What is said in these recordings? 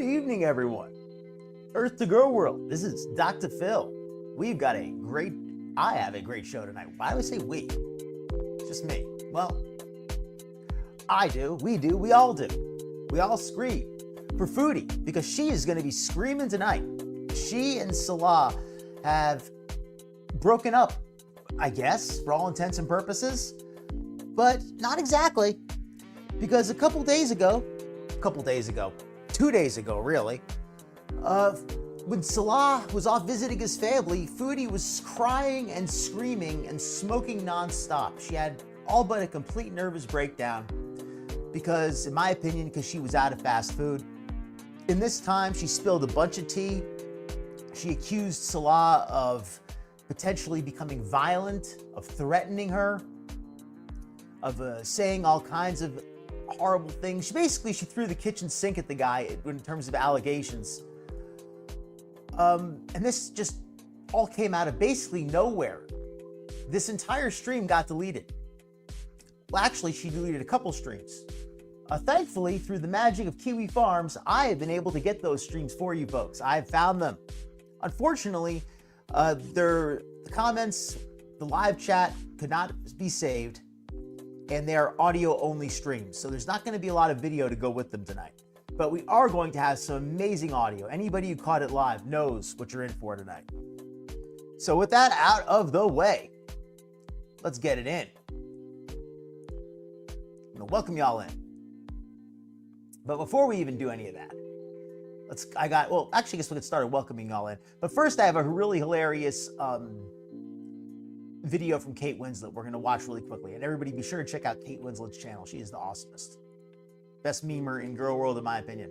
evening, everyone. Earth to Girl World. This is Dr. Phil. I have a great show tonight. Why do I say we? Just me. Well, I do, we all do. We all scream for Foodie because she is going to be screaming tonight. She and Salah have broken up, I guess, for all intents and purposes, but not exactly, because 2 days ago, 2 days ago, really, when Salah was off visiting his family, Foodie was crying and screaming and smoking nonstop. She had all but a complete nervous breakdown because, in my opinion, because she was out of fast food. In this time, she spilled a bunch of tea. She accused Salah of potentially becoming violent, of threatening her, of saying all kinds of horrible things. She threw the kitchen sink at the guy in terms of allegations. And this just all came out of basically nowhere. This entire stream got deleted. Well, actually, she deleted a couple streams. Thankfully, through the magic of Kiwi Farms, I have been able to get those streams for you folks. I have found them. Unfortunately, the comments, the live chat could not be saved, and they are audio-only streams, so there's not going to be a lot of video to go with them tonight. But we are going to have some amazing audio. Anybody who caught it live knows what you're in for tonight. So with that out of the way, let's get it in. I'm going to welcome y'all in. But before we even do any of that, I guess we'll get started welcoming y'all in. But first, I have a really hilarious video from Kate Winslet we're going to watch really quickly. And everybody be sure to check out Kate Winslet's channel. She is the awesomest. Best memer in girl world, in my opinion.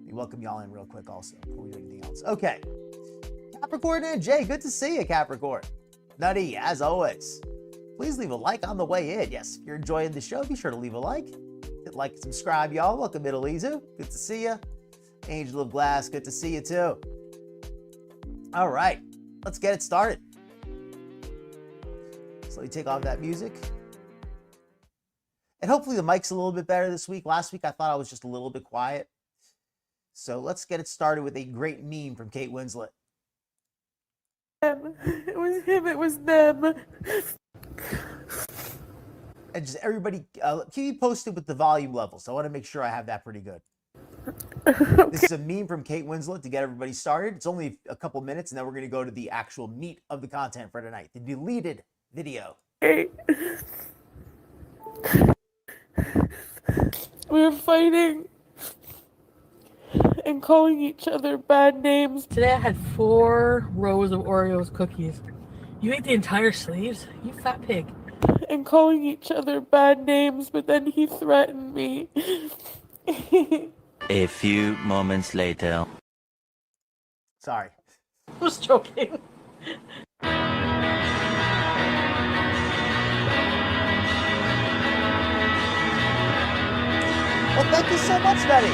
We welcome y'all in real quick also before we do anything else. Okay. Capricorn and Jay, good to see you, Capricorn. Nutty, as always. Please leave a like on the way in. Yes, if you're enjoying the show, be sure to leave a like. Hit like and subscribe, y'all. Welcome, Middleizu. Good to see you. Angel of Glass, good to see you too. All right, let's get it started. So let me take off that music. And hopefully the mic's a little bit better this week. Last week I thought I was just a little bit quiet. So let's get it started with a great meme from Kate Winslet. It was him, it was them. And just everybody, keep me posted with the volume level. So I want to make sure I have that pretty good. Okay. This is a meme from Kate Winslet to get everybody started. It's only a couple minutes, and then we're going to go to the actual meat of the content for tonight, the deleted video. We were fighting and calling each other bad names. Today I had 4 rows of Oreos cookies. You ate the entire sleeves? You fat pig. And calling each other bad names, but then he threatened me. A few moments later. Sorry. I was joking. Well, thank you so much, Betty.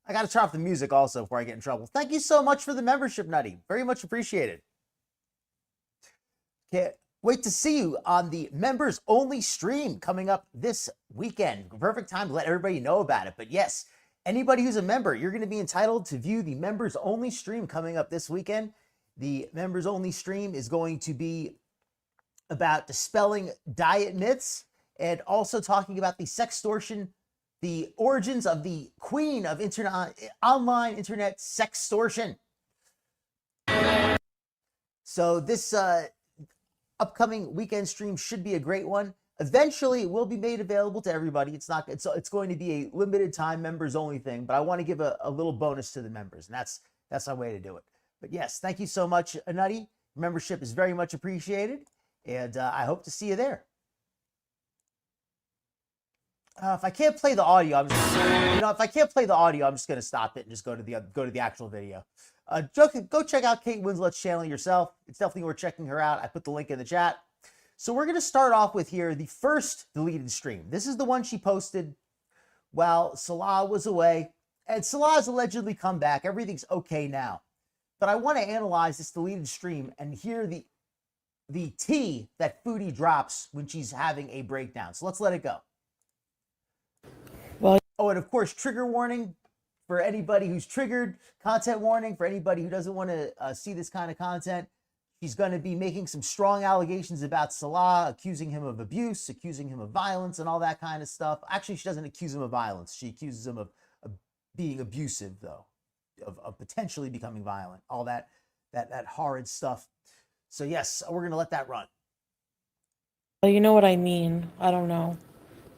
I got to turn off the music also before I get in trouble. Thank you so much for the membership, Nutty. Very much appreciated. Can't wait to see you on the members only stream coming up this weekend. Perfect time to let everybody know about it. But yes, anybody who's a member, you're going to be entitled to view the members only stream coming up this weekend. The members only stream is going to be about dispelling diet myths and also talking about the sextortion, the origins of the queen of online internet sextortion. So this upcoming weekend stream should be a great one. Eventually, it will be made available to everybody. It's going to be a limited time members only thing, but I want to give a little bonus to the members, and that's our way to do it. But yes, thank you so much, Nutty. Membership is very much appreciated, and I hope to see you there. If I can't play the audio, I'm just going to stop it and just go to the actual video. Go check out Kate Winslet's channel yourself. It's definitely worth checking her out. I put the link in the chat. So we're going to start off with here the first deleted stream. This is the one she posted while Salah was away, and Salah has allegedly come back. Everything's okay now. But I want to analyze this deleted stream and hear the tea that Foodie drops when she's having a breakdown. So let's let it go. Well, Oh, and of course, trigger warning for anybody who's triggered, content warning for anybody who doesn't want to see this kind of content. She's going to be making some strong allegations about Salah, accusing him of abuse, accusing him of violence, and all that kind of stuff. Actually, she doesn't accuse him of violence. She accuses him of being abusive, though, of potentially becoming violent. All that horrid stuff. So yes, we're going to let that run. Well, you know what I mean. I don't know.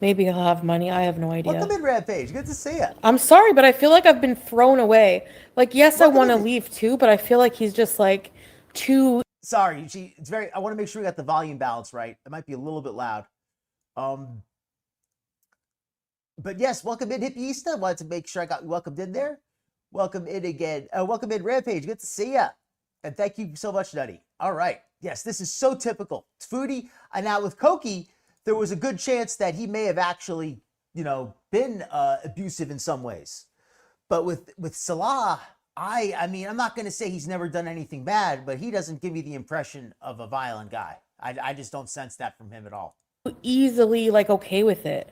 Maybe he'll have money. I have no idea. Welcome in, Rampage. Good to see you. I'm sorry, but I feel like I've been thrown away. Like, yes, I Welcome want to in. leave too, but I feel like he's just like too. Sorry, it's very. I want to make sure we got the volume balance right. It might be a little bit loud. But yes, welcome in, Hippieista. Wanted to make sure I got welcomed in there. Welcome in again. Welcome in, Rampage. Good to see you. And thank you so much, Nutty. All right. Yes, this is so typical. It's Foodie. And now with Koki, there was a good chance that he may have actually, been abusive in some ways. But with Salah, I mean, I'm not going to say he's never done anything bad, but he doesn't give me the impression of a violent guy. I just don't sense that from him at all. Easily like okay with it.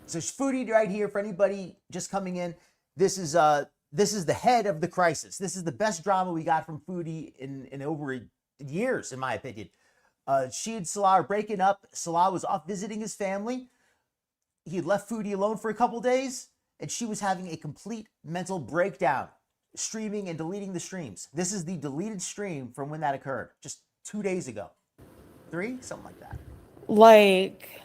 So Foodie right here for anybody just coming in. This is the head of the crisis. This is the best drama we got from Foodie in over years, in my opinion. She and Salah are breaking up. Salah was off visiting his family. He had left Foodie alone for a couple days, and she was having a complete mental breakdown, streaming and deleting the streams. This is the deleted stream from when that occurred, just 2 days ago. 3? Something like that. Like,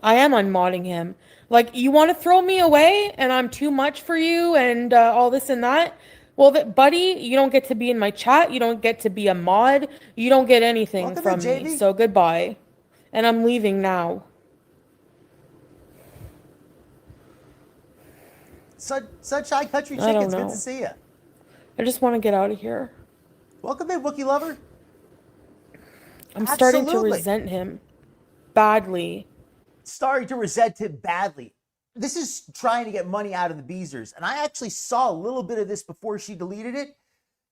I am unmodding him. Like, you want to throw me away and I'm too much for you and all this and that? Well, buddy, you don't get to be in my chat. You don't get to be a mod. You don't get anything Welcome from in, me. JB. So goodbye. And I'm leaving now. Sunshine Country I don't Chickens, good know. to see you. I just want to get out of here. Welcome in, Wookie Lover. I'm starting to Absolutely. resent him badly. Starting to resent him badly. This is trying to get money out of the Beezers. And I actually saw a little bit of this before she deleted it.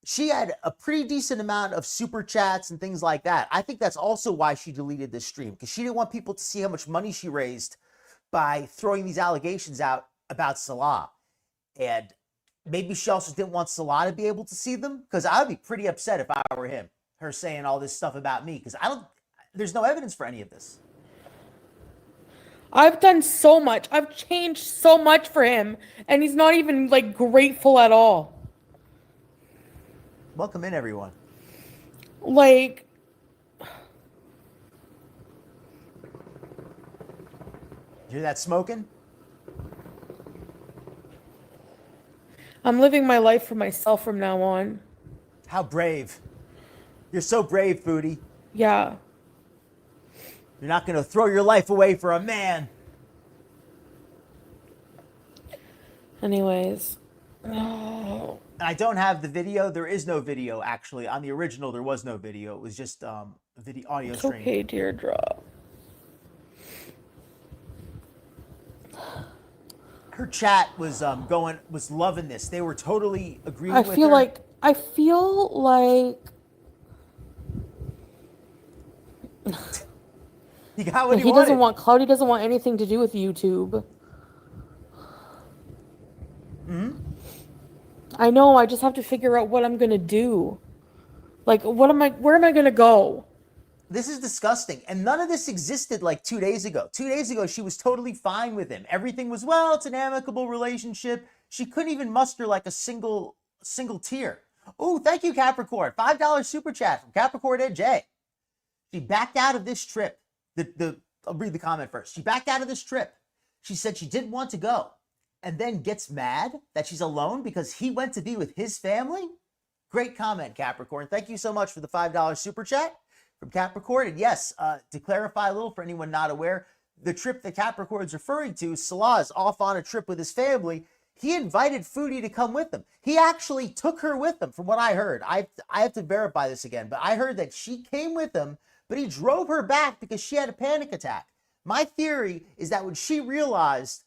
She had a pretty decent amount of super chats and things like that. I think that's also why she deleted this stream, because she didn't want people to see how much money she raised by throwing these allegations out about Salah. And maybe she also didn't want Salah to be able to see them, because I would be pretty upset if I were him, her saying all this stuff about me, because there's no evidence for any of this. I've done so much. I've changed so much for him, and he's not even like grateful at all. Welcome in, everyone. Like, You hear that smoking? I'm living my life for myself from now on. How brave. You're so brave, Foodie. Yeah. You're not going to throw your life away for a man. Anyways. Oh. And I don't have the video. There is no video, actually. On the original, there was no video. It was just a video audio It's stream. okay, Deirdre. Her chat was was loving this. They were totally agreeing with her. I feel like He got what he he wanted. doesn't want clout. He doesn't want anything to do with YouTube. I know. I just have to figure out what I'm gonna do. Like, where am I gonna go? This is disgusting. And none of this existed like 2 days ago. 2 days ago, she was totally fine with him. Everything was, well, it's an amicable relationship. She couldn't even muster like a single tear. Oh, thank you, Capricorn. $5 super chat from Capricorn and Jay. She backed out of this trip. I'll read the comment first. She backed out of this trip. She said she didn't want to go, and then gets mad that she's alone because he went to be with his family. Great comment, Capricorn. Thank you so much for the $5 super chat from Capricorn. And yes, to clarify a little for anyone not aware, the trip that Capricorn's referring to, Salah is off on a trip with his family. He invited Foodie to come with him. He actually took her with him, from what I heard. I have to verify this again, but I heard that she came with him, but he drove her back because she had a panic attack. My theory is that when she realized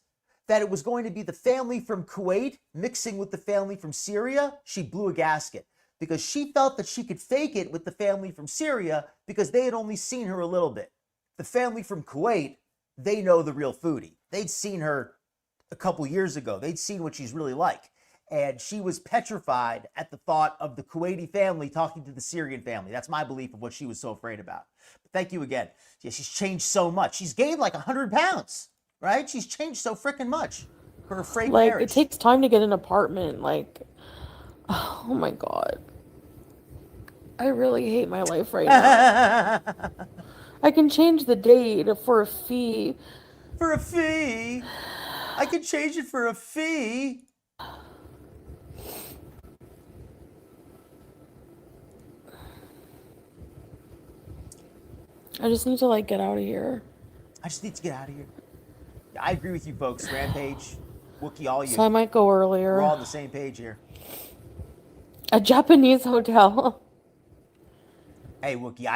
that it was going to be the family from Kuwait mixing with the family from Syria, she blew a gasket because she felt that she could fake it with the family from Syria because they had only seen her a little bit. The family from Kuwait they know the real Foodie. They'd seen her a couple years ago. They'd seen what she's really like. And she was petrified at the thought of the Kuwaiti family talking to the Syrian family. That's my belief of what she was so afraid about. But thank you again. Yeah, she's changed so much. She's gained like 100 pounds, right? She's changed so freaking much. Her afraid marriage. It takes time to get an apartment. Like, oh my God. I really hate my life right now. I can change the date for a fee. For a fee? I can change it for a fee? I just need to like get out of here. I just need to get out of here. Yeah, I agree with you folks. Rampage, Wookie, all you. So I might go earlier. We're all on the same page here. A Japanese hotel. Hey, Wookie,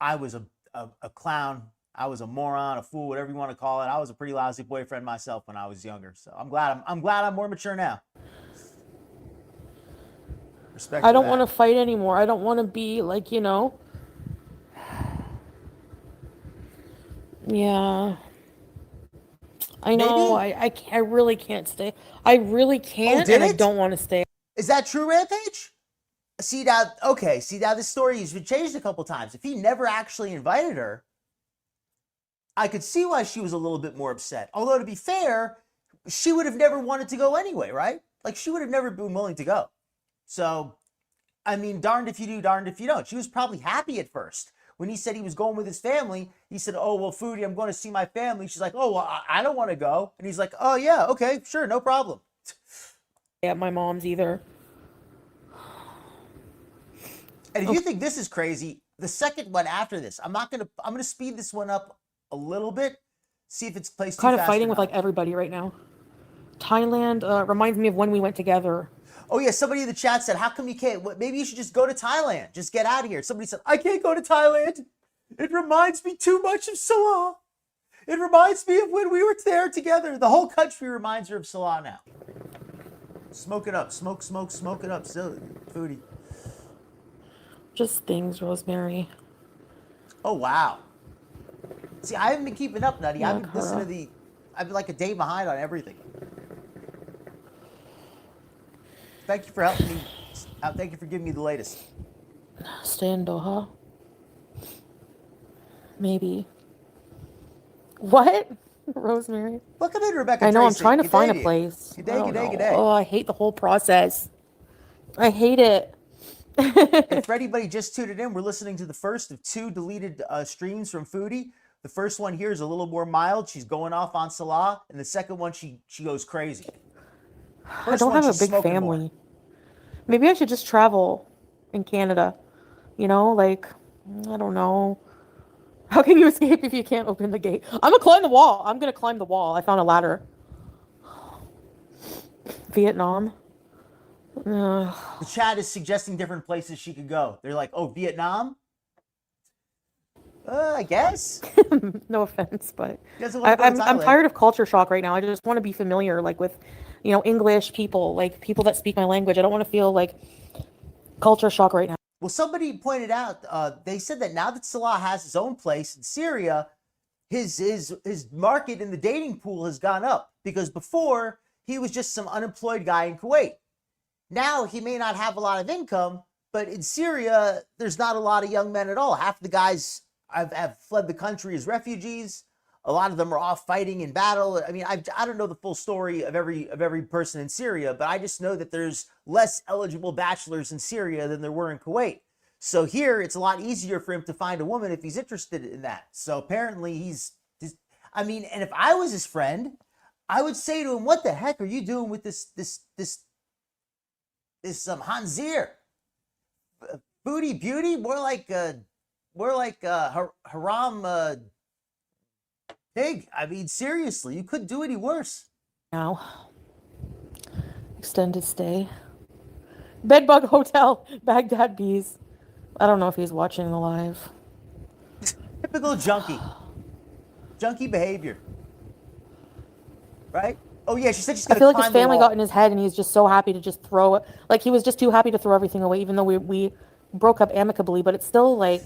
I was a clown. I was a moron, a fool, whatever you want to call it. I was a pretty lousy boyfriend myself when I was younger. So I'm glad I'm more mature now. Respect. I don't want to fight anymore. I don't want to be like, you know. Yeah. I know. I really can't stay. I really can't, and I don't want to stay. Is that true, Rampage? See now, okay. See now, this story has been changed a couple times. If he never actually invited her, I could see why she was a little bit more upset. Although, to be fair, she would have never wanted to go anyway, right? Like, she would have never been willing to go. So, I mean, darned if you do, darned if you don't. She was probably happy at first. When he said he was going with his family, he said, oh, well, Foodie, I'm going to see my family. She's like, oh, well, I don't want to go. And he's like, oh, yeah, okay, sure, no problem. Yeah, my mom's either. And if you think this is crazy, the second one after this, I'm gonna speed this one up a little bit, see if it's placed too fast. Kind of fighting with like everybody right now. Thailand reminds me of when we went together. Oh yeah, somebody in the chat said, how come you can't? Maybe you should just go to Thailand. Just get out of here. Somebody said, I can't go to Thailand. It reminds me too much of Salah. It reminds me of when we were there together. The whole country reminds her of Salah now. Smoke it up. Smoke it up. Still, Foodie. Just things, Rosemary. Oh, wow. See, I haven't been keeping up, Nutty. I've been listening to I've been like a day behind on everything. Thank you for helping me. Thank you for giving me the latest. Stay in Doha? Maybe. What? Rosemary? Welcome in, Rebecca. I know, Tracy. I'm trying to find a day. place. Good day. Oh, I hate the whole process. I hate it. And for anybody just tuned in, we're listening to the first of two deleted streams from Foodie. The first one here is a little more mild. She's going off on Salah. And the second one, she goes crazy. I don't have a big family. More. Maybe I should just travel in Canada. You know, like, I don't know. How can you escape if you can't open the gate? I'm going to climb the wall. I'm going to climb the wall. I found a ladder. Vietnam. The chat is suggesting different places she could go. They're like, oh, Vietnam? I guess. No offense, but I'm tired of culture shock right now. I just want to be familiar, like, with, you know, English people, like people that speak my language. I don't want to feel like culture shock right now. Well, somebody pointed out, they said that now that Salah has his own place in Syria, his market in the dating pool has gone up, because before he was just some unemployed guy in Kuwait. Now he may not have a lot of income, but in Syria, there's not a lot of young men at all. Half the guys have fled the country as refugees. A lot of them are off fighting in battle. I mean, I don't know the full story of every person in Syria, but I just know that there's less eligible bachelors in Syria than there were in Kuwait. So here, it's a lot easier for him to find a woman if he's interested in that. So apparently I mean, and if I was his friend, I would say to him, what the heck are you doing with this Hanzir? Foodie beauty? More like haram pig. I mean, seriously, you couldn't do any worse. Now, extended stay. Bedbug Hotel, Baghdad Bees. I don't know if he's watching the live. Typical junkie. Junkie behavior. Right? Oh yeah, she said she's gonna climb the wall. I feel like his family got in his head and he's just so happy to just throw it. Like, he was just too happy to throw everything away, even though we broke up amicably. But it's still like,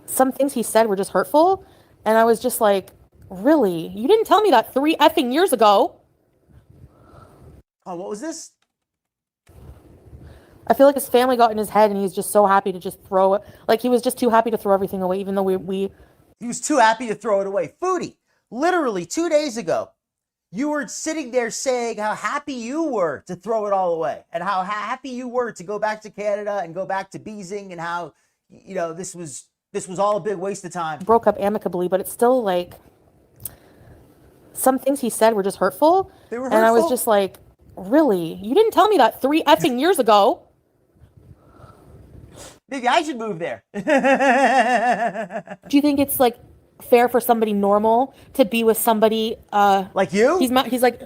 some things he said were just hurtful. And I was just like, really? You didn't tell me that 3 effing years ago. Oh, what was this? I feel like his family got in his head and he's just so happy to just throw it. Like he was just too happy to throw everything away, even though we He was too happy to throw it away. Foodie, literally 2 days ago, you were sitting there saying how happy you were to throw it all away and how happy you were to go back to Canada and go back to Beijing and how, you know, this was all a big waste of time. broke up amicably, but it's still like some things he said were just hurtful. They were And I was hurtful? just like, really? You didn't tell me that 3 effing years ago. Maybe I should move there. Do you think it's like fair for somebody normal to be with somebody Like you? he's like,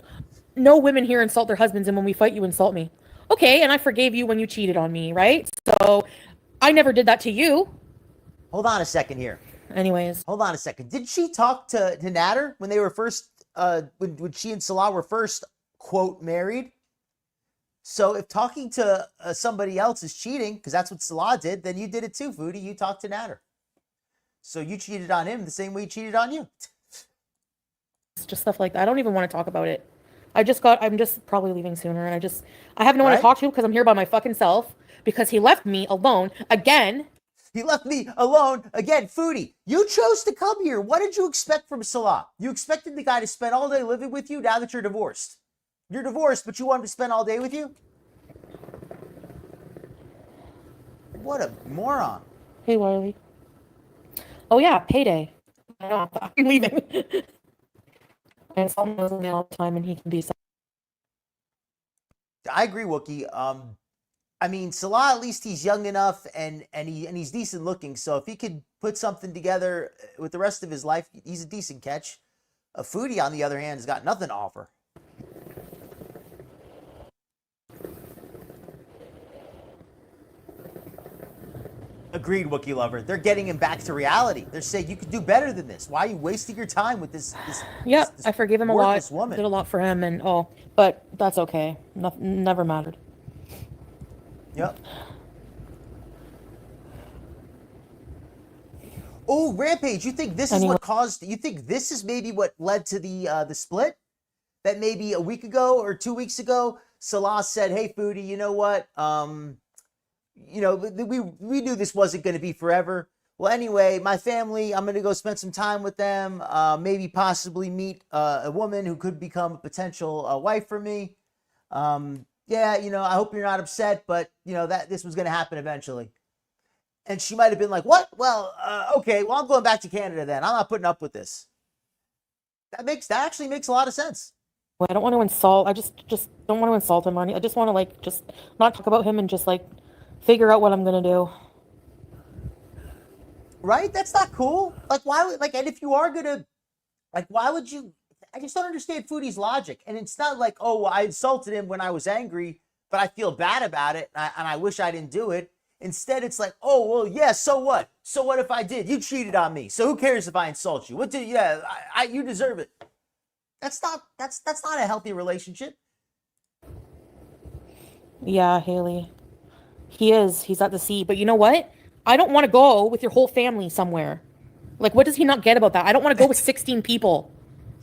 no women here insult their husbands, and when we fight you insult me. Okay, and I forgave you when you cheated on me, right? So I never did that to you. Hold on a second here. Anyways, Hold on a second. Did she talk to Nader when they were first, when she and Salah were first, quote, married? So if talking to somebody else is cheating, because that's what Salah did, then you did it too, Foodie. You talked to Nader. So you cheated on him the same way he cheated on you. it's just stuff like that. I don't even want to talk about it. I'm just probably leaving sooner, and I have no one Right? to talk to because I'm here by my fucking self because he left me alone again. He left me alone again. Foodie, you chose to come here. What did you expect from Salah? You expected the guy to spend all day living with you now that you're divorced. You're divorced, but you want him to spend all day with you? What a moron. Hey, Wiley. Oh yeah, payday. I know, I'm leaving. And someone knows me all the time, and he can be. I agree, Wookie. I mean, Salah, at least he's young enough and he's decent looking. So if he could put something together with the rest of his life, he's a decent catch. A Foodie, on the other hand, has got nothing to offer. Agreed, Wookie Lover. They're getting him back to reality. They're saying you could do better than this. Why are you wasting your time with this? Yeah, this I forgave him a worthless lot. woman? Did a lot for him, and but that's okay. Never mattered. Yep. Oh, Rampage! You think this is Anyway. what caused? You think this is maybe what led to the split? That maybe a week ago or 2 weeks ago, Salah said, "Hey, Foodie, you know what? You know, we knew this wasn't going to be forever. Well, anyway, my family, I'm going to go spend some time with them. Maybe possibly meet a woman who could become a potential wife for me. Yeah, you know, I hope you're not upset, but you know that this was going to happen eventually." And she might have been like, "What? Well, okay. Well, I'm going back to Canada then. I'm not putting up with this." That actually makes a lot of sense. I don't want to insult. I just don't want to insult him. I just want to like just not talk about him and just like figure out what I'm gonna do. Right? That's not cool. Like, why would, like, and if you are gonna, like, why would you? I just don't understand Foodie's logic. And it's not like, oh, well, I insulted him when I was angry, but I feel bad about it, and I wish I didn't do it. Instead, it's like, oh, well, yeah, so what? So what if I did? You cheated on me. So who cares if I insult you? What did? Yeah, you deserve it. That's not a healthy relationship. Yeah, Haley. He's at the sea. But you know what? I don't want to go with your whole family somewhere. Like, what does he not get about that? I don't want to go with 16 people.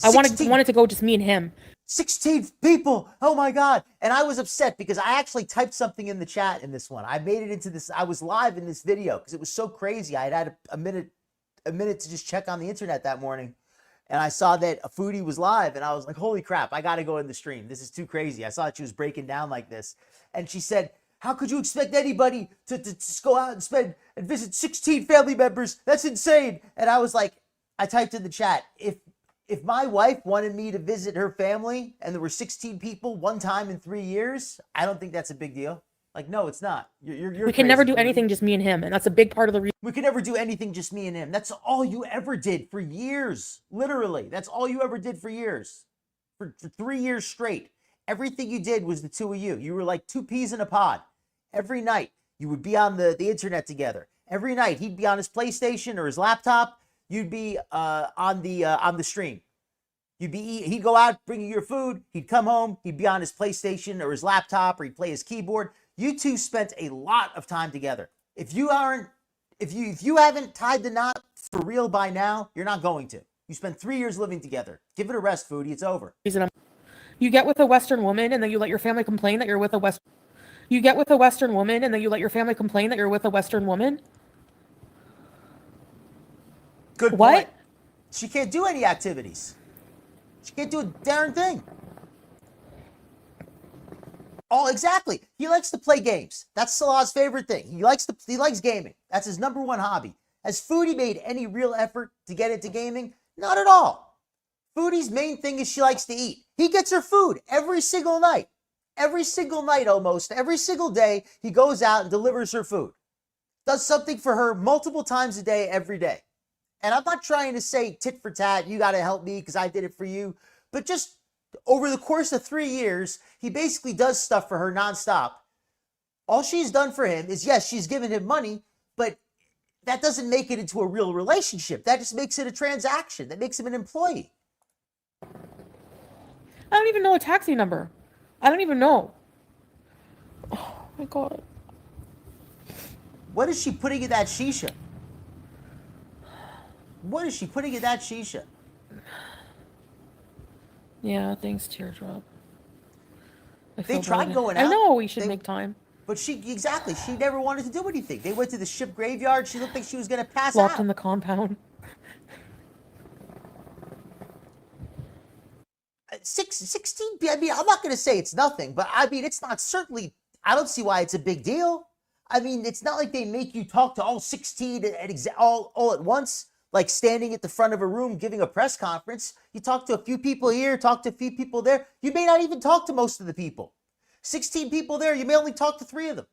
I wanted to go just me and him. 16 people. Oh my God. And I was upset because I actually typed something in the chat in this one. I made it into this. I was live in this video because it was so crazy. I had a minute to just check on the internet that morning. And I saw that a Foodie was live and I was like, holy crap, I got to go in the stream. This is too crazy. I saw that she was breaking down like this. And she said, how could you expect anybody to just go out and spend and visit 16 family members? That's insane. And I was like, I typed in the chat, if my wife wanted me to visit her family and there were 16 people one time in 3 years, I don't think that's a big deal. Like, no, it's not. You're We can never do crazy. anything just me and him, and that's a big part of the reason. We can never do anything just me and him. That's all you ever did for years. Literally, that's all you ever did for years. For 3 years straight. Everything you did was the two of you. You were like two peas in a pod. Every night, you would be on the internet together. Every night, he'd be on his PlayStation or his laptop. You'd be on the stream. He'd go out, bring you your food. He'd come home. He'd be on his PlayStation or his laptop, or he'd play his keyboard. You two spent a lot of time together. If you haven't tied the knot for real by now, you're not going to. You spent 3 years living together. Give it a rest, Foodie. It's over. You get with a Western woman and then you let your family complain that you're with a Western. You get with a Western woman and then you let your family complain that you're with a Western woman. Good What? point. She can't do any activities. She can't do a darn thing. Oh, exactly. He likes to play games. That's Salah's favorite thing. He likes gaming. That's his number one hobby. Has Foodie made any real effort to get into gaming? Not at all. Foodie's main thing is she likes to eat. He gets her food every single night. Every single night almost. Every single day, he goes out and delivers her food. Does something for her multiple times a day, every day. And I'm not trying to say tit for tat, you got to help me because I did it for you. But just over the course of 3 years, he basically does stuff for her nonstop. All she's done for him is, yes, she's given him money, but that doesn't make it into a real relationship. That just makes it a transaction. That makes him an employee. I don't even know a taxi number. I don't even know. Oh my God. What is she putting in that shisha? What is she putting in that shisha? Yeah, thanks, Teardrop. They tried going I out. know we should make time. But she never wanted to do anything. They went to the ship graveyard. She looked like she was going to pass Locked out. in the compound. 16, I mean, I'm not going to say it's nothing, but I mean, it's not certainly, I don't see why it's a big deal. I mean, it's not like they make you talk to all 16 all at once, like standing at the front of a room giving a press conference. You talk to a few people here, talk to a few people there. You may not even talk to most of the people. 16 people there, you may only talk to 3 of them.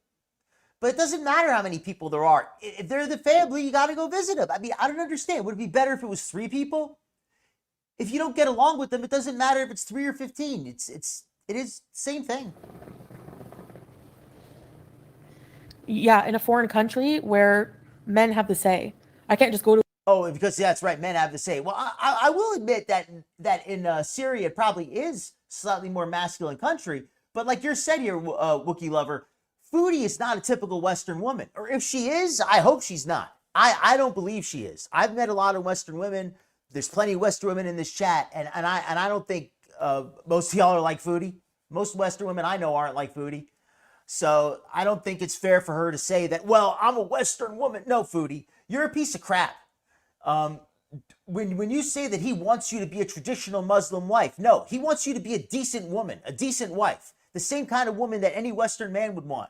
But it doesn't matter how many people there are. If they're the family, you got to go visit them. I mean, I don't understand. Would it be better if it was 3 people? If you don't get along with them, it doesn't matter if it's 3 or 15. It is the same thing. Yeah, in a foreign country where men have the say. I can't just go to. Oh, because that's right, men have the say. Well, I will admit that in Syria it probably is slightly more masculine country. But like you said here, Wookiee lover, Foodie is not a typical Western woman. Or if she is, I hope she's not. I don't believe she is. I've met a lot of Western women. There's plenty of Western women in this chat, and I don't think most of y'all are like Foodie. Most Western women I know aren't like Foodie. So I don't think it's fair for her to say that, well, I'm a Western woman. No, Foodie, you're a piece of crap. When you say that he wants you to be a traditional Muslim wife, no, he wants you to be a decent woman, a decent wife, the same kind of woman that any Western man would want.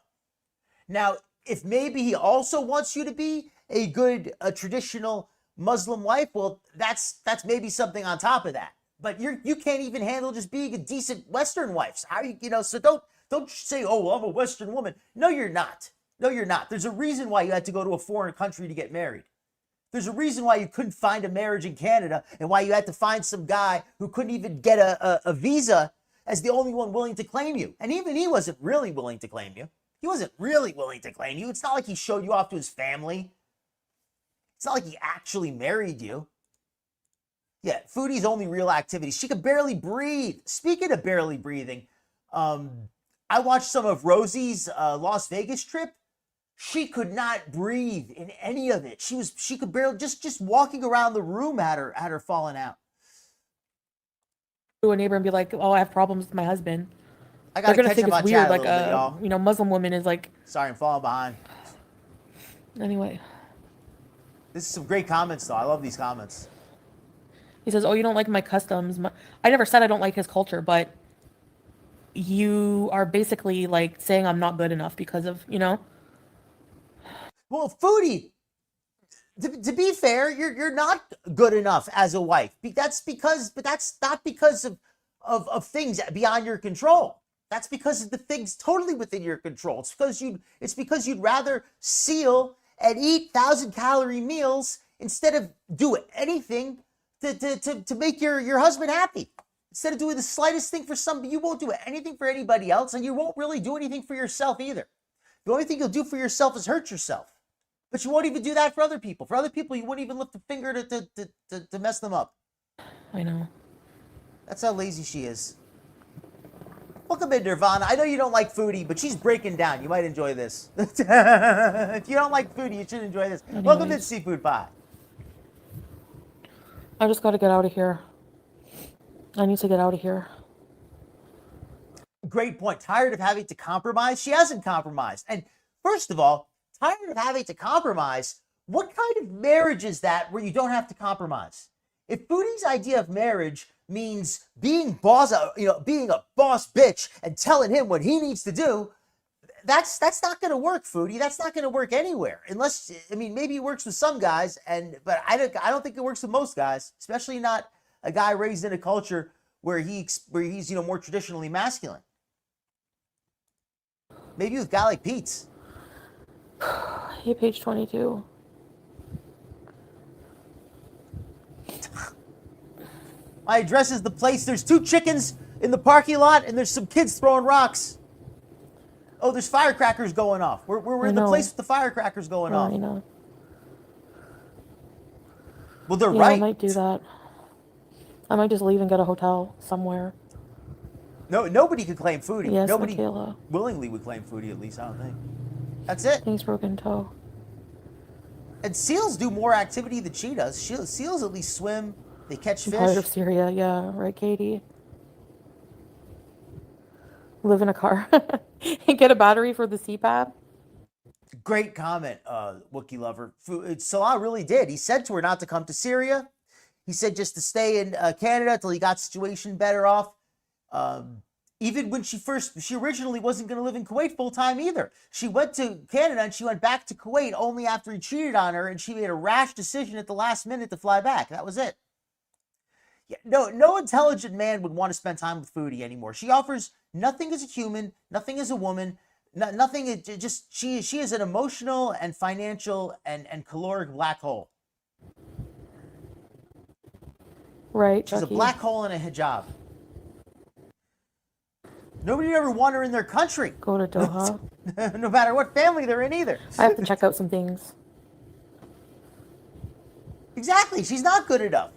Now, if maybe he also wants you to be a good traditional Muslim wife, well, that's maybe something on top of that. But you can't even handle just being a decent Western wife. How so don't say, oh, well, I'm a Western woman. No, you're not. No, you're not. There's a reason why you had to go to a foreign country to get married. There's a reason why you couldn't find a marriage in Canada and why you had to find some guy who couldn't even get a visa as the only one willing to claim you. And even he wasn't really willing to claim you. He wasn't really willing to claim you. It's not like he showed you off to his family. It's not like he actually married you. Yeah, Foodie's only real activity. She could barely breathe. Speaking of barely breathing, I watched some of Rosie's Las Vegas trip. She could not breathe in any of it. She could barely just walking around the room had her falling out. To a neighbor and be like, "Oh, I have problems with my husband." I They're gotta gonna catch think up on it's chat weird, a like little bit, y'all. Muslim woman is like. Sorry, I'm falling behind. Anyway, this is some great comments though. I love these comments. he says, "Oh, you don't like my customs." I never said I don't like his culture, but you are basically like saying I'm not good enough because of. Well, Foodie, to be fair, you're not good enough as a wife. That's not because of things beyond your control. That's because of the things totally within your control. It's because you'd rather seal and eat 1,000-calorie meals instead of do anything to make your husband happy. Instead of doing the slightest thing for somebody, you won't do anything for anybody else, and you won't really do anything for yourself either. The only thing you'll do for yourself is hurt yourself. But you won't even do that for other people. For other people, you wouldn't even lift a finger to mess them up. I know. That's how lazy she is. Welcome in, Nirvana. I know you don't like Foodie, but she's breaking down. You might enjoy this. If you don't like Foodie, you should enjoy this. Anyways. Welcome in, Seafood Pie. I just got to get out of here. I need to get out of here. Great point. Tired of having to compromise? She hasn't compromised. And first of all, tired of having to compromise? What kind of marriage is that where you don't have to compromise? If Foodie's idea of marriage means being being a boss bitch and telling him what he needs to do, that's not going to work, Foodie. That's not going to work anywhere. Unless, I mean, maybe it works with some guys, but I don't think it works with most guys, especially not a guy raised in a culture where he's more traditionally masculine. Maybe with a guy like Pete's. Hey, page 22. My address is the place. There's 2 chickens in the parking lot, and there's some kids throwing rocks. Oh, there's firecrackers going off. We're in the place with the firecrackers going off. I know. Well, they're Yeah, right. I might do that. I might just leave and get a hotel somewhere. No, nobody could claim Foodie. Yes, Nobody Michaela. willingly would claim Foodie, at least, I don't think. That's it. Thanks, broken toe. And seals do more activity than she does. Seals at least swim. They catch I'm tired fish. of Syria. Yeah, right, Katie? Live in a car. And get a battery for the CPAP. Great comment, Wookiee lover. Salah really did. He said to her not to come to Syria. He said just to stay in Canada until he got the situation better off. Even when she originally wasn't going to live in Kuwait full time either. She went to Canada and she went back to Kuwait only after he cheated on her, and she made a rash decision at the last minute to fly back. That was it. Yeah, no intelligent man would want to spend time with Foodie anymore. She offers nothing as a human, nothing as a woman, nothing. Just she is an emotional and financial and caloric black hole. Right, She's Chucky. a black hole in a hijab. Nobody would ever want her in their country. Go to Doha. No matter what family they're in either. I have to check out some things. Exactly. She's not good enough.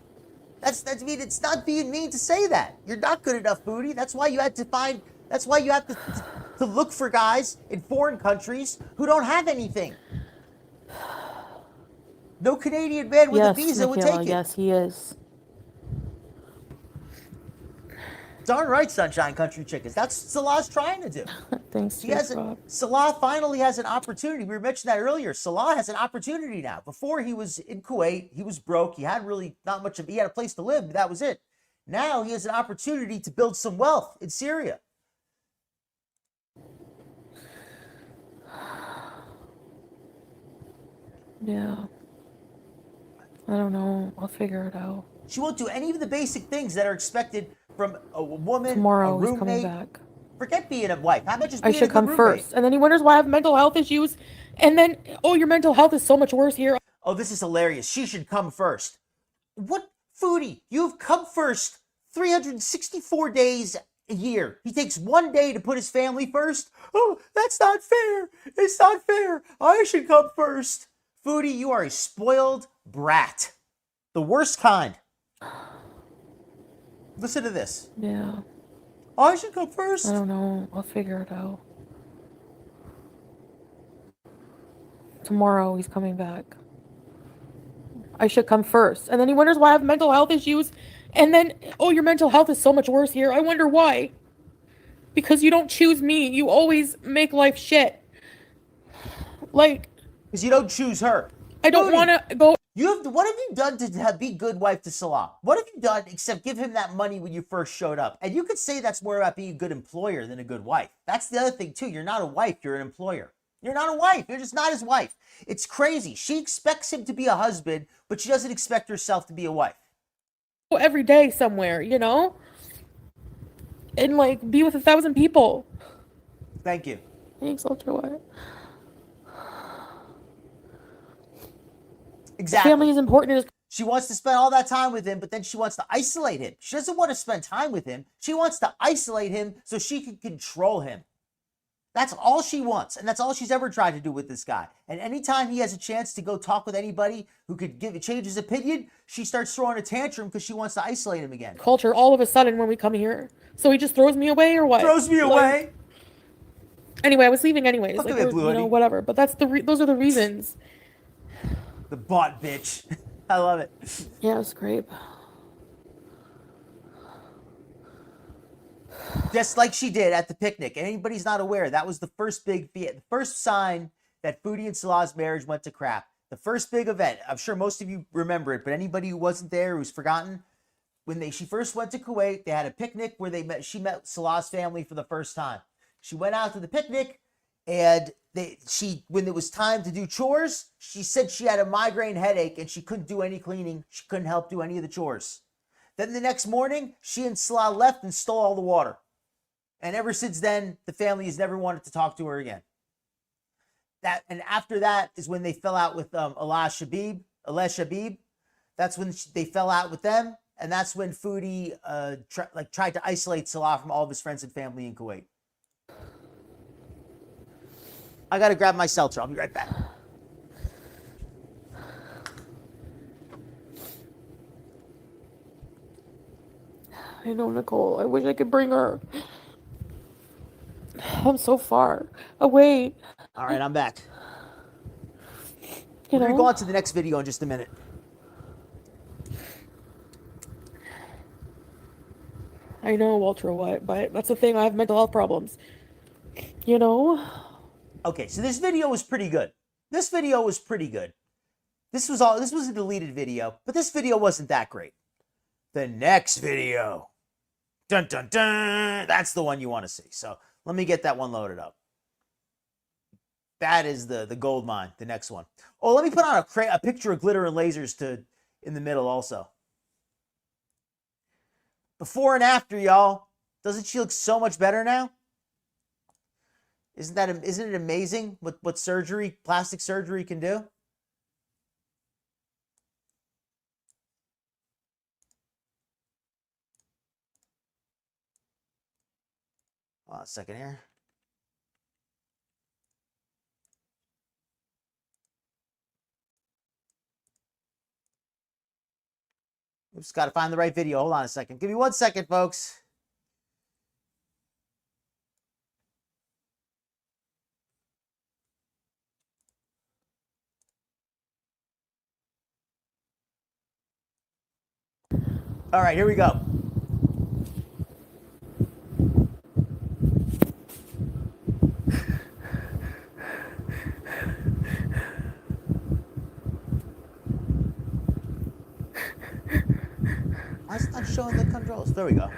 That's it's not being mean to say that. You're not good enough, Foodie. That's why you have to look for guys in foreign countries who don't have anything. No Canadian man with a visa would take it. Yes, he is. Darn right, Sunshine Country Chickens. That's what Salah's trying to do. Thanks, Salah finally has an opportunity. We were mentioning that earlier. Salah has an opportunity now. Before he was in Kuwait, he was broke. He had really not much he had a place to live, but that was it. Now he has an opportunity to build some wealth in Syria. Yeah. I don't know. I'll figure it out. She won't do any of the basic things that are expected from a woman, Tomorrow a roommate. he's coming back. Forget being a wife. How about just I being a should good come roommate? first. And then he wonders why I have mental health issues. And then, oh, your mental health is so much worse here. Oh, this is hilarious. She should come first. What, Foodie? You've come first 364 days a year. He takes 1 day to put his family first. Oh, that's not fair. It's not fair. I should come first. Foodie, you are a spoiled brat. The worst kind. Listen to this. Yeah. I should come first. I don't know. I'll figure it out. Tomorrow he's coming back. I should come first. And then he wonders why I have mental health issues. And then, oh, your mental health is so much worse here. I wonder why. Because you don't choose me. You always make life shit. Like. Because you don't choose her. I don't want to go. What have you done to be good wife to Salah? What have you done except give him that money when you first showed up? And you could say that's more about being a good employer than a good wife. That's the other thing too. You're not a wife, you're an employer. You're not a wife. You're just not his wife. It's crazy. She expects him to be a husband, but she doesn't expect herself to be a wife. Every day somewhere, you know? And like be with 1,000 people. Thank you. Thanks, Ultra. Exactly. Family is important. She wants to spend all that time with him, but then she wants to isolate him. She doesn't want to spend time with him. She wants to isolate him so she can control him. That's all she wants, and that's all she's ever tried to do with this guy. And anytime he has a chance to go talk with anybody who could change his opinion, she starts throwing a tantrum because she wants to isolate him again. Culture all of a sudden when we come here. So he just throws me away or what? Throws me away. Anyway, I was leaving anyways. Look like, at it, Blue Hoodie. whatever. But that's those are the reasons. The bought bitch. I love it. Yeah, it was great. just like she did at the picnic. And anybody's not aware, that was the first sign that Foodie and Salah's marriage went to crap. The first big event. I'm sure most of you remember it, but anybody who wasn't there, who's forgotten, when she first went to Kuwait, they had a picnic where she met Salah's family for the first time. She went out to the picnic, and when it was time to do chores, she said she had a migraine headache and she couldn't do any cleaning. She couldn't help do any of the chores. Then the next morning, she and Salah left and stole all the water. And ever since then, the family has never wanted to talk to her again. And after that is when they fell out with alleges Shabib. That's when they fell out with them. And that's when Foodie tried to isolate Salah from all of his friends and family in Kuwait. I got to grab my seltzer. I'll be right back. I know, Nicole. I wish I could bring her. I'm so far away. All right, I'm back. We're going to go on to the next video in just a minute. I know, Walter, what? But that's the thing. I have mental health problems. Okay, so this video was pretty good. This was a deleted video, but this video wasn't that great. The next video. Dun, dun, dun. That's the one you want to see. So let me get that one loaded up. That is the gold mine, the next one. Oh, let me put on a picture of Glitter and Lasers in the middle also. Before and after, y'all. Doesn't she look so much better now? Isn't it amazing what plastic surgery can do? Hold on a second here. Oops, got to find the right video. Hold on a second. Give me 1 second, folks. All right, here we go. Why is it not showing the controls? There we go.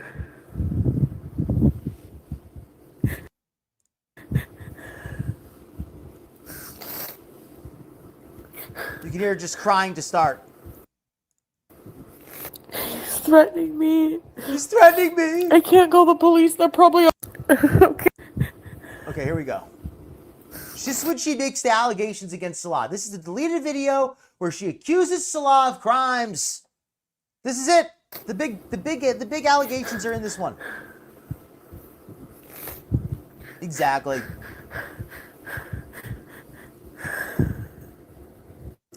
You can hear her just crying to start. He's threatening me. He's threatening me. I can't call the police. They're probably... Okay. Okay, here we go. This is when she makes the allegations against Salah. This is the deleted video where she accuses Salah of crimes. This is it. The big allegations are in this one. Exactly.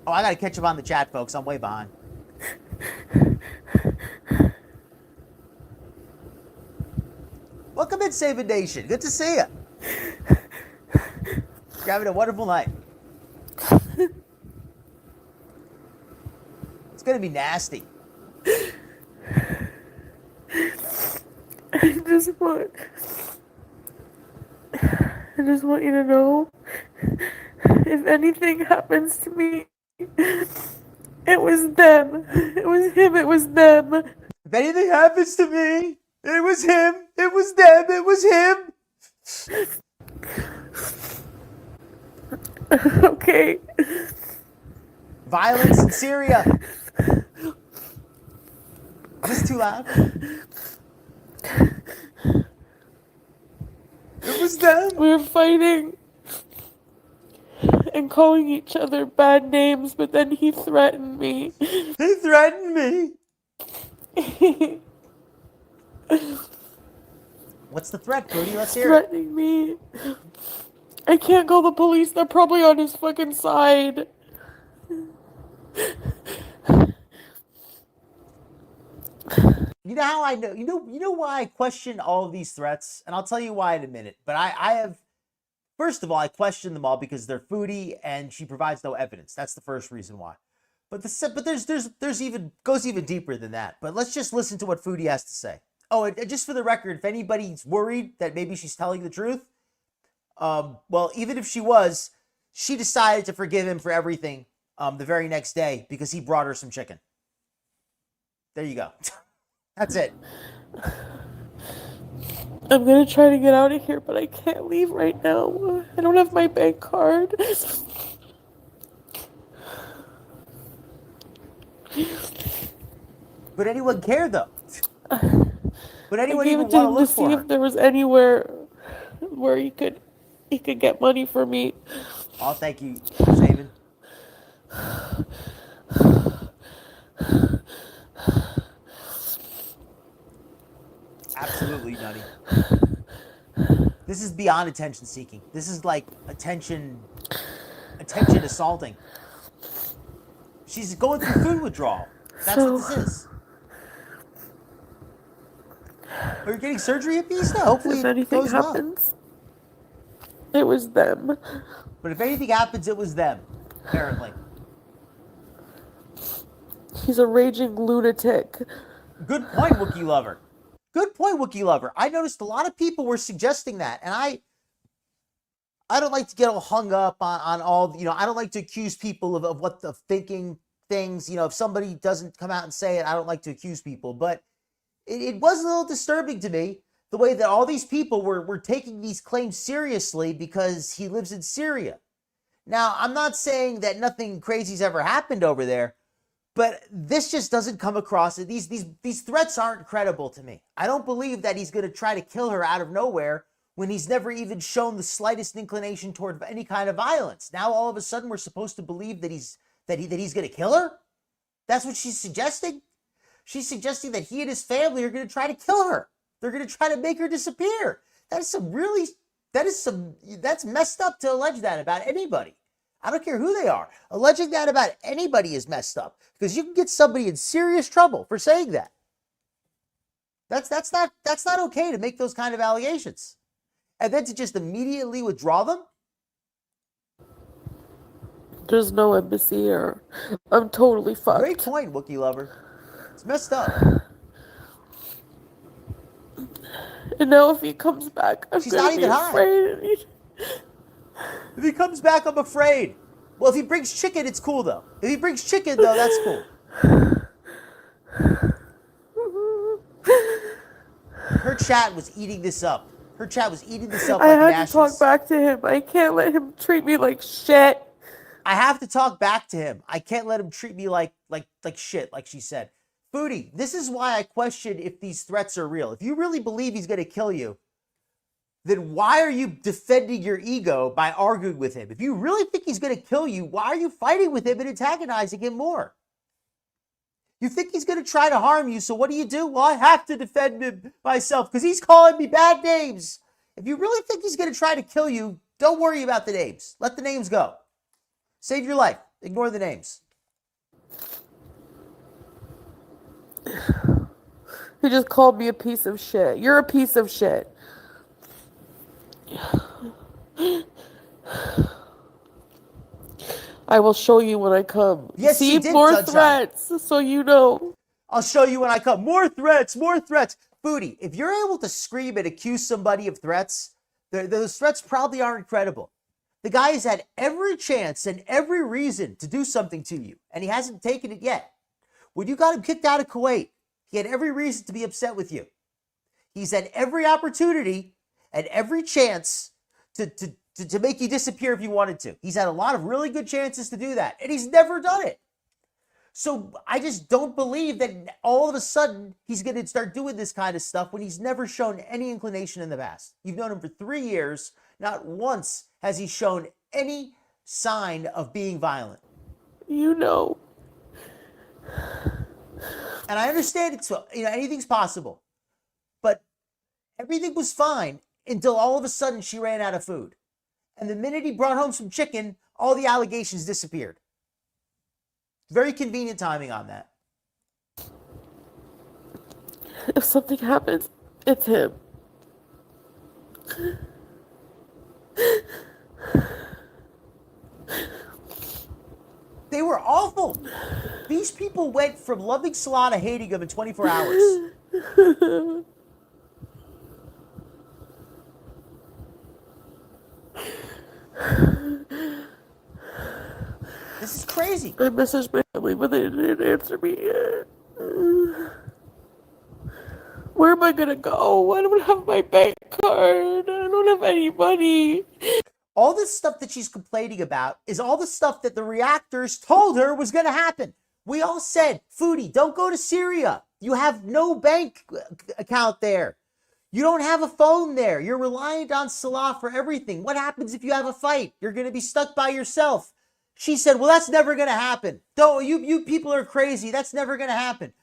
Oh, I gotta catch up on the chat, folks. I'm way behind. Welcome in, Save a Nation. Good to see you. You're having a wonderful night. It's gonna be nasty. I just want you to know, if anything happens to me, it was them. It was him. It was them. If anything happens to me, it was him. It was them. It was him. Okay. Violence in Syria. Is this too loud? It was them. We were fighting and calling each other bad names, but then he threatened me. He threatened me. What's the threat, Foodie? Let's hear it. Threatening me. I can't call the police. They're probably on his fucking side. You know how I know? You know why I question all of these threats? And I'll tell you why in a minute. But I have, first of all, I question them all because they're Foodie and she provides no evidence. That's the first reason why. But there's even goes even deeper than that. But let's just listen to what Foodie has to say. Oh, and just for the record, if anybody's worried that maybe she's telling the truth, well, even if she was, she decided to forgive him for everything the very next day because he brought her some chicken. There you go. That's it. I'm gonna try to get out of here, but I can't leave right now. I don't have my bank card. Would anyone care, though? Would I anyone gave even it to want to him to look see for if her? there was anywhere where he could get money for me. Oh, thank you, Saban. Absolutely nutty. This is beyond attention seeking. This is like attention assaulting. She's going through food withdrawal. That's what this is. Are you getting surgery at Vista? Hopefully If it anything goes well. happens, it was them. But if anything happens, it was them, apparently. He's a raging lunatic. Good point, Wookiee Lover. Good point, Wookiee Lover. I noticed a lot of people were suggesting that, and I don't like to get all hung up on all, I don't like to accuse people of what the thinking things, if somebody doesn't come out and say it, I don't like to accuse people, but it was a little disturbing to me the way that all these people were taking these claims seriously because he lives in Syria. Now, I'm not saying that nothing crazy's ever happened over there, but this just doesn't come across. These threats aren't credible to me. I don't believe that he's going to try to kill her out of nowhere when he's never even shown the slightest inclination toward any kind of violence. Now, all of a sudden, we're supposed to believe that he's going to kill her? That's what she's suggesting? She's suggesting that he and his family are going to try to kill her. They're going to try to make her disappear. That's messed up to allege that about anybody. I don't care who they are. Alleging that about anybody is messed up because you can get somebody in serious trouble for saying that. That's not okay to make those kind of allegations. And then to just immediately withdraw them? There's no embassy here. I'm totally fucked. Great point, Wookiee Lover. It's messed up. And now if he comes back, I'm She's not gonna be even high. afraid. If he comes back, I'm afraid. Well, if he brings chicken, it's cool, though. If he brings chicken, though, that's cool. Her chat was eating this up. Her chat was eating this up I like had mashes. to talk back to him. I can't let him treat me like shit. I have to talk back to him. I can't let him treat me like shit, like she said. Foodie, this is why I question if these threats are real. If you really believe he's going to kill you, then why are you defending your ego by arguing with him? If you really think he's going to kill you, why are you fighting with him and antagonizing him more? You think he's going to try to harm you, so what do? Well, I have to defend him myself because he's calling me bad names. If you really think he's going to try to kill you, don't worry about the names. Let the names go. Save your life. Ignore the names. He just called me a piece of shit. You're a piece of shit. I will show you when I come. Yes, See, she did, more Sunshine. threats, so you know. I'll show you when I come. More threats, more threats. Foodie, if you're able to scream and accuse somebody of threats, those threats probably aren't credible. The guy has had every chance and every reason to do something to you, and he hasn't taken it yet. When you got him kicked out of Kuwait, he had every reason to be upset with you. He's had every opportunity and every chance to make you disappear if you wanted to. He's had a lot of really good chances to do that, and he's never done it. So I just don't believe that all of a sudden he's going to start doing this kind of stuff when he's never shown any inclination in the past. You've known him for 3 years. Not once has he shown any sign of being violent. You know. And I understand it's, anything's possible. But everything was fine until all of a sudden she ran out of food. And the minute he brought home some chicken, all the allegations disappeared. Very convenient timing on that. If something happens, it's him. They were awful. These people went from loving Salah to hating him in 24 hours. crazy. I messaged my family, but they didn't answer me yet. Where am I gonna go? I don't have my bank card. I don't have any money. All this stuff that she's complaining about is all the stuff that the reactors told her was going to happen. We all said, Foodie, don't go to Syria. You have no bank account there. You don't have a phone there. You're reliant on Salah for everything. What happens if you have a fight? You're going to be stuck by yourself. She said, well, that's never going to happen. Don't, you people are crazy. That's never going to happen.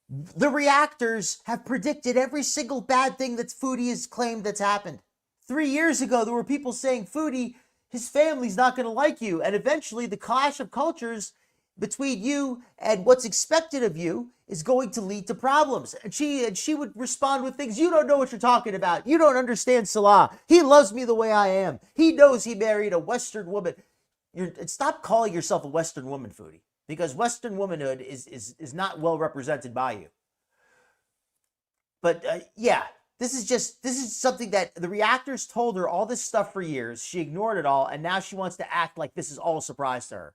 The reactors have predicted every single bad thing that Foodie has claimed that's happened. 3 years ago, there were people saying, Foodie, his family's not going to like you. And eventually the clash of cultures between you and what's expected of you is going to lead to problems. And she would respond with things, you don't know what you're talking about. You don't understand Salah. He loves me the way I am. He knows he married a Western woman. Stop calling yourself a Western woman, Foodie, because Western womanhood is not well represented by you. But yeah. This is something that the reactors told her all this stuff for years. She ignored it all, and now she wants to act like this is all a surprise to her.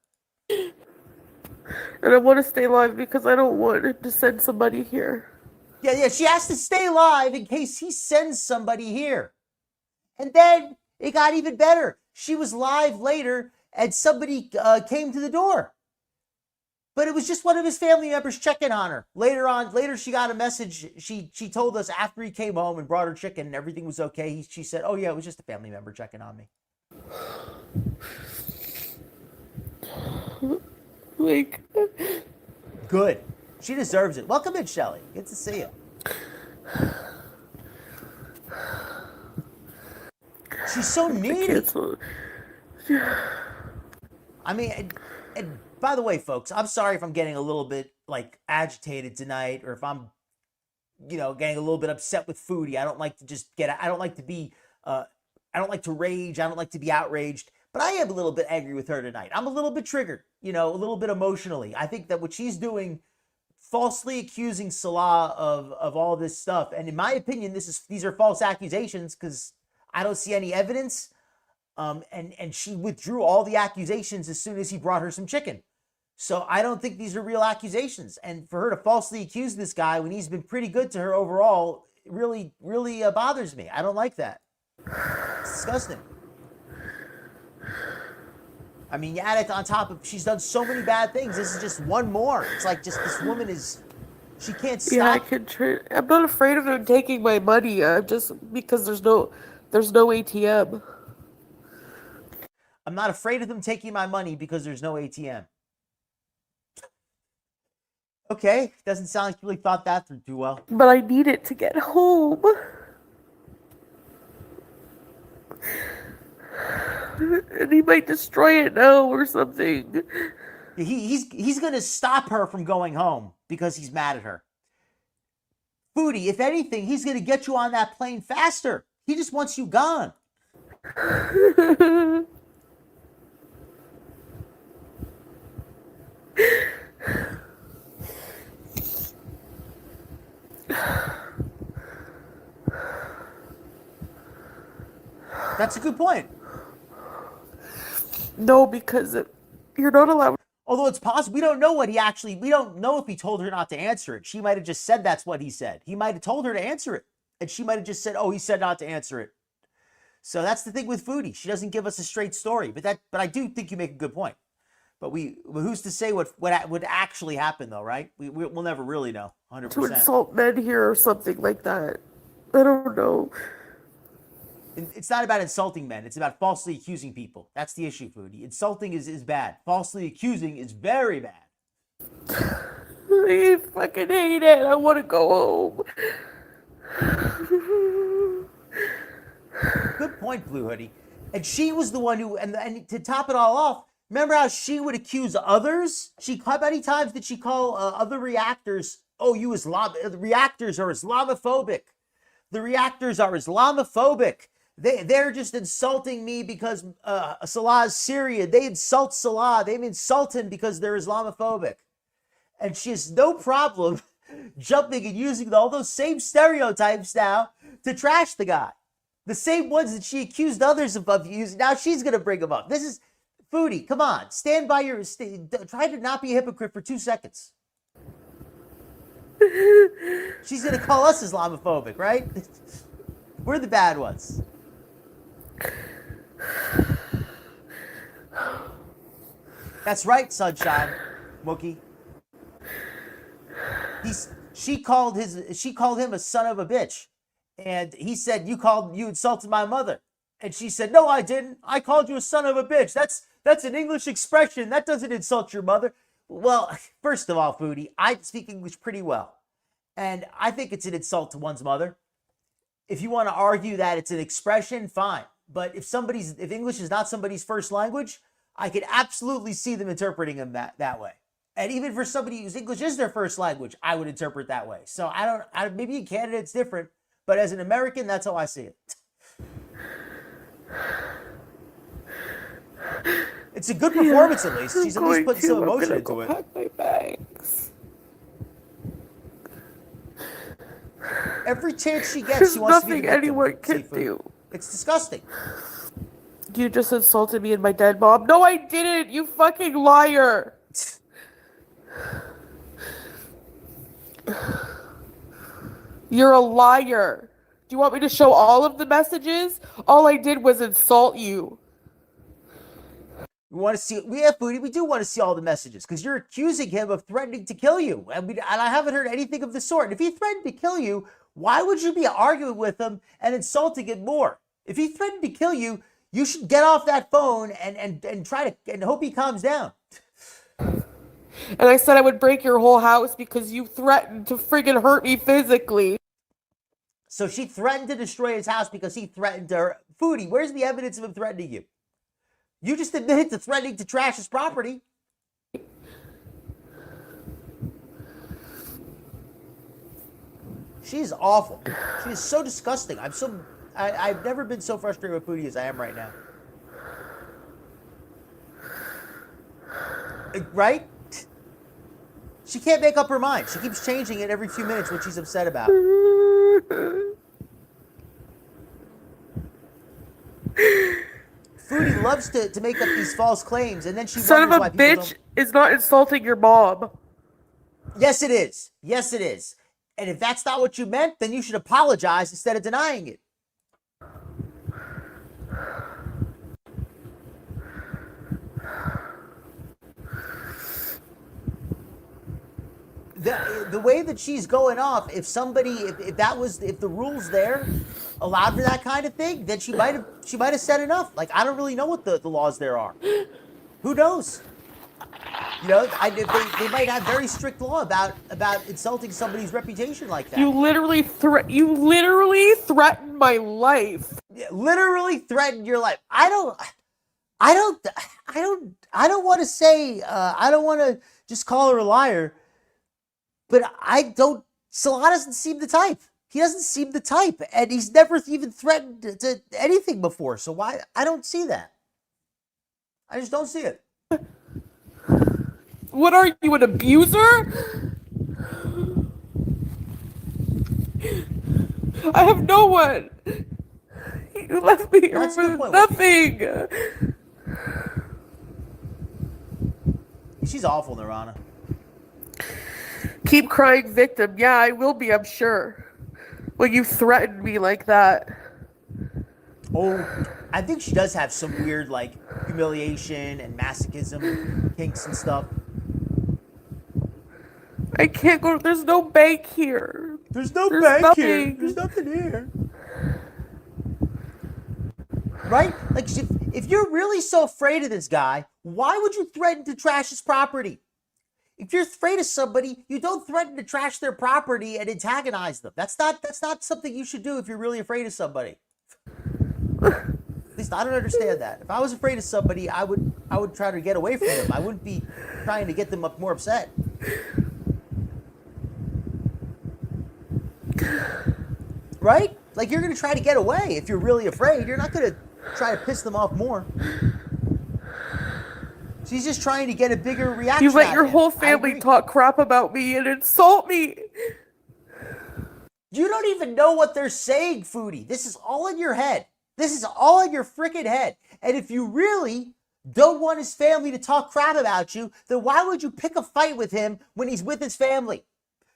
And I want to stay alive because I don't want to send somebody here. Yeah, she has to stay alive in case he sends somebody here. And then it got even better. She was live later, and somebody came to the door. But it was just one of his family members checking on her. Later she got a message. She told us after he came home and brought her chicken and everything was okay. She said, oh yeah, it was just a family member checking on me. Like, good. She deserves it. Welcome in, Shelly. Good to see you. She's so needy. I mean, and by the way, folks, I'm sorry if I'm getting a little bit like agitated tonight, or if I'm, getting a little bit upset with Foodie. I don't like to rage. I don't like to be outraged, but I am a little bit angry with her tonight. I'm a little bit triggered, a little bit emotionally. I think that what she's doing, falsely accusing Salah of all this stuff, and in my opinion, these are false accusations because I don't see any evidence. And she withdrew all the accusations as soon as he brought her some chicken. So I don't think these are real accusations. And for her to falsely accuse this guy when he's been pretty good to her overall, really, really bothers me. I don't like that. It's disgusting. I mean, you add it on top of, she's done so many bad things. This is just one more. It's like just this woman she can't stop. Yeah, I'm not afraid of them taking my money. Just because there's no ATM. I'm not afraid of them taking my money because there's no ATM. Okay, doesn't sound like you really thought that through too well. But I need it to get home. And he might destroy it now or something. He's going to stop her from going home because he's mad at her. Foodie, if anything, he's going to get you on that plane faster. He just wants you gone. That's a good point. No, because you're not allowed. Although it's possible, we don't know if he told her not to answer it. She might have just said that's what he said. He might have told her to answer it. And she might have just said, oh, he said not to answer it. So that's the thing with Foodie. She doesn't give us a straight story. But I do think you make a good point. But who's to say what would actually happen, though, right? We'll never really know 100%. To insult men here or something like that. I don't know. It's not about insulting men. It's about falsely accusing people. That's the issue, Foodie. Insulting is bad. Falsely accusing is very bad. I fucking hate it. I want to go home. Good point, Blue Hoodie. And she was the one who, and to top it all off, remember how she would accuse others? How many times did she call other reactors, oh, the reactors are Islamophobic. The reactors are Islamophobic. They're just insulting me because Salah is Syria. They insult Salah. They insult him because they're Islamophobic. And she has no problem jumping and using all those same stereotypes now to trash the guy. The same ones that she accused others of using. Now she's going to bring them up. Foodie, come on. Stand by your... try to not be a hypocrite for 2 seconds. She's going to call us Islamophobic, right? We're the bad ones. That's right, Sunshine, Mookie. She called him a son of a bitch. And he said, you insulted my mother. And she said, no, I didn't. I called you a son of a bitch. That's an English expression. That doesn't insult your mother. Well, first of all, Foodie, I speak English pretty well. And I think it's an insult to one's mother. If you want to argue that it's an expression, fine. But if English is not somebody's first language, I could absolutely see them interpreting them that way. And even for somebody whose English is their first language, I would interpret that way. So maybe in Canada it's different, but as an American, that's how I see it. It's a good performance, at least. She's at least putting some emotion into it. Pack my bags. Every chance she gets, There's she wants to be the nothing victim. anyone can do. It's disgusting. You just insulted me and my dead mom. No, I didn't. You fucking liar. You're a liar. Do you want me to show all of the messages? All I did was insult you. We want to see, Foodie, we do want to see all the messages because you're accusing him of threatening to kill you. And I haven't heard anything of the sort. If he threatened to kill you, why would you be arguing with him and insulting him more? If he threatened to kill you, you should get off that phone and try to and hope he calms down. And I said I would break your whole house because you threatened to friggin' hurt me physically. So she threatened to destroy his house because he threatened her. Foodie, where's the evidence of him threatening you? You just admitted to threatening to trash his property. She's awful. She is so disgusting. I've never been so frustrated with Foodie as I am right now. Right? She can't make up her mind. She keeps changing it every few minutes what she's upset about. Foodie loves to make up these false claims, and then she Son of wonders a why people bitch is not insulting your mom. Yes, it is. Yes, it is. And if that's not what you meant, then you should apologize instead of denying it. The way that she's going off, if the rules there allowed for that kind of thing, then she might have said enough. Like, I don't really know what the laws there are. Who knows? You know, they might have very strict law about insulting somebody's reputation like that. You literally threatened my life. Yeah, literally threatened your life. I don't want to say I don't want to just call her a liar. But Salah doesn't seem the type. He doesn't seem the type. And he's never even threatened to anything before. So why? I don't see that. I just don't see it. What are you, an abuser? I have no one. You left me here with nothing. She's awful, Nirvana. Keep crying victim. Yeah, I will be, I'm sure. Well, you threatened me like that. Oh, I think she does have some weird, like, humiliation and masochism kinks and stuff. I can't go. There's no bank here. There's bank here. There's nothing here. Right? Like, if you're really so afraid of this guy, why would you threaten to trash his property? If you're afraid of somebody, you don't threaten to trash their property and antagonize them. That's not something you should do if you're really afraid of somebody. At least I don't understand that. If I was afraid of somebody, I would try to get away from them. I wouldn't be trying to get them more upset. Right? Like, you're going to try to get away if you're really afraid. You're not going to try to piss them off more. She's just trying to get a bigger reaction. You let your whole family talk crap about me and insult me. You don't even know what they're saying, Foodie. This is all in your head. This is all in your freaking head. And if you really don't want his family to talk crap about you, then why would you pick a fight with him when he's with his family?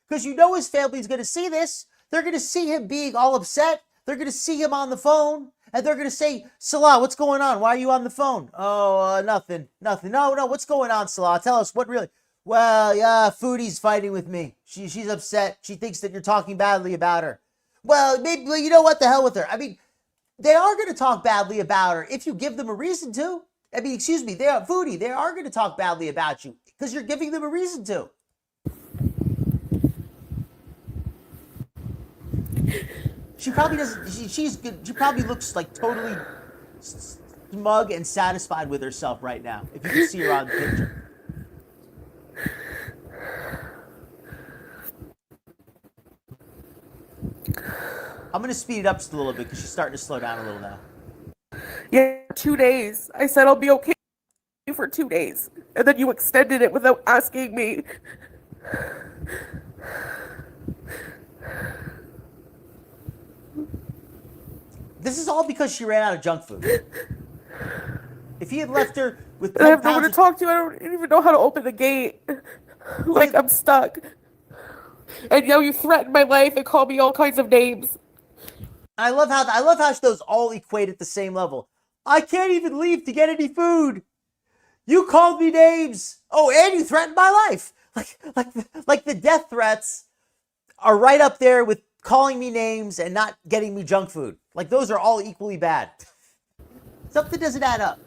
Because you know his family's going to see this. They're going to see him being all upset. They're going to see him on the phone. And they're going to say, Salah, what's going on? Why are you on the phone? Oh, nothing. No, what's going on, Salah? Tell us, what really? Well, yeah, Foodie's fighting with me. She's upset. She thinks that you're talking badly about her. Well, maybe, well, you know what? The hell with her. I mean, they are going to talk badly about her if you give them a reason to. I mean, excuse me, Foodie, they are going to talk badly about you because you're giving them a reason to. She probably doesn't. She's good. She probably looks like totally smug and satisfied with herself right now. If you can see her on the picture. I'm gonna speed it up just a little bit because she's starting to slow down a little now. Yeah, 2 days. I said I'll be okay for 2 days, and then you extended it without asking me. This is all because she ran out of junk food. If he had left her with 10 I have no one pounds to talk to. I don't even know how to open the gate. Like, I'm stuck. And now you threaten my life and call me all kinds of names. I love how those all equate at the same level. I can't even leave to get any food. You called me names. Oh, and you threatened my life. Like the death threats are right up there with calling me names and not getting me junk food. Like, those are all equally bad. Something doesn't add up.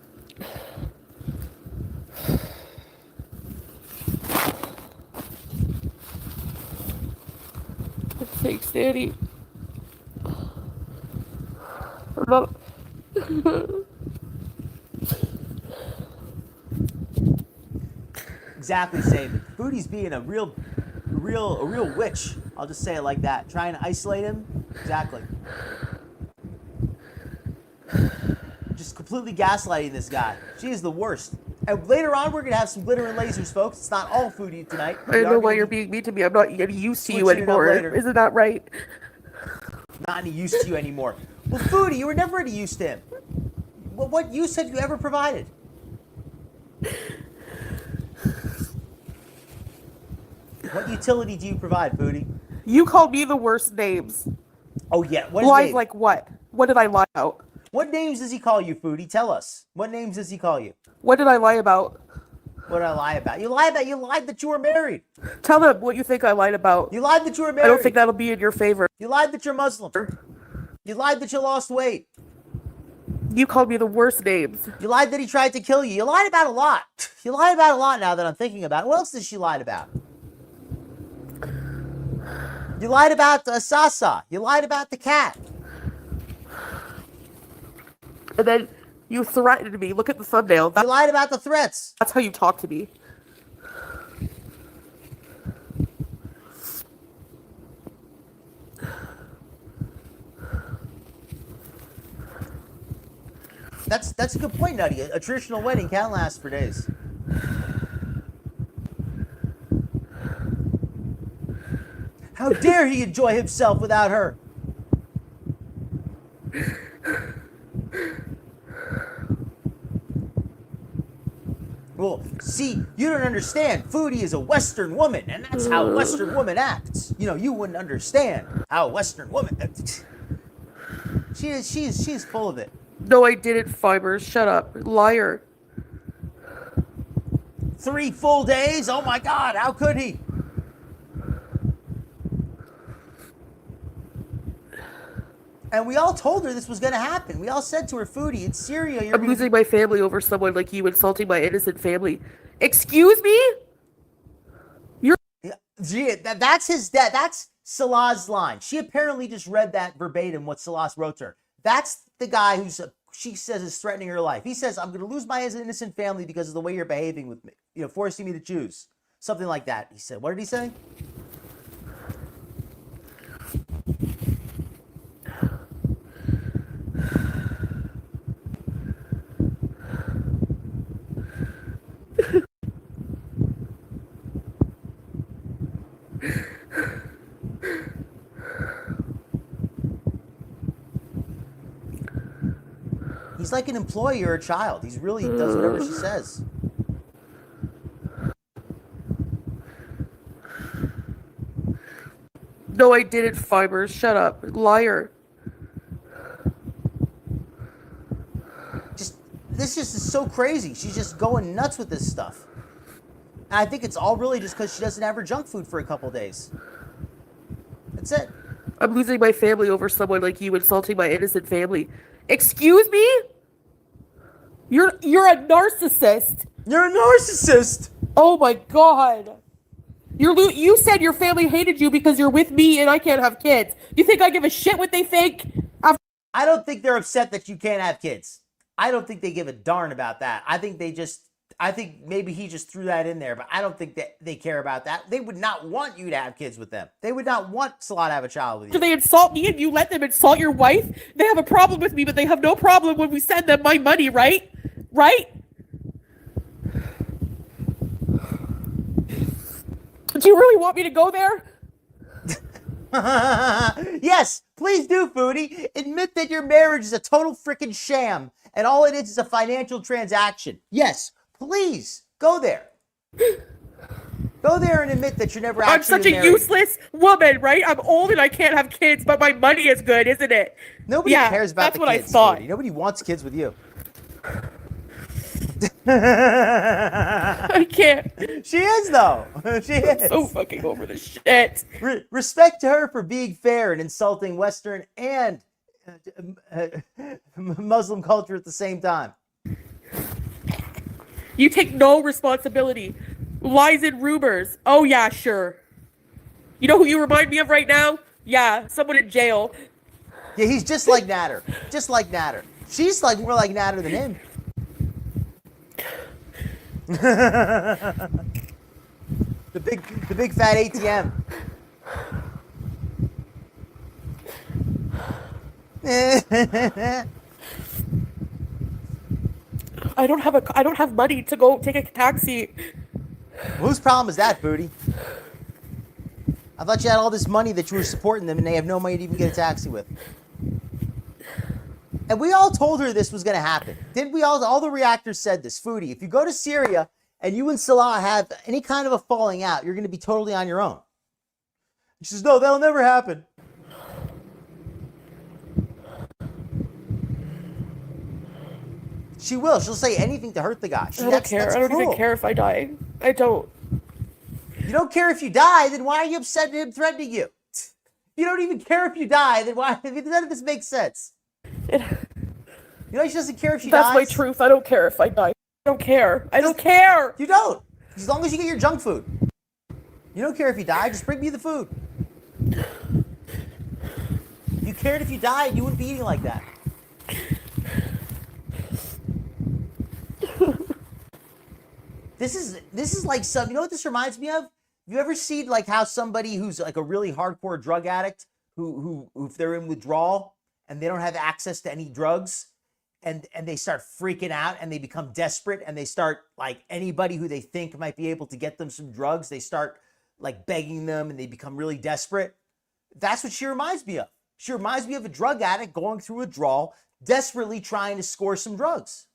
Thanks, Daddy. I'm not... Exactly, same. Foodie's being a real witch. I'll just say it like that. Trying to isolate him. Exactly. Just completely gaslighting this guy. She is the worst. And later on, we're going to have some glitter and lasers, folks. It's not all Foodie tonight. I don't know why you're being mean to me. I'm not getting used to you anymore. Isn't that right? Not any use to you anymore. Well, Foodie, you were never any use to him. Well, what use have you ever provided? What utility do you provide, Foodie? You called me the worst names. Oh, yeah. Lies like what? What did I lie about? What names does he call you, Foodie? Tell us. What names does he call you? What did I lie about? What did I lie about? You lied that you were married. Tell them what you think I lied about. You lied that you were married. I don't think that'll be in your favor. You lied that you're Muslim. You lied that you lost weight. You called me the worst names. You lied that he tried to kill you. You lied about a lot. You lied about a lot now that I'm thinking about it. What else did she lie about? You lied about Sasa. You lied about the cat. And then you threatened me. Look at the thumbnail. You lied about the threats. That's how you talk to me. That's a good point, Nutty. A traditional wedding can't last for days. How dare he enjoy himself without her? Well, see, you don't understand. Foodie is a Western woman, and that's how a Western woman acts. You know, you wouldn't understand how a Western woman. She's full of it. No, I didn't, Fibers. Shut up. Liar. 3 full days? Oh my God, how could he? And we all told her this was going to happen. We all said to her, Foodie, in Syria, you're I'm losing my family over someone like you insulting my innocent family. Excuse me? Gee, that's his dad. That's Salah's line. She apparently just read that verbatim, what Salah wrote to her. That's the guy who's, she says, is threatening her life. He says, I'm going to lose my innocent family because of the way you're behaving with me. You know, forcing me to choose. Something like that, he said. What did he say? He's like an employee or a child. He's really does whatever she says. No, I didn't, Fibers. Shut up. Liar. This just is so crazy. She's just going nuts with this stuff. And I think it's all really just because she doesn't have her junk food for a couple days. That's it. I'm losing my family over someone like you insulting my innocent family. Excuse me? You're a narcissist. You're a narcissist. Oh my god. You said your family hated you because you're with me and I can't have kids. You think I give a shit what they think? I don't think they're upset that you can't have kids. I don't think they give a darn about that. I think maybe he just threw that in there, but I don't think that they care about that. They would not want you to have kids with them. They would not want Salah to have a child with you. Do they insult me and you let them insult your wife? They have a problem with me, but they have no problem when we send them my money, right? Right? Do you really want me to go there? Yes, please do, Foodie. Admit that your marriage is a total freaking sham and all it is a financial transaction. Yes, please go there. Go there and admit that you're never actually I'm such a married. useless woman, right? I'm old and I can't have kids, but my money is good, isn't it? Nobody cares about that's the what kids, I thought. Foodie. Nobody wants kids with you. I can't. She is, though. She is. So fucking over the shit. Respect to her for being fair and insulting Western and Muslim culture at the same time. You take no responsibility. Lies and rumors. Oh yeah, sure. You know who you remind me of right now? Yeah, someone in jail. Yeah, he's just like Natter. Just like Natter. She's like more like Natter than him. the big fat ATM. I don't have money to go take a taxi. Whose problem is that, Foodie? I thought you had all this money that you were supporting them and they have no money to even get a taxi with. And we all told her this was going to happen. Didn't we all the reactors said this. Foodie, if you go to Syria and you and Salah have any kind of a falling out, you're going to be totally on your own. She says, no, that'll never happen. She will. She'll say anything to hurt the guy. I don't care. I don't even care if I die. I don't. You don't care if you die, then why are you upset at him threatening you? You don't even care if you die, then why? None of this makes sense. You know she doesn't care if she dies? That's my truth. I don't care if I die. I don't care. I don't care. You don't. As long as you get your junk food. You don't care if you die, just bring me the food. If you cared if you died, you wouldn't be eating like that. This is like some, you know what this reminds me of? You ever seen like how somebody who's like a really hardcore drug addict who if they're in withdrawal and they don't have access to any drugs and they start freaking out and they become desperate and they start like anybody who they think might be able to get them some drugs, they start like begging them and they become really desperate. That's what she reminds me of. She reminds me of a drug addict going through withdrawal, desperately trying to score some drugs.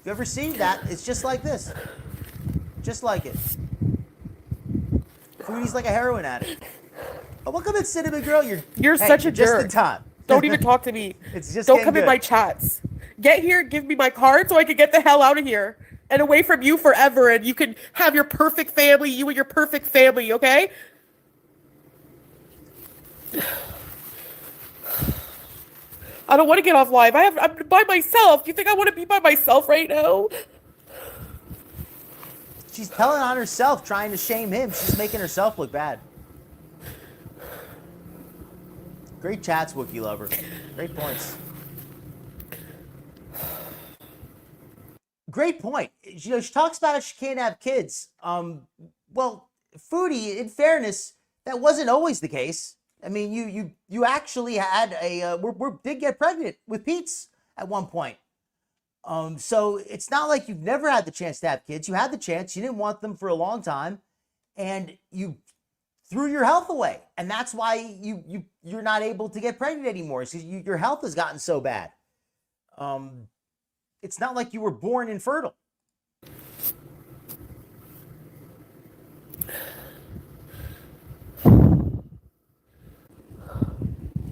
If you ever seen that, it's just like this. Just like it. Foodie's like a heroin addict. Oh, welcome in, Cinnamon Girl. You're such a just jerk. in time. Don't even talk to me. It's just Don't come good. in my chats. Get here, give me my card so I can get the hell out of here and away from you forever and you can have your perfect family, you and your perfect family, okay? I don't want to get off live. I'm by myself. Do you think I want to be by myself right now? She's telling on herself, trying to shame him. She's making herself look bad. Great chats, Wookiee Lover. Great points. Great point. You know, she talks about how she can't have kids. Well, Foodie, in fairness, that wasn't always the case. I mean, you actually had did get pregnant with Pete's at one point. So it's not like you've never had the chance to have kids. You had the chance. You didn't want them for a long time, and you threw your health away. And that's why you're not able to get pregnant anymore. Because your health has gotten so bad. It's not like you were born infertile.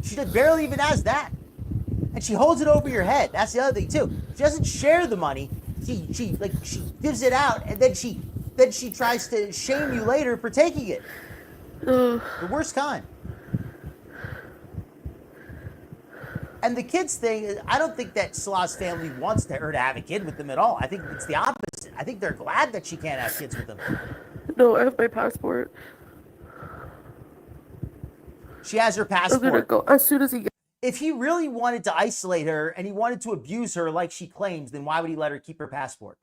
She barely even has that. And she holds it over your head. That's the other thing too. She doesn't share the money. She gives it out, and then she tries to shame you later for taking it. The worst kind. And the kids thing, I don't think that Salah's family wants her to have a kid with them at all. I think it's the opposite. I think they're glad that she can't have kids with them. No, I have my passport. She has her passport. I'm gonna go as soon as he gets. If he really wanted to isolate her and he wanted to abuse her like she claims, then why would he let her keep her passport?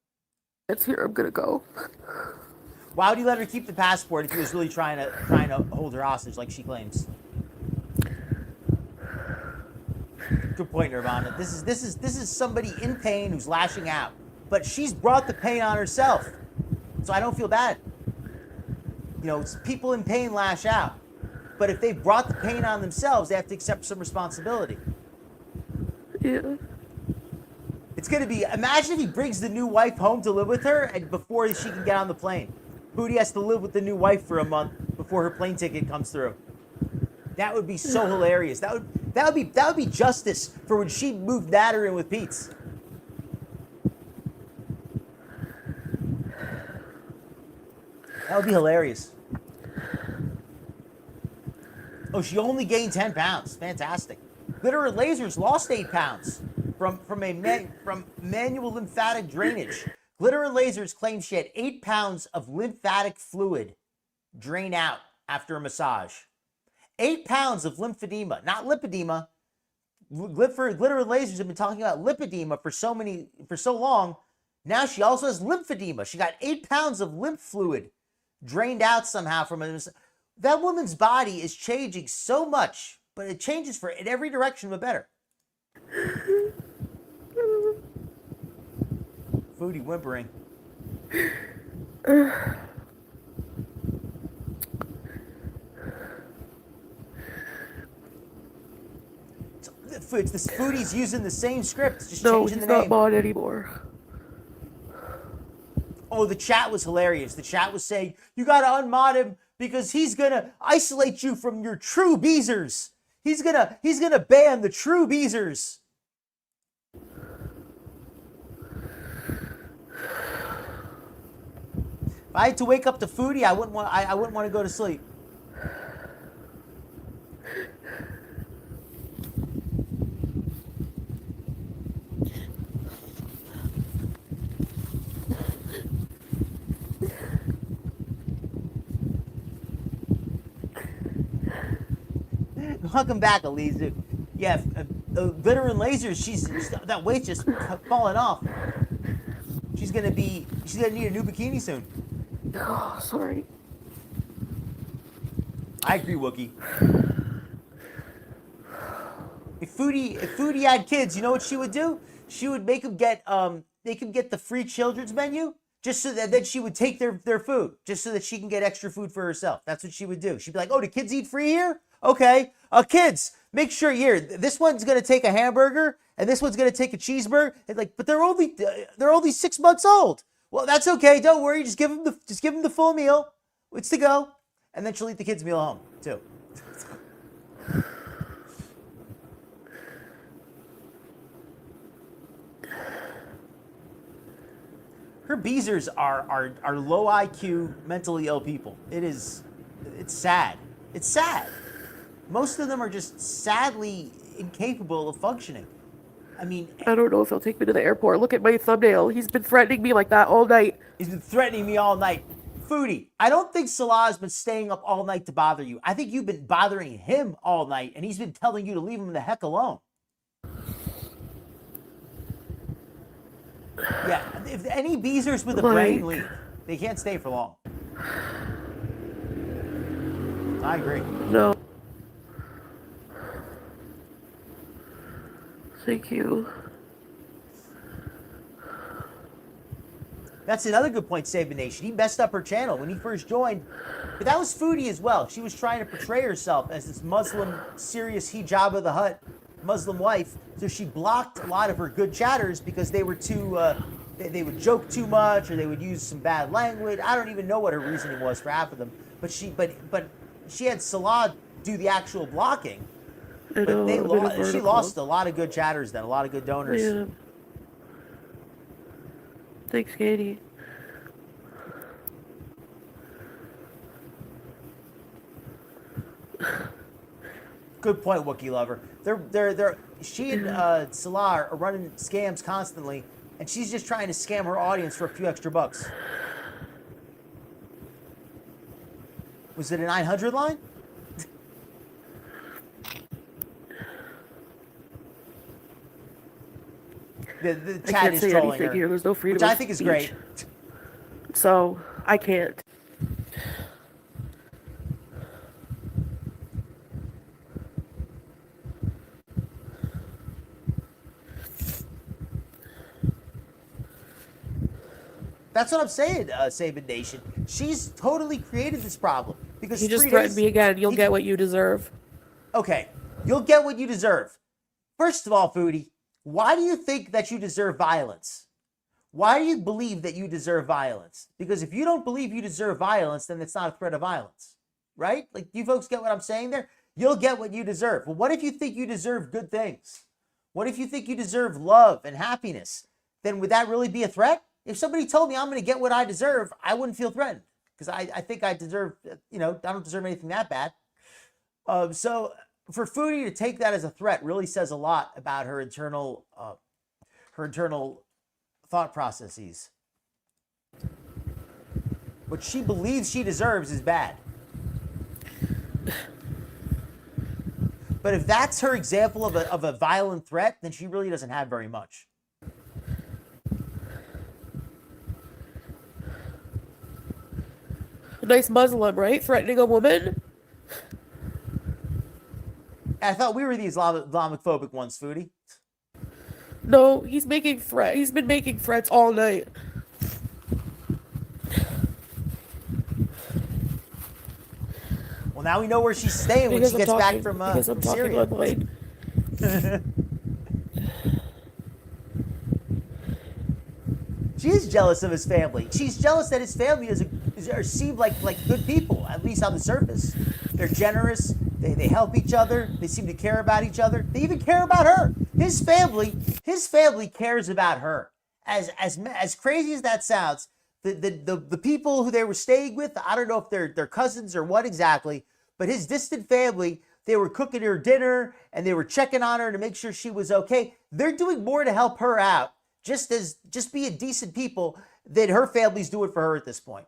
It's here. I'm gonna go. Why would he let her keep the passport if he was really trying to hold her hostage like she claims? Good point, Nirvana. This is somebody in pain who's lashing out, but she's brought the pain on herself, so I don't feel bad. You know, people in pain lash out, but if they've brought the pain on themselves, they have to accept some responsibility. Yeah. It's gonna be. Imagine if he brings the new wife home to live with her, and before she can get on the plane, Foodie has to live with the new wife for a month before her plane ticket comes through. That would be so hilarious. That would be justice for when she moved Natter in with Pete's. That would be hilarious. Oh, she only gained 10 pounds. Fantastic. GlitterandLazers lost 8 pounds from manual lymphatic drainage. GlitterandLazers claims she had 8 pounds of lymphatic fluid drain out after a massage. 8 pounds of lymphedema, not lipedema. GlitterandLazers have been talking about lipedema for so long. Now she also has lymphedema. She got 8 pounds of lymph fluid drained out somehow from a. That woman's body is changing so much, but it changes in every direction but better. Foodie whimpering. It's the Foodie's using the same script, just changing the name. No, he's not mod anymore. Oh, the chat was hilarious. The chat was saying, you gotta unmod him because he's gonna isolate you from your true beezers. He's gonna ban the true beezers. If I had to wake up to Foodie, I wouldn't want to go to sleep. Welcome back, Alizu. Yeah, GlitterandLazers, that weight's just falling off. She's gonna need a new bikini soon. Oh, sorry. I agree, Wookie. If Foodie had kids, you know what she would do? She would make them get the free children's menu, just so that then she would take their food, just so that she can get extra food for herself. That's what she would do. She'd be like, oh, do kids eat free here? Okay. Kids, make sure here, this one's gonna take a hamburger and this one's gonna take a cheeseburger. And but they're only 6 months old. Well, that's okay. Don't worry. Just give them the full meal. It's to go, and then she'll eat the kids' meal home too. Her beezers are low IQ, mentally ill people. It's sad. It's sad. Most of them are just sadly incapable of functioning. I mean, I don't know if he'll take me to the airport. Look at my thumbnail. He's been threatening me like that all night. He's been threatening me all night. Foodie, I don't think Salah has been staying up all night to bother you. I think you've been bothering him all night, and he's been telling you to leave him the heck alone. Yeah, if any beezers with a brain leave, they can't stay for long. I agree. No. Thank you. That's another good point, Save the Nation. He messed up her channel. When he first joined, But that was Foodie as well. She was trying to portray herself as this Muslim, serious hijab of the hut Muslim wife. So she blocked a lot of her good chatters because they were too, they would joke too much or they would use some bad language. I don't even know what her reasoning was for half of them. But she had Salah do the actual blocking. I know, But she lost a lot of good chatters then, a lot of good donors. Yeah. Thanks, Katie. Good point, Wookiee Lover. She and Salah are running scams constantly, and she's just trying to scam her audience for a few extra bucks. Was it a 900 line? The I chat can't is say trolling anything her, here. There's no freedom which of I think is great. speech. So I can't. That's what I'm saying, Sabin Nation. She's totally created this problem because You just 3 threatened days. me again. You'll get what you deserve. Okay, you'll get what you deserve. First of all, Foodie, why do you think that you deserve violence? Why do you believe that you deserve violence? Because if you don't believe you deserve violence, then it's not a threat of violence, right? Like, you folks get what I'm saying there? You'll get what you deserve. Well, what if you think you deserve good things? What if you think you deserve love and happiness? Then would that really be a threat? If somebody told me I'm going to get what I deserve, I wouldn't feel threatened because I think I deserve, I don't deserve anything that bad. So for Foodie to take that as a threat really says a lot about her internal thought processes. What she believes she deserves is bad. But if that's her example of a violent threat, then she really doesn't have very much. A nice Muslim, right? Threatening a woman? I thought we were the Islamophobic ones, Foodie. No, he's making threat. He's been making threats all night. Well, now we know where she's staying when she gets back from Syria. Online. She is jealous of his family. She's jealous that his family seem like good people, at least on the surface. They're generous. They help each other. They seem to care about each other. They even care about her. His family cares about her. As crazy as that sounds, the people who they were staying with, I don't know if they're cousins or what exactly, but his distant family, they were cooking her dinner and they were checking on her to make sure she was okay. They're doing more to help her out, just being decent people, than her family's doing for her at this point.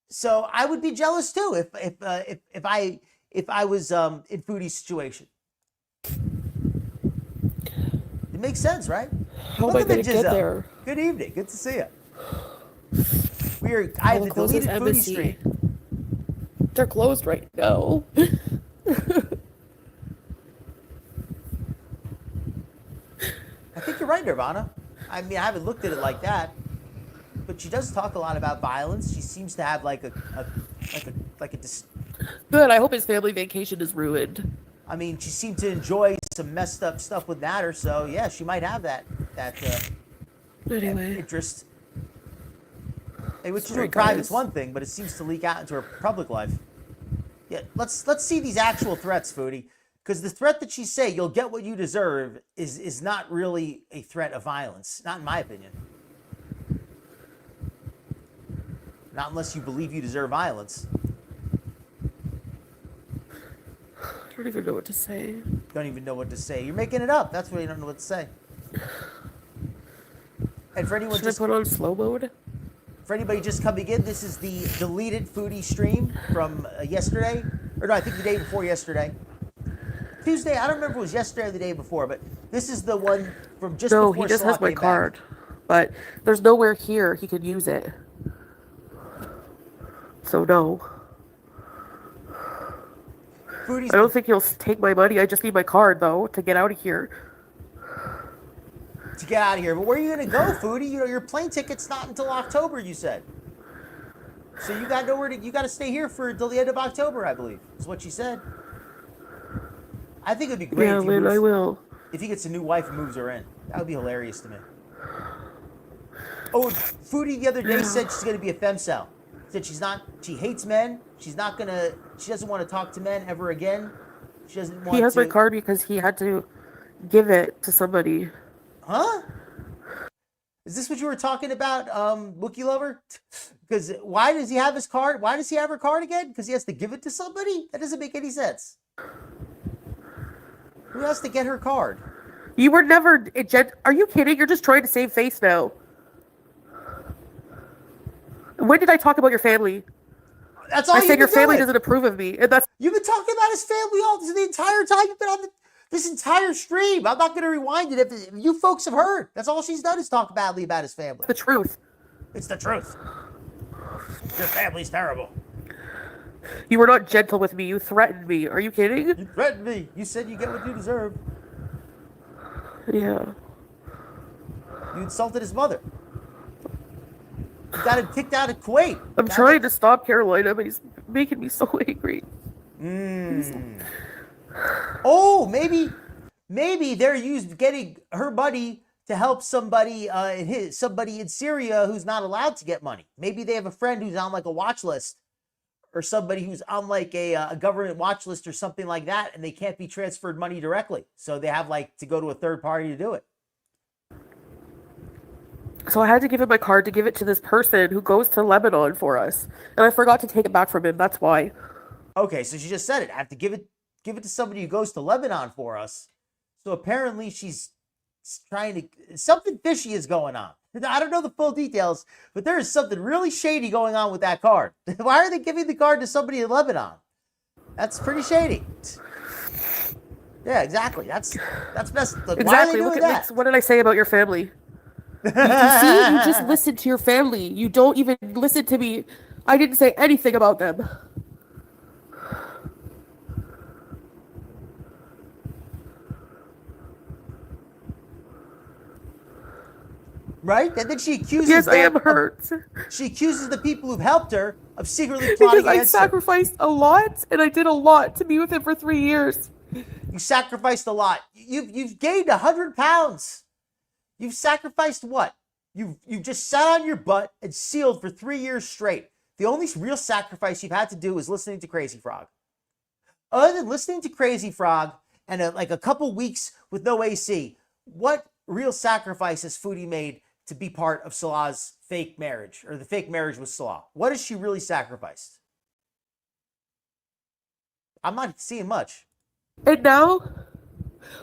So I would be jealous too if I was in Foodie's situation. It makes sense, right? How am I going to get there? Good evening. Good to see you. I have the deleted Foodie stream. They're closed right now. I think you're right, Nirvana. I mean, I haven't looked at it like that, but she does talk a lot about violence. She seems to have like a Good. I hope his family vacation is ruined. I mean, she seemed to enjoy some messed up stuff with Natter, so yeah, she might have that Anyway. interest. Hey, which is Sorry, in private's guys. one thing, but it seems to leak out into her public life. Yeah, let's see these actual threats, Foodie, because the threat that she say you'll get what you deserve is not really a threat of violence, not in my opinion. Not unless you believe you deserve violence. I don't even know what to say. Don't even know what to say. You're making it up. That's why you don't know what to say. And for anyone Should I put on slow mode? For anybody just coming in, this is the deleted Foodie stream from yesterday. Or no, I think the day before yesterday. Tuesday, I don't remember if it was yesterday or the day before, but this is the one from just before No, he just Salah has my came back. card. But there's nowhere here he could use it. So no. Foodie's I don't think he'll take my money. I just need my card, though, to get out of here. to get out of here. But where are you going to go, Foodie? You know, your plane ticket's not until October, you said. So you got nowhere to. You got to stay here for till the end of October, I believe, is what she said. I think it'd be great Yeah, if he Lynn, I will. if he gets a new wife and moves her in. That would be hilarious to me. Oh, Foodie the other day said she's gonna be a femcel. Said she hates men. She doesn't want to talk to men ever again. She doesn't want to. He has my card because he had to give it to somebody. Huh? Is this what you were talking about, Wookie Lover? Because why does he have his card? Why does he have her card again? Because he has to give it to somebody? That doesn't make any sense. Who has to get her card? You were never... Are you kidding? You're just trying to save face now. When did I talk about your family? That's all I you've said been your family doing. doesn't approve of me. And that's... You've been talking about his family all the entire time you've been on this entire stream. I'm not going to rewind it if you folks have heard. That's all she's done is talk badly about his family. the truth. It's the truth. Your family's terrible. You were not gentle with me. You threatened me. Are you kidding? You threatened me. You said you get what you deserve. Yeah. You insulted his mother. You got him kicked out of Kuwait. I'm trying to stop Carolina, but he's making me so angry. Oh, maybe they're getting her money to help somebody in Syria who's not allowed to get money. Maybe they have a friend who's on like a watch list, or somebody who's on like a government watch list or something like that, and they can't be transferred money directly. So they have like to go to a third party to do it. So I had to give him my card to give it to this person who goes to Lebanon for us. And I forgot to take it back from him. That's why. Okay, so she just said it. I have to give it to somebody who goes to Lebanon for us. So apparently she's trying to... Something fishy is going on. I don't know the full details, but there is something really shady going on with that card. Why are they giving the card to somebody in Lebanon? That's pretty shady. Yeah, exactly. That's messed. Like, Exactly. why are they doing Look that? what did I say about your family? You see, you just listen to your family. You don't even listen to me. I didn't say anything about them. Right? And then she accuses Yes, I them am hurt. She accuses the people who've helped her of secretly Because plotting I against her. sacrificed a lot, and I did a lot to be with him for 3 years. You sacrificed a lot. You've gained 100 pounds. You've sacrificed what? You've just sat on your butt and sealed for 3 years straight. The only real sacrifice you've had to do is listening to Crazy Frog. Other than listening to Crazy Frog and like a couple weeks with no AC, what real sacrifice has Foodie made to be part of Salah's fake marriage, or the fake marriage with Salah? What has she really sacrificed? I'm not seeing much. And now,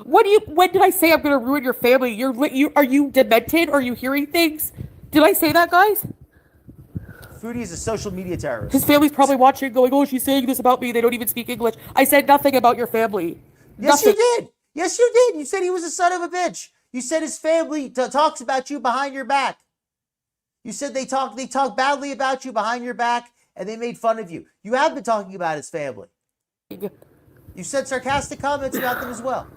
when did I say I'm gonna ruin your family? Are you demented? Are you hearing things? Did I say that, guys? Foodie is a social media terrorist. His family's probably watching, going, "Oh, she's saying this about me. They don't even speak English." I said nothing about your family. Yes, Nothing. you did. Yes, you did. You said he was a son of a bitch. You said his family talks about you behind your back. You said they talk badly about you behind your back, and they made fun of you. You have been talking about his family. You said sarcastic comments about them as well.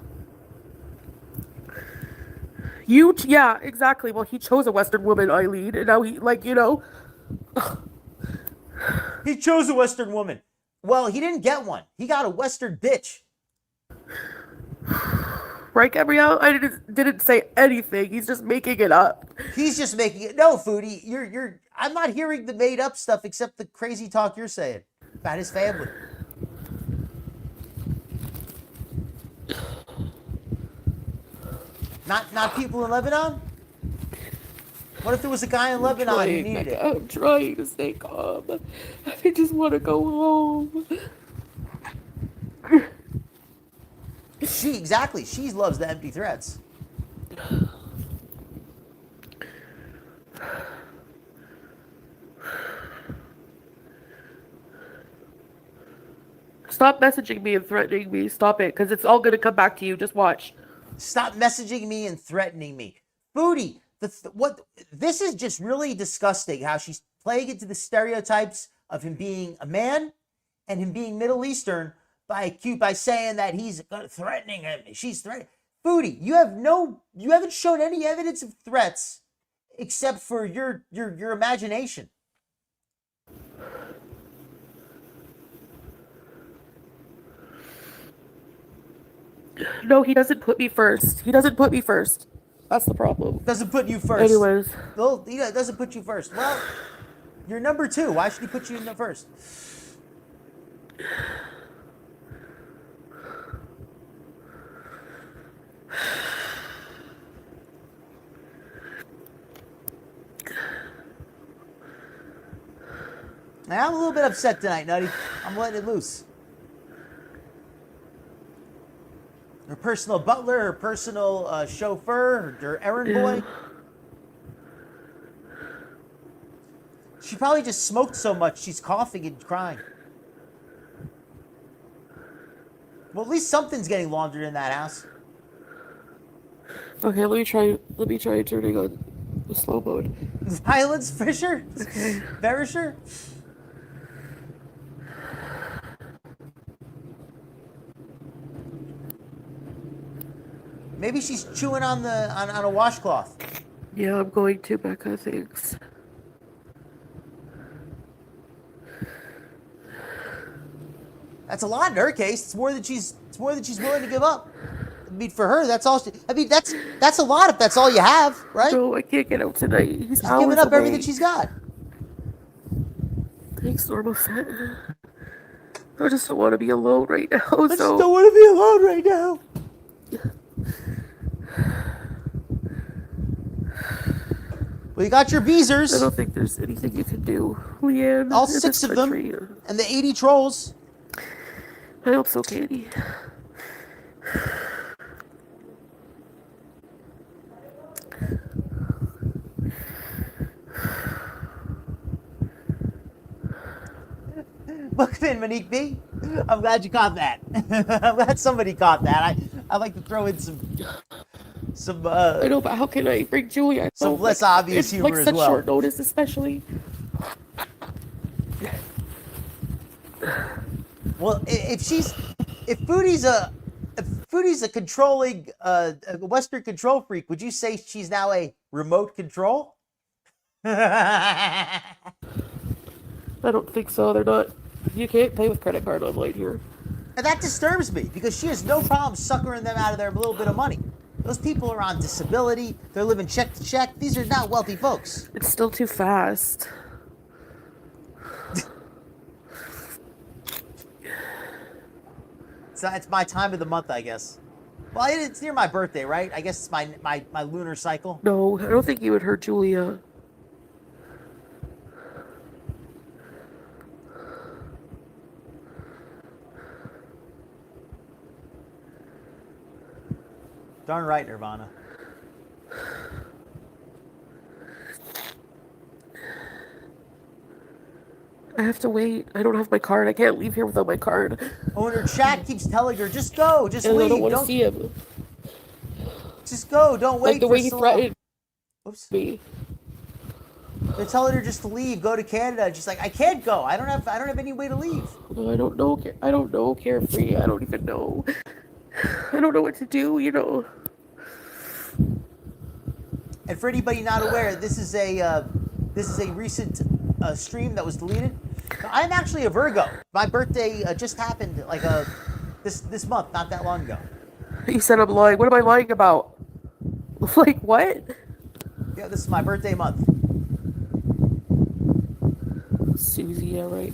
Yeah, exactly. Well, he chose a Western woman, Eileen, and now he, He chose a Western woman. Well, he didn't get one. He got a Western bitch. Right, Gabrielle? I didn't say anything. He's just making it up. He's just making it. No, Foodie, I'm not hearing the made up stuff except the crazy talk you're saying about his family. Not people in Lebanon? What if there was a guy in Lebanon who needed it? I'm trying to stay calm. I just want to go home. She loves the empty threats. Stop messaging me and threatening me. Stop it, because it's all going to come back to you. Just watch. Stop messaging me and threatening me. Foodie, this is just really disgusting how she's playing into the stereotypes of him being a man and him being Middle Eastern by saying that he's threatening him. She's threatening. Foodie, you haven't shown any evidence of threats except for your imagination. No, he doesn't put me first. He doesn't put me first. That's the problem. Doesn't put you first. Anyways. Well, yeah, it doesn't put you first. Well, you're number 2. Why should he put you in the first? Now, I'm a little bit upset tonight, Nutty. I'm letting it loose. Her personal butler, her personal chauffeur, her errand boy. She probably just smoked so much she's coughing and crying. Well, at least something's getting laundered in that house. Okay, let me try turning on the slow mode. Violence, Fisher? Okay. Verisher? Maybe she's chewing on a washcloth. Yeah, I'm going to, Becca, thanks. That's a lot in her case. It's more than she's willing to give up. I mean, for her, that's all. That's a lot if that's all you have, right? No, I can't get out tonight. He's She's giving up everything she's got. Thanks, normal set. I just don't want to be alone right now. I just don't want to be alone right now. Well, you got your beezers. I don't think there's anything you can do, Leanne. All 6 of them, and the 80 trolls. I hope so, Katie. Welcome in, Monique B. I'm glad you caught that. I'm glad somebody caught that. I like to throw in some I know, but how can I bring Julia? some less obvious humor like as such well. short notice, especially. Well, if Foodie's a controlling a Western control freak, would you say she's now a remote control? I don't think so. They're not. You can't pay with credit card online here. And that disturbs me because she has no problem suckering them out of their little bit of money. Those people are on disability. They're living check to check. These are not wealthy folks. It's still too fast. It's my time of the month, I guess. Well, it's near my birthday, right? I guess it's my lunar cycle. No, I don't think you would hurt Julia. Darn right, Nirvana. I have to wait. I don't have my card. I can't leave here without my card. Oh, and her chat keeps telling her, just go, just And leave. I don't want to see him. Just go, don't wait Like the for way he Salah. threatened Oops. me. They're telling her just to leave, go to Canada. She's like, I can't go. I don't have any way to leave. No, I don't know. I don't know, Carefree. I don't even know. I don't know what to do, you know. And for anybody not aware, this is a recent stream that was deleted. I'm actually a Virgo. My birthday just happened like this month, not that long ago. You said I'm lying. What am I lying about? Like what? Yeah, this is my birthday month. Susie, yeah, right.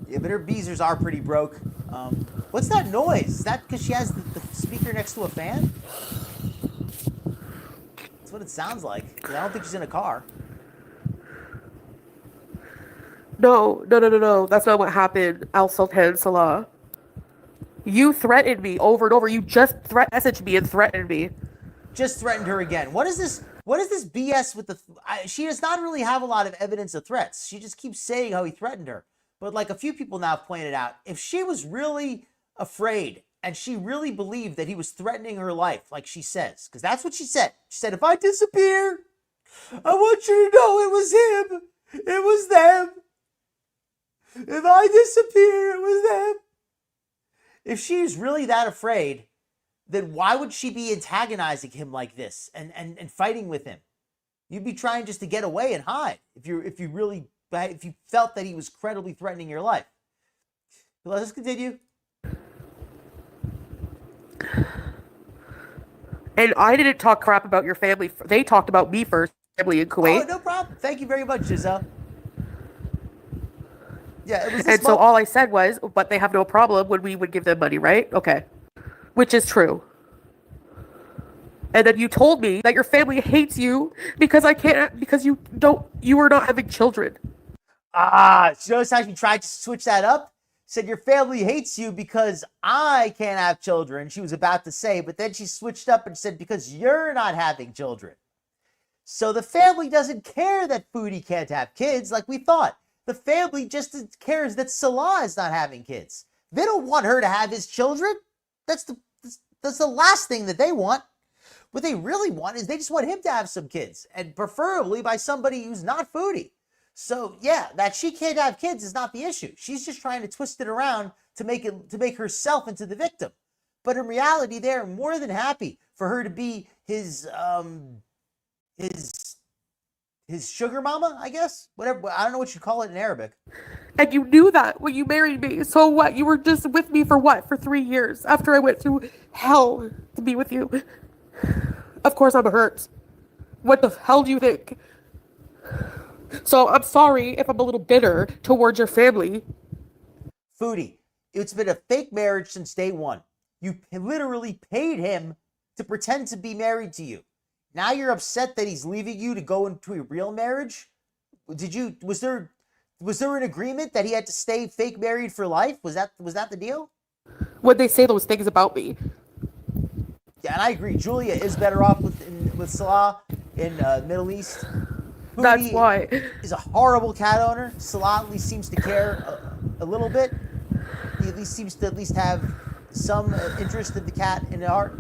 Yeah, but her beezers are pretty broke. What's that noise? Is that because she has the speaker next to a fan? That's what it sounds like. 'Cause I don't think she's in a car. No. That's not what happened, Al Sultan Salah. You threatened me over and over. You just messaged me and threatened me. Just threatened her again. What is this? What is this BS with the? She does not really have a lot of evidence of threats. She just keeps saying how he threatened her. But like a few people now have pointed out, if she was really afraid and she really believed that he was threatening her life, like she says, because that's what she said. She said, if I disappear, I want you to know it was him. It was them. If I disappear, it was them. If she's really that afraid, then why would she be antagonizing him like this and fighting with him? You'd be trying just to get away and hide if you really if you felt that he was credibly threatening your life. But let's continue. And I didn't talk crap about your family. They talked about me first, family in Kuwait. Oh, no problem. Thank you very much, Giselle. Yeah, it was this And so month. all I said was, but they have no problem when we would give them money, right? Okay. Which is true. And then you told me that your family hates you because you are not having children. She noticed how she tried to switch that up? Said your family hates you because I can't have children, she was about to say, but then she switched up and said because you're not having children. So the family doesn't care that Foodie can't have kids like we thought. The family just cares that Salah is not having kids. They don't want her to have his children. That's the last thing that they want. What they really want is they just want him to have some kids, and preferably by somebody who's not Foodie. So yeah, that she can't have kids is not the issue. She's just trying to twist it around to make herself into the victim. But in reality, they're more than happy for her to be his sugar mama, I guess. Whatever, I don't know what you call it in Arabic. And you knew that when you married me. So what? You were just with me for what? For 3 years after I went through hell to be with you. Of course I'm hurt. What the hell do you think? So I'm sorry if I'm a little bitter towards your family. Foodie, it's been a fake marriage since day one. You literally paid him to pretend to be married to you. Now you're upset that he's leaving you to go into a real marriage? Was there an agreement that he had to stay fake married for life? Was that the deal? When they say those things about me. Yeah, and I agree. Julia is better off with Salah in Middle East. Foodie That's why. is a horrible cat owner. Salah at least seems to care a little bit. He at least seems to have some interest in the cat in the heart.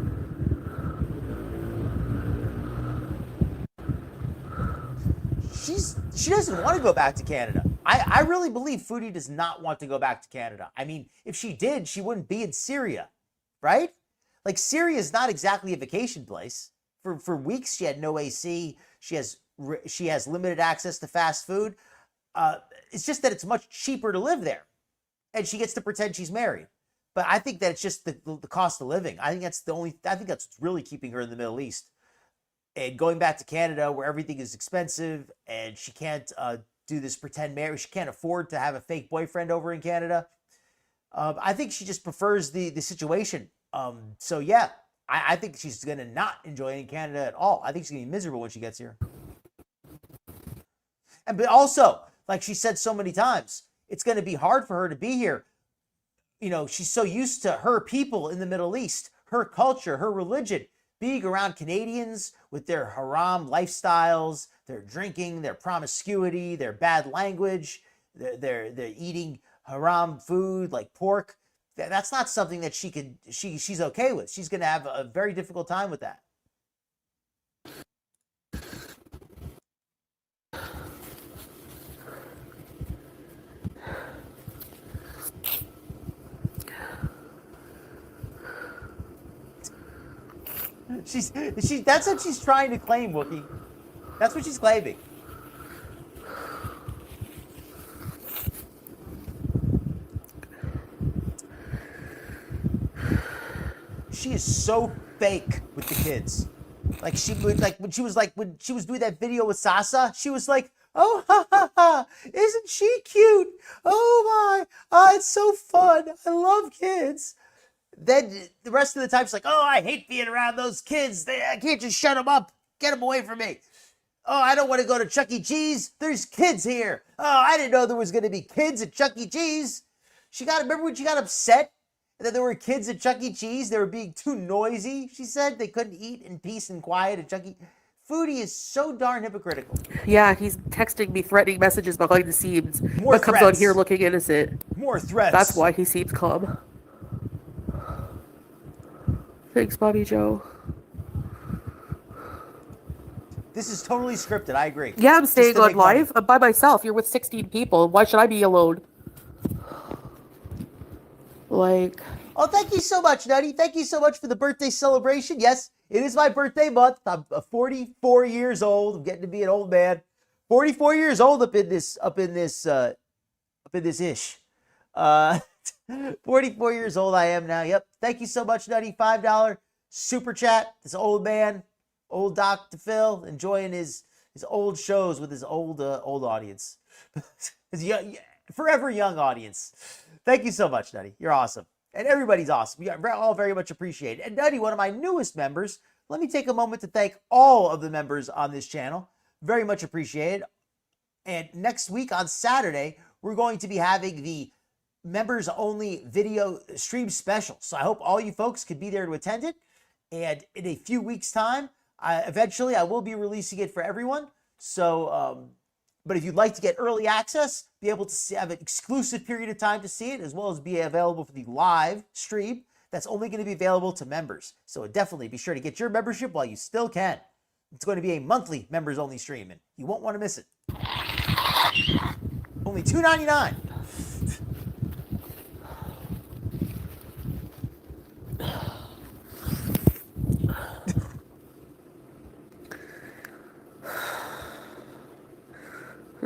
She doesn't want to go back to Canada. I really believe Foodie does not want to go back to Canada. I mean, if she did, she wouldn't be in Syria, right? Like, Syria is not exactly a vacation place. For weeks, she had no AC. She has limited access to fast food. It's just that it's much cheaper to live there, and she gets to pretend she's married. But I think that it's just the cost of living. I think that's what's really keeping her in the Middle East. And going back to Canada, where everything is expensive, and she can't do this pretend marriage. She can't afford to have a fake boyfriend over in Canada. I think she just prefers the situation. So yeah, I think she's gonna not enjoy it in Canada at all. I think she's gonna be miserable when she gets here. But also, like she said so many times, it's gonna be hard for her to be here. You know, she's so used to her people in the Middle East, her culture, her religion, being around Canadians with their haram lifestyles, their drinking, their promiscuity, their bad language, their eating haram food like pork. That's not something that she's okay with. She's going to have a very difficult time with that. That's what she's trying to claim, Wookie. That's what she's claiming. She is so fake with the kids. Like when she was doing that video with Sasa, she was like, "Oh ha ha ha, isn't she cute? Oh my, it's so fun. I love kids." Then the rest of the time she's like, "Oh, I hate being around those kids. I can't just shut them up. Get them away from me. Oh, I don't want to go to Chuck E. Cheese. There's kids here. Oh, I didn't know there was going to be kids at Chuck E. Cheese." Remember when she got upset that there were kids at Chuck E. Cheese? They were being too noisy, she said. They couldn't eat in peace and quiet at Chuck E. Foodie is so darn hypocritical. Yeah, he's texting me threatening messages behind the scenes. More but comes threats. on here looking innocent. More threats. That's why he seems calm. Thanks, Bobby Joe. This is totally scripted. I agree. Yeah, I'm staying to on make money. live. I'm by myself. You're with 16 people. Why should I be alone? Like... Oh, thank you so much, Nutty. Thank you so much for the birthday celebration. Yes, it is my birthday month. I'm 44 years old. I'm getting to be an old man. 44 years old up in this ish. 44 years old I am now. Yep. Thank you so much, Nutty. $5 super chat. This old man, old Docta Phil, enjoying his old shows with his old audience. His young, forever young audience. Thank you so much, Nutty. You're awesome. And everybody's awesome. We are all very much appreciated. And Nutty, one of my newest members, let me take a moment to thank all of the members on this channel. Very much appreciated. And next week on Saturday, we're going to be having the members only video stream special. So I hope all you folks could be there to attend it. And in a few weeks time, eventually I will be releasing it for everyone. So, but if you'd like to get early access, be able to have an exclusive period of time to see it, as well as be available for the live stream, that's only going to be available to members. So definitely be sure to get your membership while you still can. It's going to be a monthly members only stream, and you won't want to miss it. Only $2.99.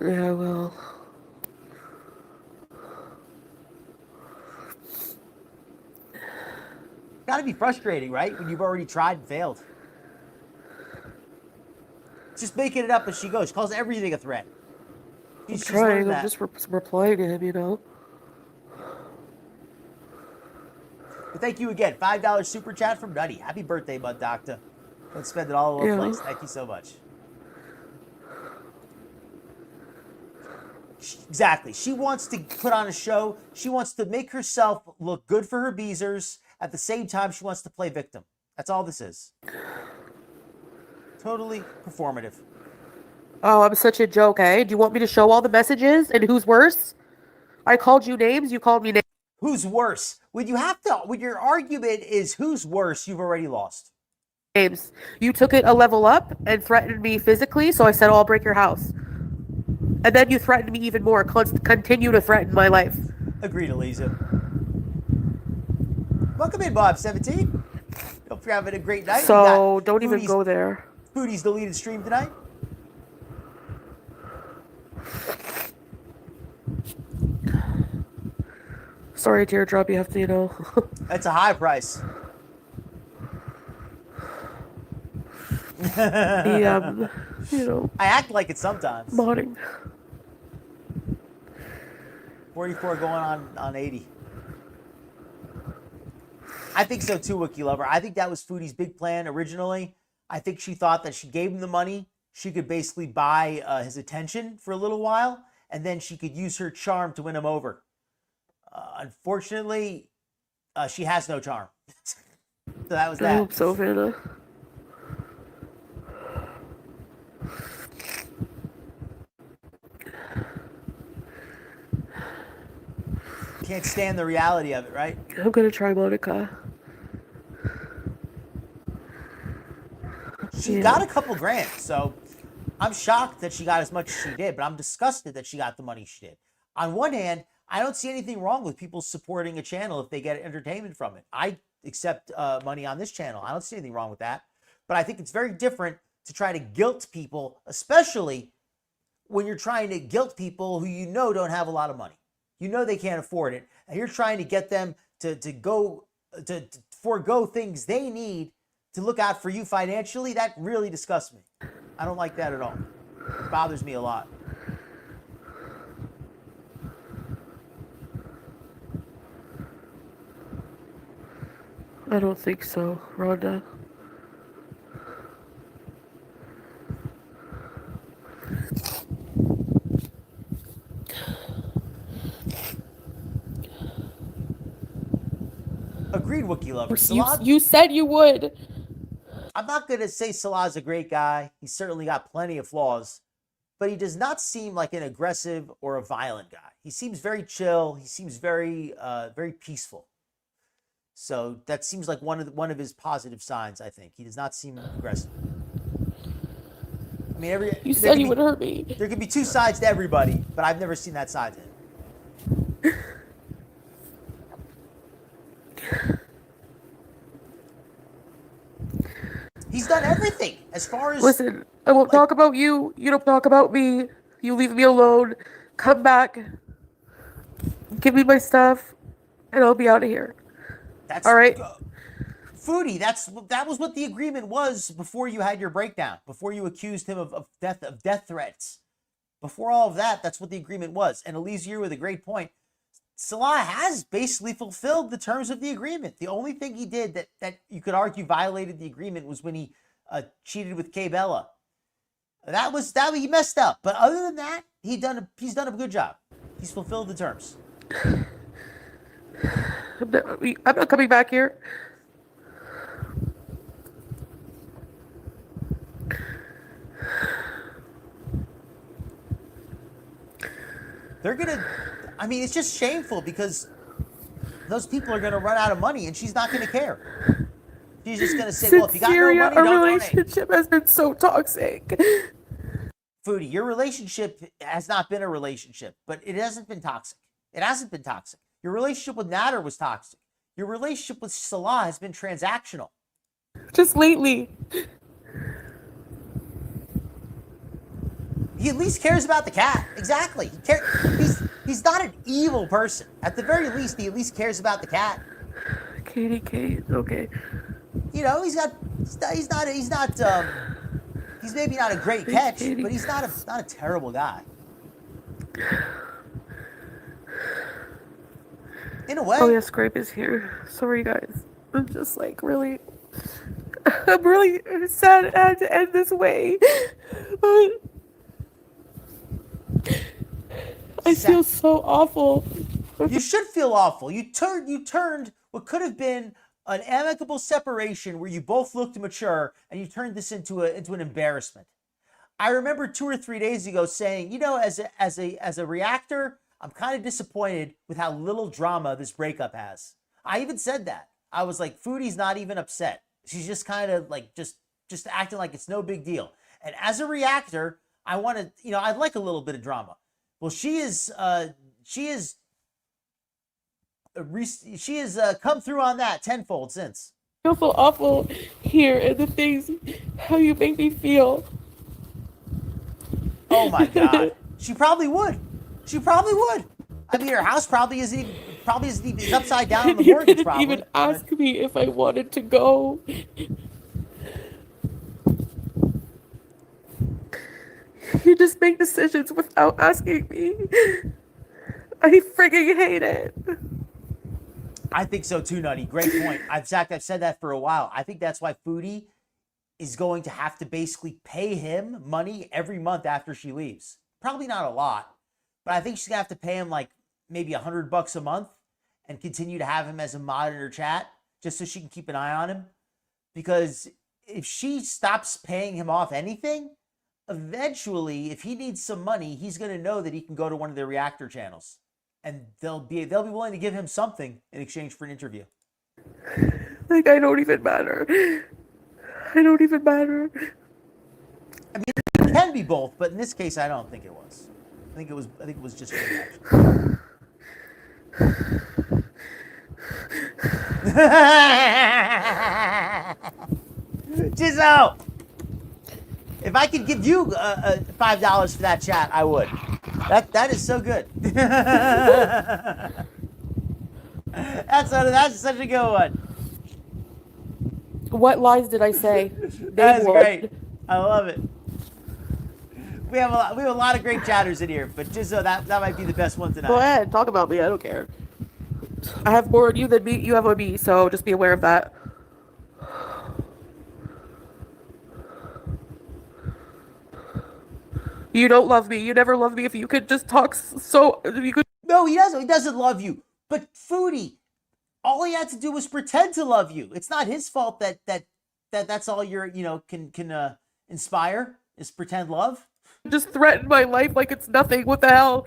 Yeah, well. Gotta be frustrating, right? When you've already tried and failed. Just making it up as she goes. She calls everything a threat. I'm trying. I'm just replying to him, you know. But thank you again. $5 super chat from Nutty. Happy birthday, Bud Docta. Don't spend it all over the place. Thank you so much. Exactly. She wants to put on a show. She wants to make herself look good for her Beezers. At the same time, she wants to play victim. That's all this is. Totally performative. Oh, I'm such a joke, eh? Do you want me to show all the messages and who's worse? I called you names, you called me names. Who's worse? When your argument is who's worse, you've already lost. You took it a level up and threatened me physically, so I said, oh, I'll break your house. And then you threatened me even more. Continue to threaten my life. Agreed, Eliza. Welcome in, Bob17. Hope you're having a great night. So, don't even go there. Foodie's deleted stream tonight. Sorry, Teardrop, you have to, you know. That's a high price. You know. I act like it sometimes. Modding. 44 going on 80. I think so too, Wookie Lover. I think that was Foodie's big plan originally. I think she thought that she gave him the money. She could basically buy his attention for a little while, and then she could use her charm to win him over. Unfortunately, she has no charm. So that was that. I hope so, Vanna. Can't stand the reality of it, right? I'm gonna try Monica. She got a couple grand, so I'm shocked that she got as much as she did, but I'm disgusted that she got the money she did. On one hand, I don't see anything wrong with people supporting a channel if they get entertainment from it. I accept money on this channel. I don't see anything wrong with that. But I think it's very different to try to guilt people, especially when you're trying to guilt people who you know don't have a lot of money. You know they can't afford it, and you're trying to get them to forego things they need to look out for you financially. That really disgusts me. I don't like that at all. It bothers me a lot. I don't think so, Rhonda. Agreed, Wookie Lover. You said you would. I'm not going to say Salah's a great guy. He's certainly got plenty of flaws, but he does not seem like an aggressive or a violent guy. He seems very chill. He seems very, very peaceful. So that seems like one of his positive signs. I think he does not seem aggressive. I mean, you said you would hurt me. There could be two sides to everybody, but I've never seen that side to him. He's done everything as far as Listen, I won't talk about you. You don't talk about me. You leave me alone. Come back. Give me my stuff, and I'll be out of here. that's All right? Foodie. That was what the agreement was before you had your breakdown. Before you accused him of death threats. Before all of that, that's what the agreement was. And Elise, you're with a great point. Salah has basically fulfilled the terms of the agreement. The only thing he did that you could argue violated the agreement was when he cheated with Kay Bella. That he messed up. But other than that, he's done a good job. He's fulfilled the terms. I'm not coming back here. They're gonna. I mean, it's just shameful because those people are gonna run out of money, and she's not gonna care. She's just gonna say, "Well, if you got Syria, no money, don't our donate." relationship has been so toxic. Foodie, your relationship has not been a relationship, but it hasn't been toxic. It hasn't been toxic. Your relationship with Nader was toxic. Your relationship with Salah has been transactional. Just lately. He at least cares about the cat. Exactly. He's not an evil person. At the very least, he at least cares about the cat. Katie Kate, okay. You know, he's maybe not a great catch, but he's not a terrible guy. In a way. Oh yeah, Scrape is here. Sorry guys. I'm just like really I'm really sad it had to end this way. But I feel so awful. You should feel awful. You turned what could have been an amicable separation where you both looked mature, and you turned this into an embarrassment. I remember 2 or 3 days ago saying, you know, as a reactor, I'm kind of disappointed with how little drama this breakup has. I even said that. I was like, Foodie's not even upset. She's just kind of like just acting like it's no big deal. And as a reactor, I want to, you know, I'd like a little bit of drama. Well, she has come through on that tenfold since. I feel awful here and the things how you make me feel. Oh my God. She probably would. I mean, her house probably isn't even upside down on the You mortgage. didn't Probably even ask me if I wanted to go. You just make decisions without asking me. I freaking hate it. I think so too, Nutty. Great point. I've said that for a while. I think that's why Foodie is going to have to basically pay him money every month after she leaves. Probably not a lot, but I think she's gonna have to pay him like maybe $100 a month and continue to have him as a mod in her chat just so she can keep an eye on him. Because if she stops paying him off anything, eventually, if he needs some money, he's gonna know that he can go to one of their reactor channels, and they'll be willing to give him something in exchange for an interview. Like I don't even matter. I don't even matter. I mean, it can be both, but in this case, I don't think it was. I think it was just transaction. Jizzo, if I could give you $5 for that chat, I would. That is so good. That's such a good one. What lies did I say? That's great. I love it. We have a lot of great chatters in here, but Jizzo, that might be the best one tonight. Go ahead, talk about me. I don't care. I have more on you than me. You have on me, so just be aware of that. You don't love me. You never loved me. If you could just talk you could. No, he doesn't. He doesn't love you. But Foodie, all he had to do was pretend to love you. It's not his fault that's all you're, can inspire is pretend love. Just threaten my life like it's nothing. What the hell?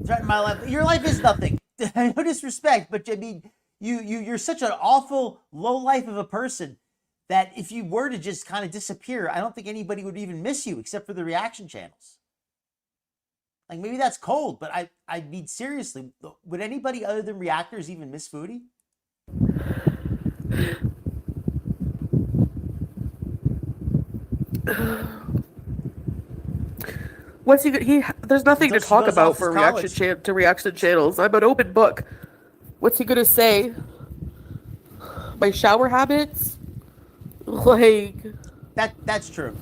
Threaten my life. Your life is nothing. No disrespect, but I mean, you're such an awful low life of a person that if you were to just kind of disappear, I don't think anybody would even miss you except for the reaction channels. Like, maybe that's cold, but I mean, seriously, would anybody other than reactors even miss Foodie? What's there's nothing Until to she talk goes about off for to college. reaction channels. I'm an open book. What's he gonna say? My shower habits? Like, That's true.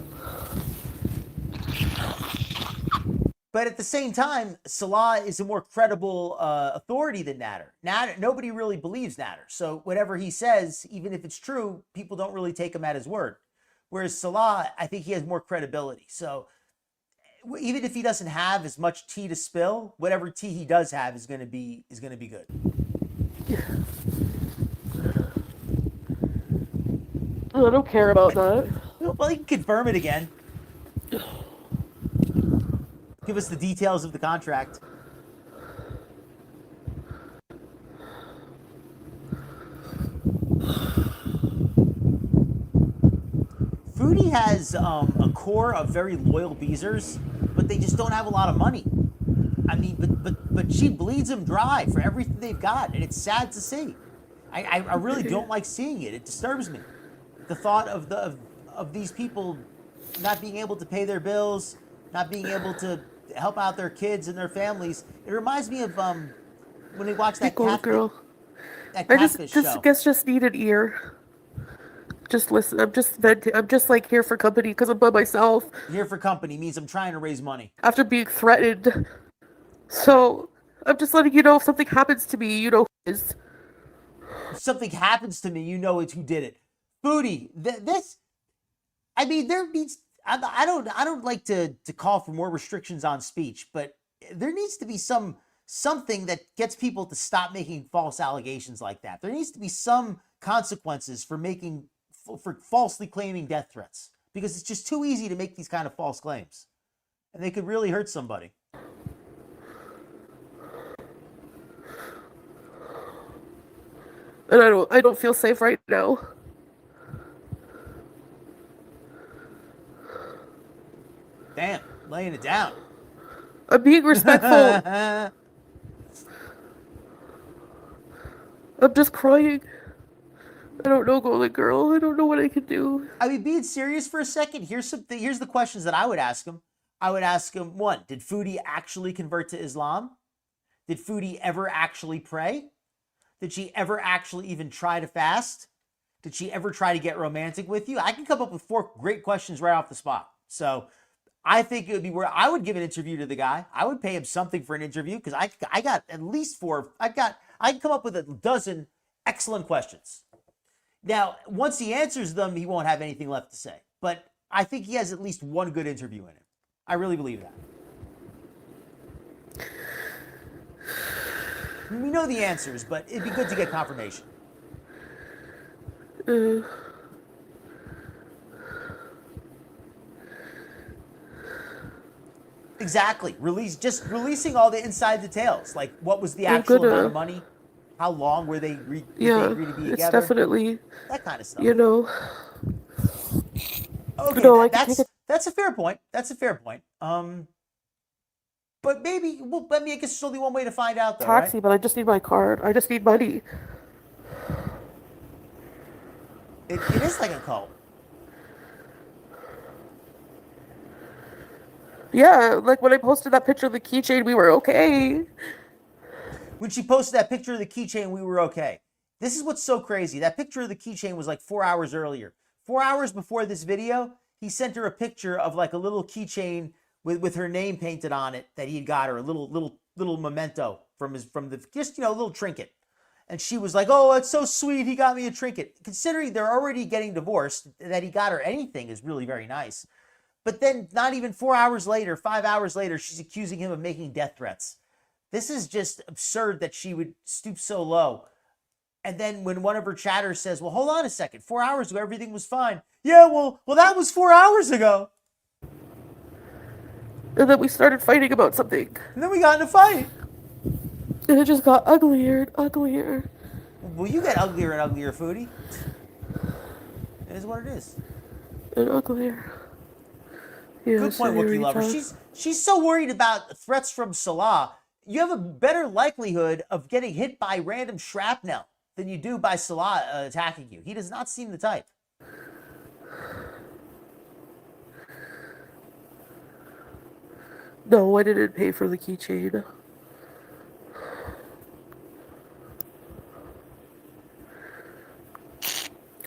But at the same time, Salah is a more credible authority than Nader. Nobody really believes Nader. So whatever he says, even if it's true, people don't really take him at his word. Whereas Salah, I think he has more credibility. So even if he doesn't have as much tea to spill, whatever tea he does have is going to be good. I don't care about that. Well, he can confirm it again. Give us the details of the contract. Foodie has a core of very loyal Beezers, but they just don't have a lot of money. I mean, but she bleeds them dry for everything they've got, and it's sad to see. I really don't like seeing it. It disturbs me. The thought of these people not being able to pay their bills, not being able to help out their kids and their families. It reminds me of when we watched that Girl. catfish show. Just need an ear. Just listen. I'm just like here for company because I'm by myself. Here for company means I'm trying to raise money. After being threatened. So I'm just letting you know if something happens to me, you know who it is. If something happens to me, you know it's who did it. Foodie, I mean, there needs. I don't like to call for more restrictions on speech, but there needs to be something that gets people to stop making false allegations like that. There needs to be some consequences for falsely claiming death threats, because it's just too easy to make these kind of false claims, and they could really hurt somebody. And I don't feel safe right now. Damn, laying it down. I'm being respectful. I'm just crying. I don't know, Golden Girl. I don't know what I can do. I mean, being serious for a second, here's the questions that I would ask him. I would ask him, one, did Foodie actually convert to Islam? Did Foodie ever actually pray? Did she ever actually even try to fast? Did she ever try to get romantic with you? I can come up with 4 great questions right off the spot. So I think it would be where I would give an interview to the guy. I would pay him something for an interview because I got at least 4. I can come up with a dozen excellent questions. Now, once he answers them, he won't have anything left to say. But I think he has at least one good interview in him. I really believe that. We know the answers, but it'd be good to get confirmation. Exactly. Releasing all the inside details. Like, what was the actual amount of money? How long were they agree to be together? It's definitely that kind of stuff. You know. Okay, that's a fair point. That's a fair point. But maybe, I guess there's only one way to find out, though, Taxi, right? but I just need my card. I just need money. It is like a cult. Yeah, like when I posted that picture of the keychain, we were okay. When she posted that picture of the keychain, we were okay. This is what's so crazy. That picture of the keychain was like 4 hours earlier. 4 hours before this video, he sent her a picture of like a little keychain with her name painted on it that he had got her, a little memento from the little trinket. And she was like, "Oh, that's so sweet. He got me a trinket." Considering they're already getting divorced, that he got her anything is really very nice. But then not even 4 hours later, 5 hours later, she's accusing him of making death threats. This is just absurd that she would stoop so low. And then when one of her chatters says, "Well, hold on a second. 4 hours ago, everything was fine." Yeah, well, that was 4 hours ago. And then we started fighting about something. And then we got in a fight. And it just got uglier and uglier. Well, you get uglier and uglier, Foodie. It is what it is. And uglier. Yeah, good point, Wookiee Lover. She's so worried about threats from Salah. You have a better likelihood of getting hit by random shrapnel than you do by Salah attacking you. He does not seem the type. No, I didn't pay for the keychain.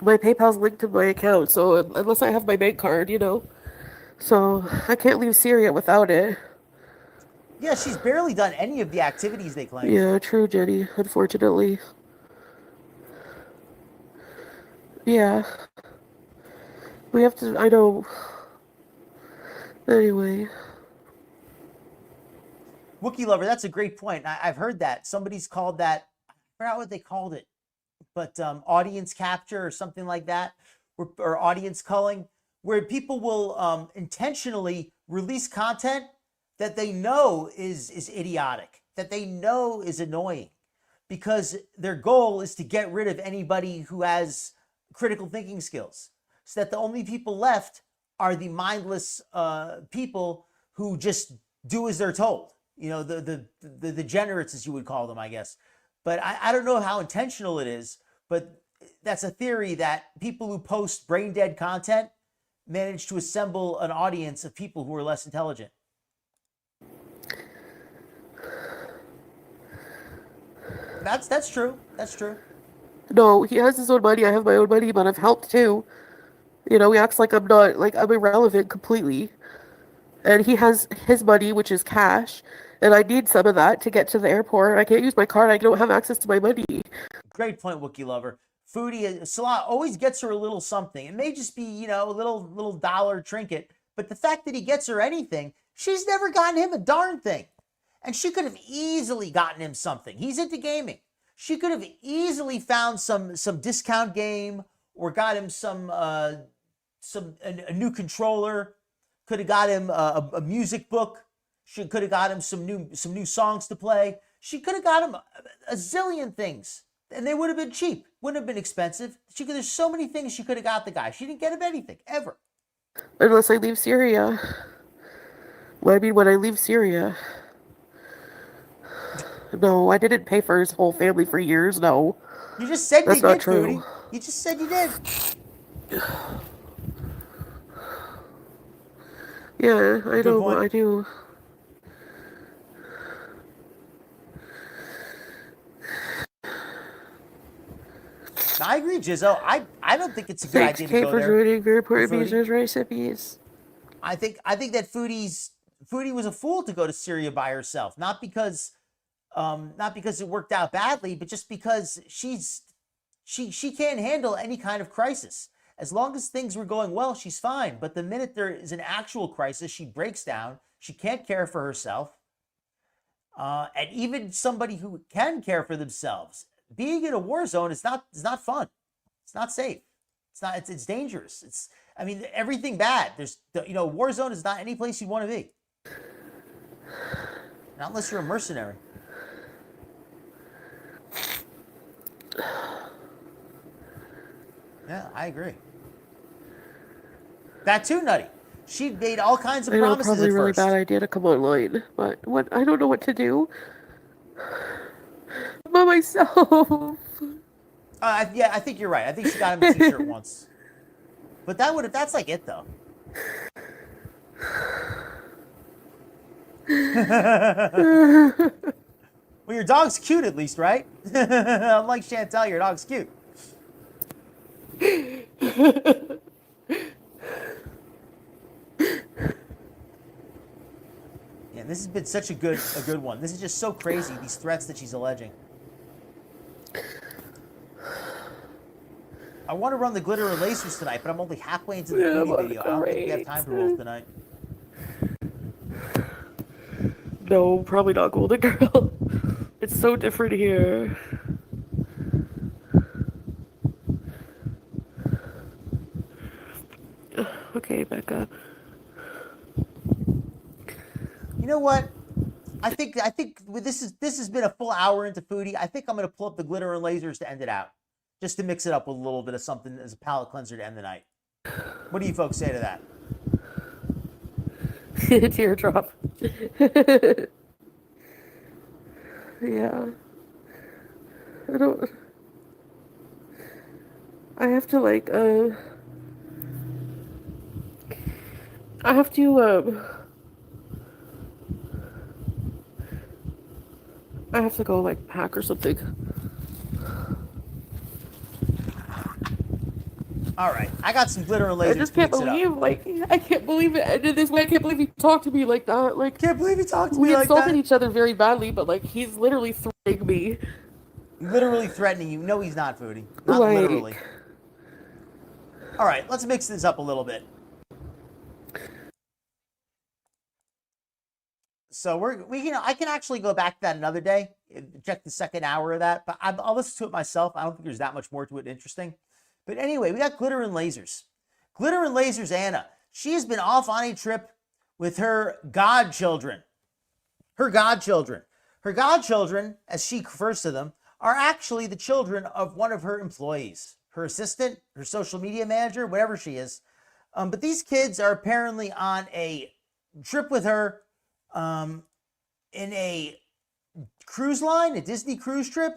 My PayPal's linked to my account, so unless I have my bank card, you know. So I can't leave Syria without it. Yeah, she's barely done any of the activities they claim. Yeah, true, Jenny, unfortunately. Yeah. We have to, I know. Anyway. Wookiee Lover, that's a great point. I've heard that. Somebody's called that, I forgot what they called it, but audience capture or something like that, or audience culling, where people will intentionally release content that they know is idiotic, that they know is annoying, because their goal is to get rid of anybody who has critical thinking skills, so that the only people left are the mindless people who just do as they're told. You know, the degenerates, as you would call them, I guess. But I don't know how intentional it is, but that's a theory that people who post brain dead content manage to assemble an audience of people who are less intelligent. That's true. That's true. No, he has his own money, I have my own money, but I've helped too. You know, he acts like I'm not, like I'm irrelevant completely. And he has his money, which is cash, and I need some of that to get to the airport. I can't use my card, I don't have access to my money. Great point, Wookiee Lover. Foodie, Salah always gets her a little something. It may just be, you know, a little dollar trinket, but the fact that he gets her anything, she's never gotten him a darn thing. And she could have easily gotten him something. He's into gaming. She could have easily found some discount game, or got him a new controller. Could have got him a music book. She could have got him some new songs to play. She could have got him a zillion things, and they would have been cheap. Wouldn't have been expensive. There's so many things she could have got the guy. She didn't get him anything ever. Unless I leave Syria. Well, I mean, when I leave Syria. No, I didn't pay for his whole family for years, no. You just said That's you not did, true. Foodie. You just said you did. Yeah, I Good know, point. I do. I agree, Jizzo. I don't think it's a good Thanks, idea to Kate, go for there. joining. Very important Foodie. users recipes. I think that Foodie was a fool to go to Syria by herself, not because it worked out badly, but just because she can't handle any kind of crisis. As long as things were going well, she's fine. But the minute there is an actual crisis, she breaks down. She can't care for herself. And even somebody who can care for themselves, being in a war zone is not fun. It's not safe. It's dangerous. I mean, everything bad. War zone is not any place you want to be. Not unless you're a mercenary. Yeah, I agree. That too, Nutty. She made all kinds of I know, promises probably at really first. bad idea to come online, but I don't know what to do. By myself. Yeah, I think you're right. I think she got him a t-shirt once. But that's like it though. Well, your dog's cute at least, right? Unlike Chantal, your dog's cute. Yeah, this has been such a good one. This is just so crazy, these threats that she's alleging. I want to run the glitter and lasers tonight, but I'm only halfway into the Foodie video. I don't think we have time for both tonight. No, probably not Golden Girl. It's so different here. Okay, Becca. You know what? I think this has been a full hour into Foodie. I think I'm gonna pull up the glitter and lasers to end it out, just to mix it up with a little bit of something as a palate cleanser to end the night. What do you folks say to that? Teardrop. Yeah. I have to I have to go like hack or something. All right, I got some glitter and I lasers just to can't mix it up. believe, like, I can't believe it ended this way. I can't believe he talked to me like that. Like, Can't believe he talked to we me like insulted that. each other very badly, but like, he's literally threatening me. Literally threatening you. No, he's not, Foodie. Not Like, literally. All right, let's mix this up a little bit. So I can actually go back to that another day, check the second hour of that, but I'll listen to it myself. I don't think there's that much more to it interesting. But anyway, we got Glitter and Lasers. Glitter and Lasers Anna. She has been off on a trip with her godchildren. Her godchildren. Her godchildren, as she refers to them, are actually the children of one of her employees, her assistant, her social media manager, whatever she is. But these kids are apparently on a trip with her in a cruise line, a Disney cruise trip.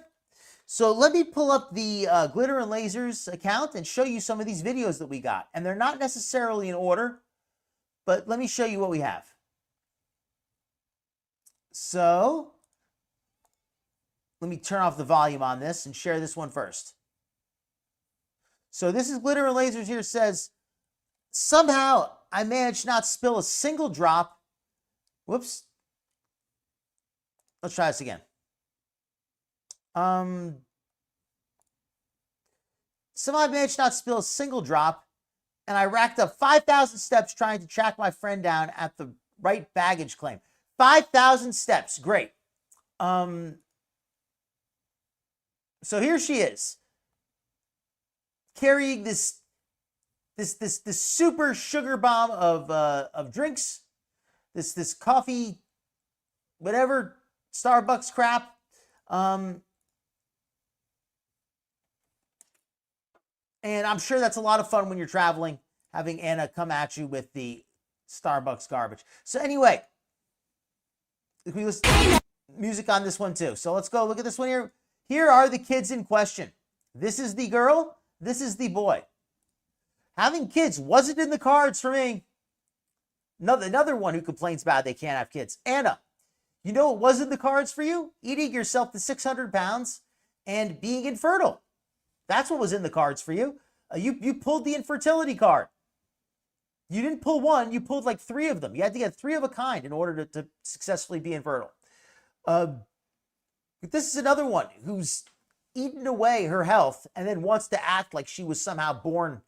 So let me pull up the Glitter and Lasers account and show you some of these videos that we got. And they're not necessarily in order, but let me show you what we have. So let me turn off the volume on this and share this one first. So this is Glitter and Lasers here. Says, somehow I managed not to spill a single drop. Whoops. Let's try this again. Somehow I managed not to spill a single drop, and I racked up 5,000 steps trying to track my friend down at the right baggage claim. 5,000 steps. Great. So here she is, carrying this super sugar bomb of drinks, this coffee, whatever, Starbucks crap. And I'm sure that's a lot of fun when you're traveling, having Anna come at you with the Starbucks garbage. So anyway, we listen to music on this one too. So let's go look at this one here. Here are the kids in question. This is the girl. This is the boy. Having kids wasn't in the cards for me. Another one who complains about they can't have kids. Anna, you know what was in the cards for you? Eating yourself to 600 pounds and being infertile. That's what was in the cards for you. You pulled the infertility card. You didn't pull one. You pulled like 3 of them. You had to get 3 of a kind in order to successfully be infertile. But this is another one who's eaten away her health and then wants to act like she was somehow born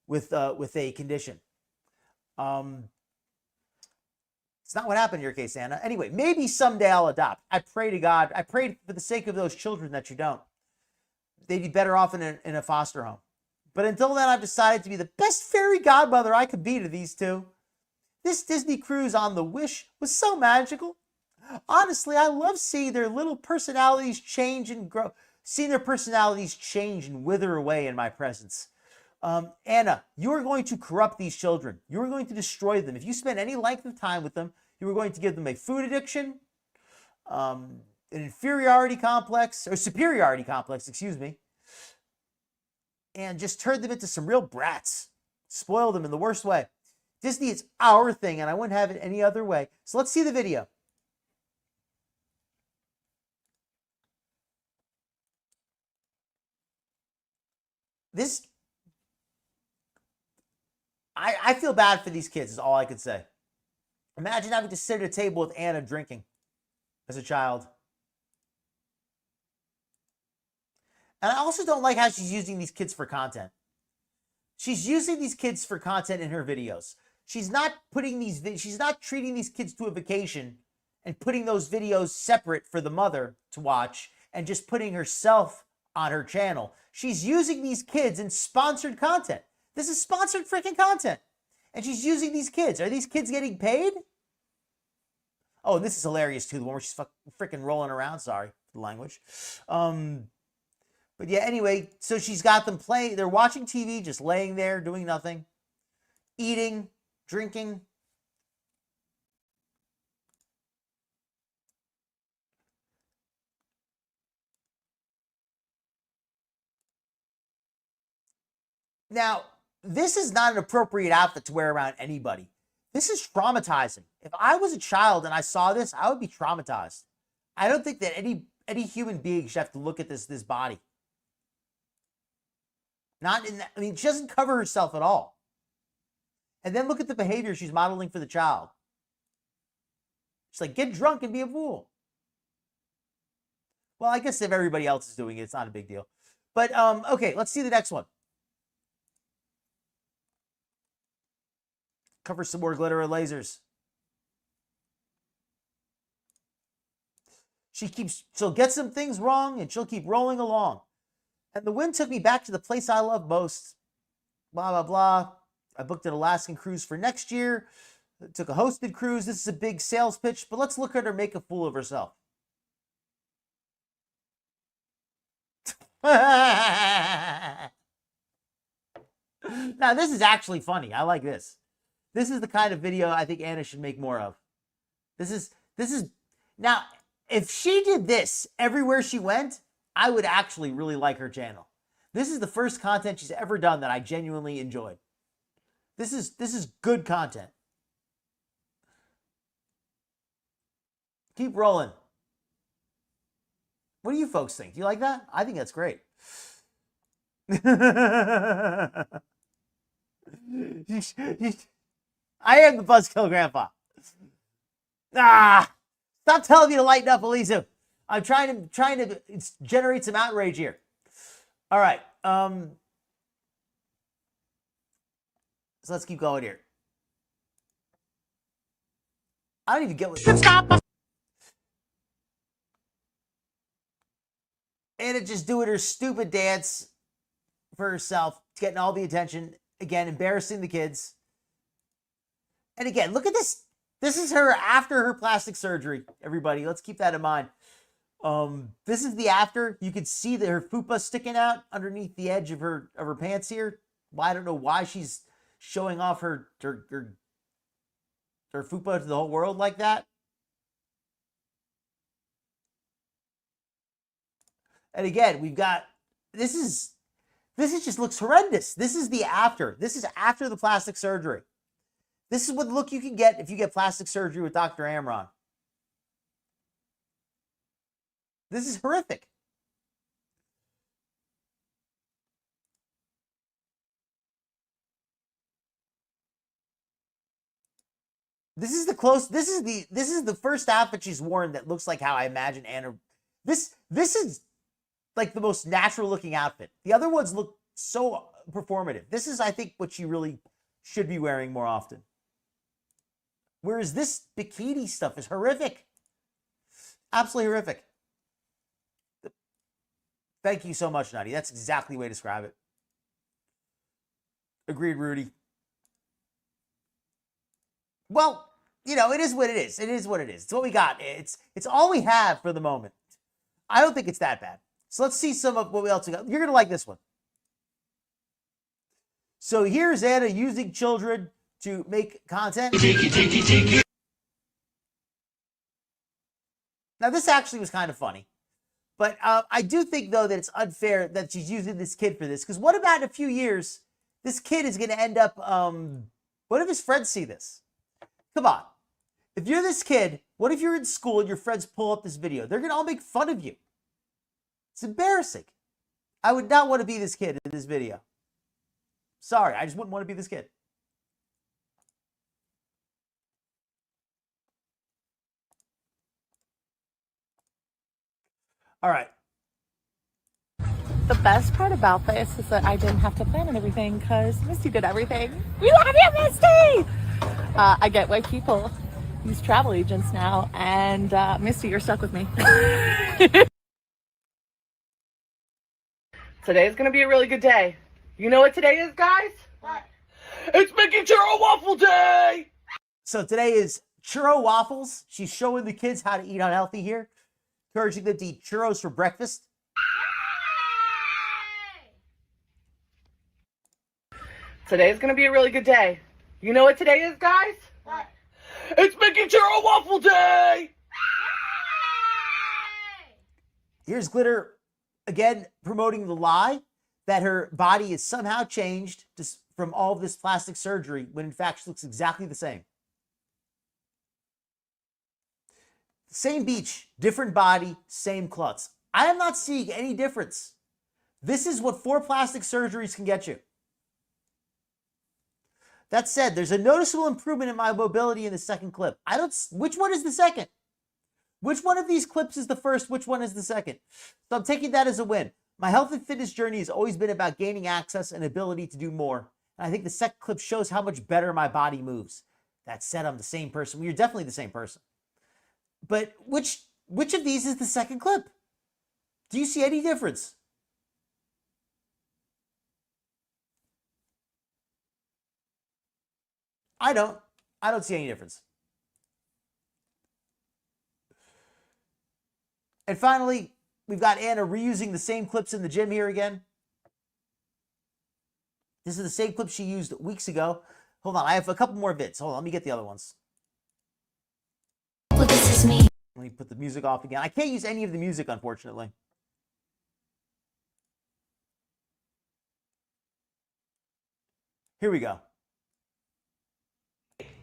with a condition. It's not what happened in your case, Anna. Anyway, maybe someday I'll adopt. I pray to God. I pray for the sake of those children that you don't. They'd be better off in a foster home. But until then, I've decided to be the best fairy godmother I could be to these two. This Disney cruise on the Wish was so magical. Honestly, I love seeing their little personalities change and grow. Seeing their personalities change and wither away in my presence. Anna, you are going to corrupt these children. You are going to destroy them. If you spend any length of time with them, you are going to give them a food addiction, an inferiority complex, or superiority complex, excuse me, and just turn them into some real brats. Spoil them in the worst way. Disney is our thing, and I wouldn't have it any other way. So let's see the video. I feel bad for these kids is all I could say. Imagine having to sit at a table with Anna drinking as a child. And I also don't like how she's using these kids for content. She's using these kids for content in her videos. She's not treating these kids to a vacation and putting those videos separate for the mother to watch and just putting herself on her channel. She's using these kids in sponsored content. This is sponsored freaking content. And she's using these kids. Are these kids getting paid? Oh, and this is hilarious too. The one where she's freaking rolling around. Sorry for the language. But yeah, anyway, so she's got them playing. They're watching TV, just laying there, doing nothing, eating, drinking. Now, this is not an appropriate outfit to wear around anybody. This is traumatizing. If I was a child and I saw this, I would be traumatized. I don't think that any human being should have to look at this body. Not in that, I mean, she doesn't cover herself at all. And then look at the behavior she's modeling for the child. She's like, get drunk and be a fool. Well, I guess if everybody else is doing it, it's not a big deal. But, okay, let's see the next one. Cover some more glitter and lasers. She'll get some things wrong and she'll keep rolling along. And the wind took me back to the place I love most. Blah, blah, blah. I booked an Alaskan cruise for next year. Took a hosted cruise. This is a big sales pitch, but let's look at her make a fool of herself. Now, this is actually funny. I like this. This is the kind of video I think Anna should make more of. This is now, if she did this everywhere she went, I would actually really like her channel. This is the first content she's ever done that I genuinely enjoyed. This is good content. Keep rolling. What do you folks think? Do you like that? I think that's great. I am the Buzzkill Grandpa. Stop telling me to lighten up, Elisa. I'm trying to generate some outrage here. All right. So let's keep going here. I don't even get what. Stop. Anna just doing her stupid dance for herself, getting all the attention. Again, embarrassing the kids. And again, look at this. This is her after her plastic surgery, everybody. Let's keep that in mind. This is the after. You can see that her fupa sticking out underneath the edge of her pants here. Well, I don't know why she's showing off her fupa to the whole world like that. And again, we've got, this just looks horrendous. This is the after. This is after the plastic surgery. This is what the look you can get if you get plastic surgery with Dr. Amron. This is horrific. This is the first outfit she's worn that looks like how I imagine Anna. This is like the most natural looking outfit. The other ones look so performative. This is, I think, what she really should be wearing more often. Whereas this bikini stuff is horrific. Absolutely horrific. Thank you so much, Nutty. That's exactly the way to describe it. Agreed, Rudy. Well, you know, it is what it is. It is what it is. It's what we got. It's all we have for the moment. I don't think it's that bad. So let's see some of what else we got. You're going to like this one. So here's Anna using children to make content. Now, this actually was kind of funny. But I do think, though, that it's unfair that she's using this kid for this. Because what about in a few years, this kid is going to end up, what if his friends see this? Come on. If you're this kid, what if you're in school and your friends pull up this video? They're going to all make fun of you. It's embarrassing. I would not want to be this kid in this video. Sorry, I just wouldn't want to be this kid. All right. The best part about this is that I didn't have to plan everything because Misty did everything. We love you, Misty! I get why people use travel agents now, and Misty, you're stuck with me. Today's gonna be a really good day. You know what today is, guys? What? It's making churro waffle day! So today is churro waffles. She's showing the kids how to eat unhealthy here. Encouraging them to eat churros for breakfast. Today's gonna be a really good day. You know what today is, guys? What? It's making churro waffle day! Here's Glitter, again, promoting the lie that her body is somehow changed from all of this plastic surgery, when in fact she looks exactly the same. Same beach, different body, same klutz. I am not seeing any difference. This is what 4 plastic surgeries can get you. That said, there's a noticeable improvement in my mobility in the second clip. Which one is the second? Which one of these clips is the first? Which one is the second? So I'm taking that as a win. My health and fitness journey has always been about gaining access and ability to do more. And I think the second clip shows how much better my body moves. That said, I'm the same person. Well, you're definitely the same person. But which of these is the second clip? Do you see any difference? I don't see any difference. And finally, we've got Anna reusing the same clips in the gym here again. This is the same clip she used weeks ago. Hold on, I have a couple more vids. Hold on, let me get the other ones. Well, this is me. Let me put the music off again. I can't use any of the music, unfortunately. Here we go.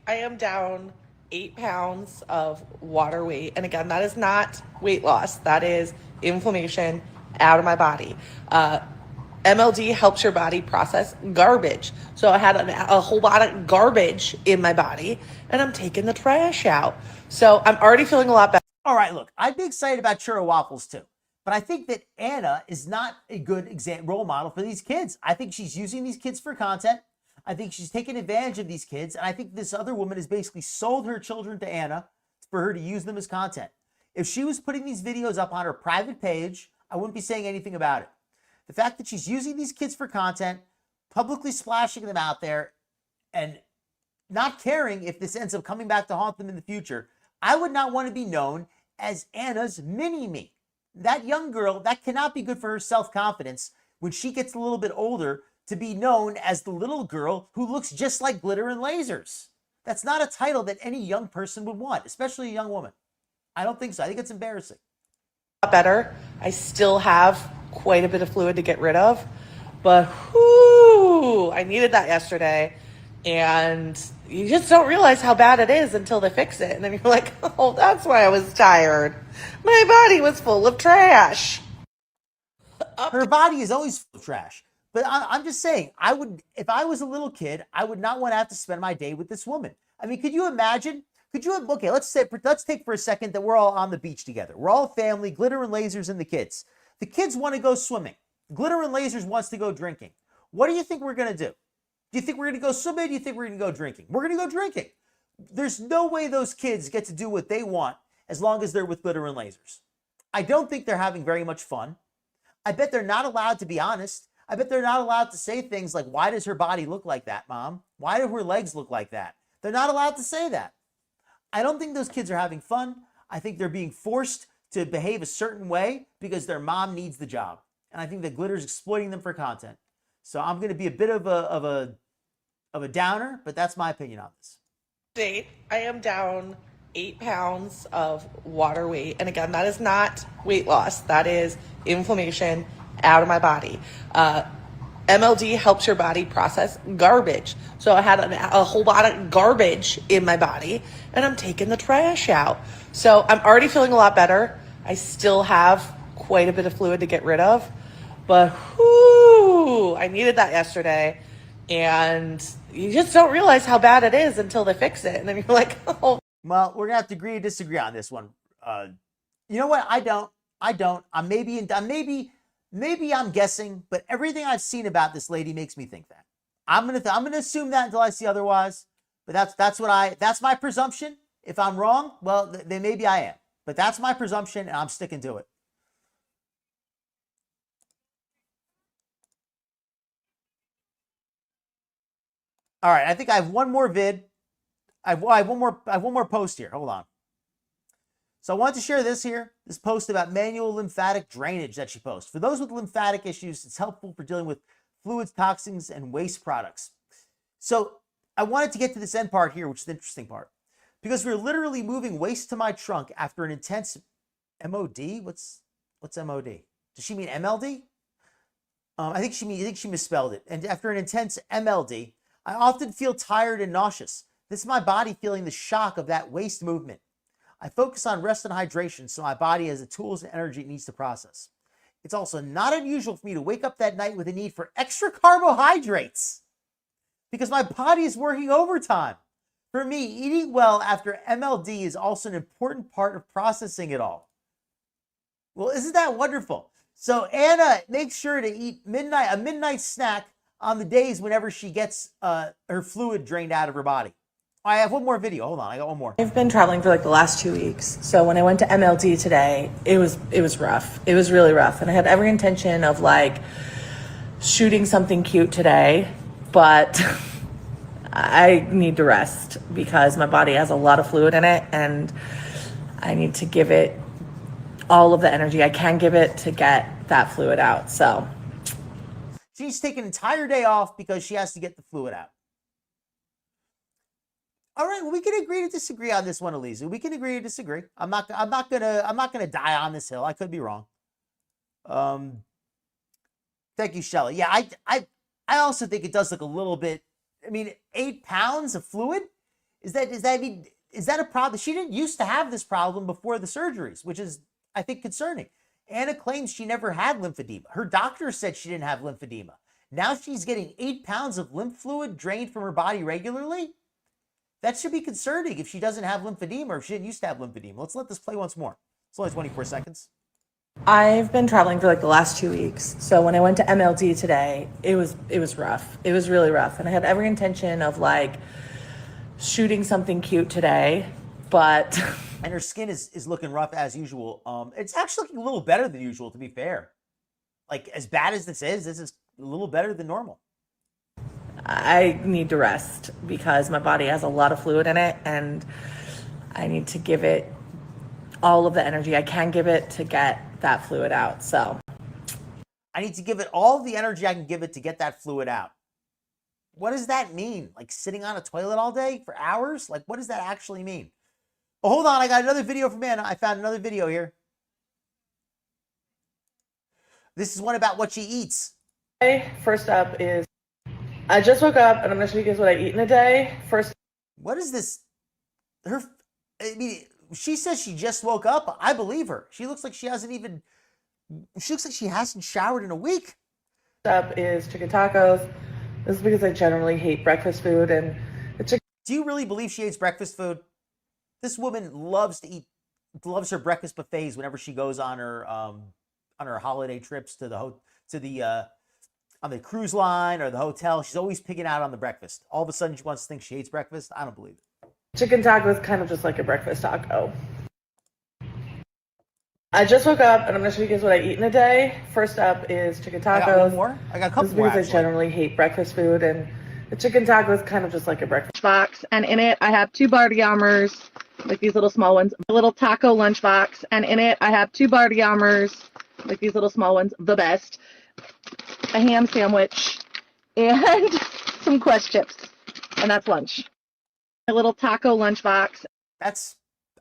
I am down 8 pounds of water weight. And again, that is not weight loss. That is inflammation out of my body. MLD helps your body process garbage. So I had a whole lot of garbage in my body, and I'm taking the trash out. So I'm already feeling a lot better. All right, look, I'd be excited about churro waffles too. But I think that Anna is not a good role model for these kids. I think she's using these kids for content. I think she's taking advantage of these kids. And I think this other woman has basically sold her children to Anna for her to use them as content. If she was putting these videos up on her private page, I wouldn't be saying anything about it. The fact that she's using these kids for content, publicly splashing them out there, and not caring if this ends up coming back to haunt them in the future, I would not want to be known as Anna's mini-me. That young girl, that cannot be good for her self-confidence when she gets a little bit older to be known as the little girl who looks just like Glitter and Lasers. That's not a title that any young person would want, especially a young woman. I don't think so. I think it's embarrassing. Better. I still have quite a bit of fluid to get rid of, but whoo, I needed that yesterday. And you just don't realize how bad it is until they fix it. And then you're like, oh, that's why I was tired. My body was full of trash. Her body is always full of trash. But I'm just saying, if I was a little kid, I would not want to have to spend my day with this woman. I mean, could you imagine? Okay, let's take for a second that we're all on the beach together. We're all family, Glitter and Lasers and the kids. The kids want to go swimming. Glitter and Lasers wants to go drinking. What do you think we're going to do? Do you think we're going to go swimming? Or do you think we're going to go drinking? We're going to go drinking. There's no way those kids get to do what they want as long as they're with Glitter and Lasers. I don't think they're having very much fun. I bet they're not allowed to be honest. I bet they're not allowed to say things like, why does her body look like that, Mom? Why do her legs look like that? They're not allowed to say that. I don't think those kids are having fun. I think they're being forced to behave a certain way because their mom needs the job. And I think that Glitter's exploiting them for content. So I'm going to be a bit of a downer, but that's my opinion on this. I am down 8 pounds of water weight. And again, that is not weight loss. That is inflammation out of my body. MLD helps your body process garbage. So I had a whole lot of garbage in my body, and I'm taking the trash out. So I'm already feeling a lot better. I still have quite a bit of fluid to get rid of, but whoo, I needed that yesterday. And you just don't realize how bad it is until they fix it. And then you're like, oh. Well, we're going to have to agree to disagree on this one. You know what? I don't. Maybe I'm guessing, but everything I've seen about this lady makes me think that. I'm gonna assume that until I see otherwise. But that's my presumption. If I'm wrong, well, then maybe I am. But that's my presumption, and I'm sticking to it. All right, I think I have one more vid. I have one more post here. Hold on. So I wanted to share this post about manual lymphatic drainage that she posts. For those with lymphatic issues, it's helpful for dealing with fluids, toxins, and waste products. So I wanted to get to this end part here, which is the interesting part. Because we're literally moving waste to my trunk after an intense MOD. What's MOD? Does she mean MLD? I think she misspelled it. And after an intense MLD, I often feel tired and nauseous. This is my body feeling the shock of that waste movement. I focus on rest and hydration so my body has the tools and energy it needs to process. It's also not unusual for me to wake up that night with a need for extra carbohydrates because my body is working overtime. For me, eating well after MLD is also an important part of processing it all. Well, isn't that wonderful? So Anna makes sure to eat a midnight snack on the days whenever she gets her fluid drained out of her body. I have one more video. Hold on, I got one more. I've been traveling for like the last 2 weeks. So when I went to MLD today, it was rough. It was really rough. And I had every intention of like shooting something cute today, but I need to rest because my body has a lot of fluid in it and I need to give it all of the energy I can give it to get that fluid out. So she's taking an entire day off because she has to get the fluid out. All right, well, we can agree to disagree on this one, Elisa. We can agree to disagree. I'm not gonna die on this hill. I could be wrong. Thank you, Shelly. Yeah, I also think it does look a little bit. I mean, 8 pounds of fluid? Is that a problem? She didn't used to have this problem before the surgeries, which is, I think, concerning. Anna claims she never had lymphedema. Her doctor said she didn't have lymphedema. Now she's getting 8 pounds of lymph fluid drained from her body regularly? That should be concerning if she doesn't have lymphedema or if she didn't used to have lymphedema. Let's let this play once more. It's only 24 seconds. I've been traveling for like the last 2 weeks. So when I went to MLD today, it was rough. It was really rough. And I had every intention of like shooting something cute today, but and her skin is looking rough as usual. It's actually looking a little better than usual, to be fair. Like, as bad as this is a little better than normal. I need to rest because my body has a lot of fluid in it and I need to give it all of the energy I can give it to get that fluid out. So I need to give it all the energy I can give it to get that fluid out. What does that mean? Like sitting on a toilet all day for hours? Like, what does that actually mean? Oh, hold on. I got another video from Anna. I found another video here. This is one about what she eats. first up is I just woke up and I'm going to show you guys what I eat in a day. What is this? I mean, she says she just woke up. I believe her. She looks like she looks like she hasn't showered in a week. Up is chicken tacos. This is because I generally hate breakfast food and Do you really believe she eats breakfast food? This woman loves her breakfast buffets whenever she goes on her holiday trips on the cruise line or the hotel. She's always picking out on the breakfast. All of a sudden she wants to think she hates breakfast. I don't believe it. chicken taco is kind of just like a breakfast taco. I just woke up and I'm going to show you guys what I eat in a day. First up is chicken tacos. I got one more. I got a couple this is more, because I generally hate breakfast food and the chicken taco is kind of just like a breakfast box, and in it I have 2 bardiammers, like these little small ones, a little taco lunchbox, and in it I have 2 bardiammers, like these little small ones, the best, a ham sandwich, and some Quest chips, and that's lunch. A little taco lunchbox.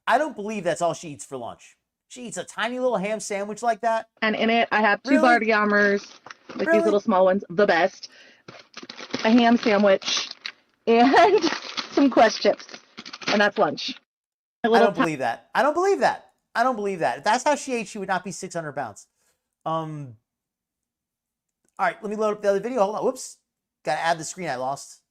I don't believe that's all she eats for lunch. She eats a tiny little ham sandwich like that. And in it I have 2 Really? bardiammers, like Really? these little small ones, the best, a ham sandwich, and some Quest chips, and that's lunch. I don't believe that. I don't believe that. I don't believe that. If that's how she ate, she would not be 600 pounds. All right, let me load up the other video. Hold on. Whoops. Got to add the screen I lost.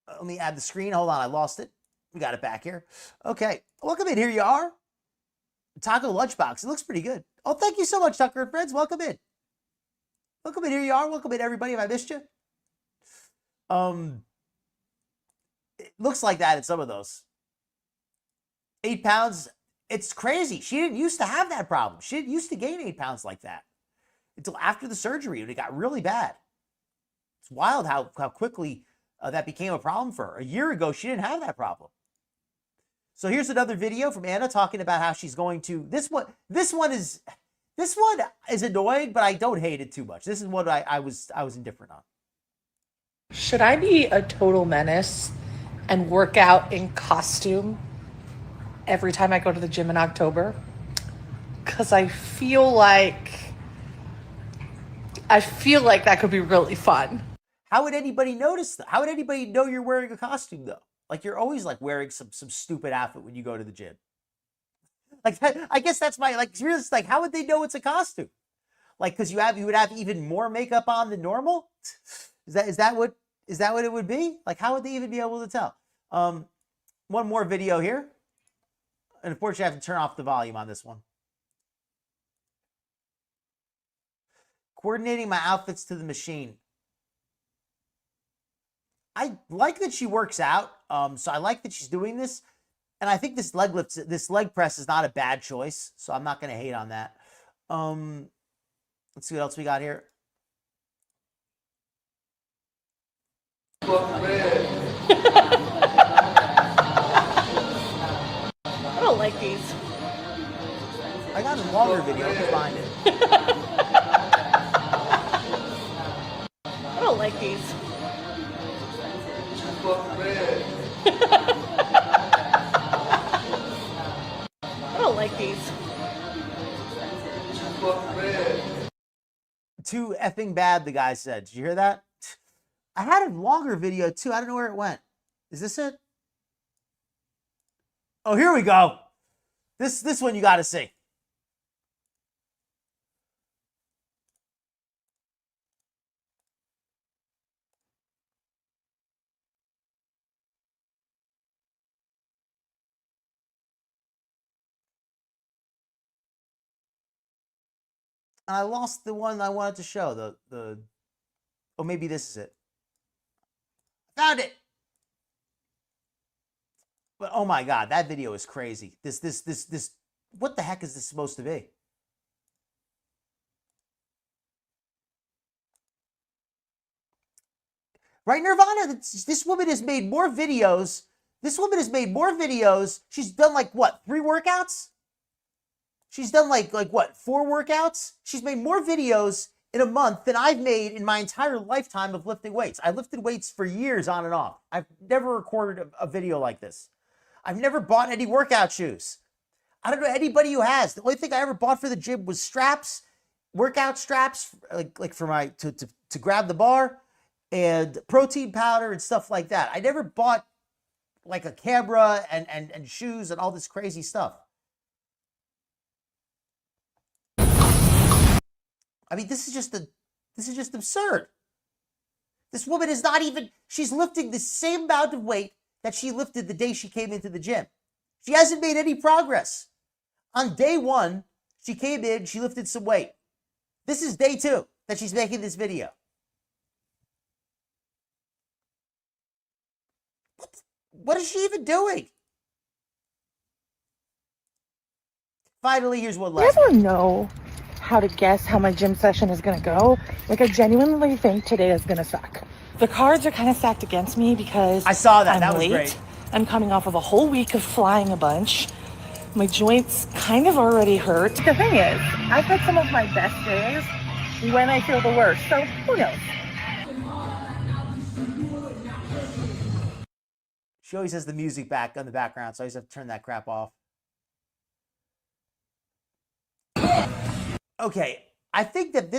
Let me add the screen. Hold on. I lost it. We got it back here. Okay. Welcome in. Here you are. Taco lunchbox. It looks pretty good. Oh, thank you so much, Tucker and friends. Welcome in. Welcome in. Here you are. Welcome in, everybody. If I missed you. It looks like that in some of those. 8 pounds. It's crazy. She didn't used to have that problem. She didn't used to gain 8 pounds like that until after the surgery when it got really bad. It's wild how quickly that became a problem for her. A year ago, she didn't have that problem. So here's another video from Anna talking about how she's going to. This one is annoying, but I don't hate it too much. This is what I was indifferent on. Should I be a total menace and work out in costume every time I go to the gym in October? Because I feel like that could be really fun. How would anybody notice that? How would anybody know you're wearing a costume though? Like you're always like wearing some stupid outfit when you go to the gym. Like I guess that's my like seriously, like how would they know it's a costume? Like because you would have even more makeup on than normal? Is that what it would be? Like how would they even be able to tell? One more video here. And unfortunately I have to turn off the volume on this one. Coordinating my outfits to the machine. I like that she works out. So I like that she's doing this. And I think this leg press is not a bad choice. So I'm not going to hate on that. Let's see what else we got here. I don't like these. I got a longer video. I can find it. I don't like these. I don't like these. Too effing bad, the guy said. Did you hear that? I had a longer video too. I don't know where it went. Is this it? Oh, here we go. This one you got to see. And I lost the one I wanted to show. Oh, maybe this is it. Found it. But oh my God, that video is crazy. This. What the heck is this supposed to be? Right, Nirvana? This woman has made more videos. This woman has made more videos. She's done like what, 3 workouts? She's done like what, 4 workouts? She's made more videos in a month than I've made in my entire lifetime of lifting weights. I lifted weights for years on and off. I've never recorded a video like this. I've never bought any workout shoes. I don't know anybody who has. The only thing I ever bought for the gym was straps, workout straps, like for my to grab the bar, and protein powder and stuff like that. I never bought like a camera and shoes and all this crazy stuff. I mean, this is just absurd. This woman is not even, she's lifting the same amount of weight that she lifted the day she came into the gym. She hasn't made any progress. On day 1, she came in, she lifted some weight. This is day 2 that she's making this video. What is she even doing? Finally, here's one last. You ever know how to guess how my gym session is gonna go? Like, I genuinely think today is gonna suck. The cards are kind of stacked against me because I saw that. I'm That was late. great. I'm coming off of a whole week of flying a bunch. My joints kind of already hurt. The thing is, I've had some of my best days when I feel the worst. So who knows? She always has the music back on the background, so I always have to turn that crap off. Okay, I think that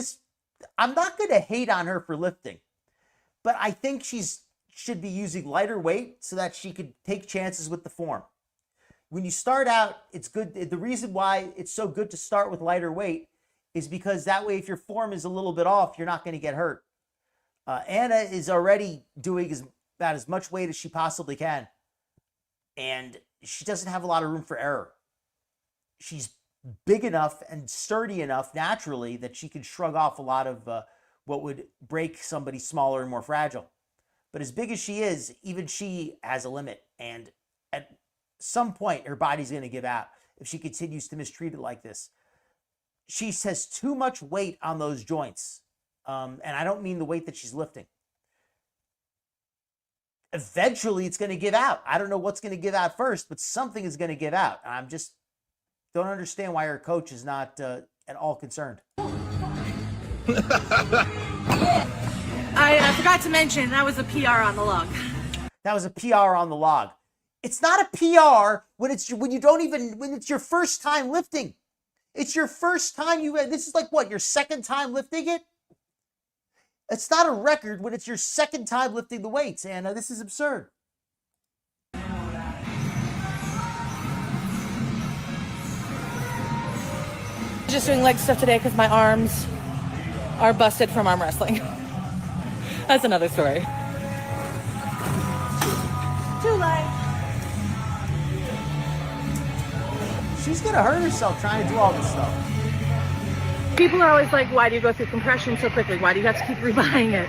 I'm not going to hate on her for lifting, but I think should be using lighter weight so that she could take chances with the form. When you start out, it's good. The reason why it's so good to start with lighter weight is because that way, if your form is a little bit off, you're not going to get hurt. Anna is already doing about as much weight as she possibly can, and she doesn't have a lot of room for error. She's big enough and sturdy enough naturally that she can shrug off a lot of what would break somebody smaller and more fragile. But as big as she is, even she has a limit. And at some point, her body's going to give out if she continues to mistreat it like this. She has too much weight on those joints. And I don't mean the weight that she's lifting. Eventually, it's going to give out. I don't know what's going to give out first, but something is going to give out. I'm just don't understand why her coach is not at all concerned. I forgot to mention that was a PR on the log. That was a PR on the log. It's not a PR when it's your first time lifting. It's your first time this is like what, your second time lifting it? It's not a record when it's your second time lifting the weights, Anna. This is absurd. Just doing leg stuff today because my arms are busted from arm wrestling. That's another story. Too late. She's gonna hurt herself trying to do all this stuff. People are always like, why do you go through compression so quickly? Why do you have to keep rebuying it?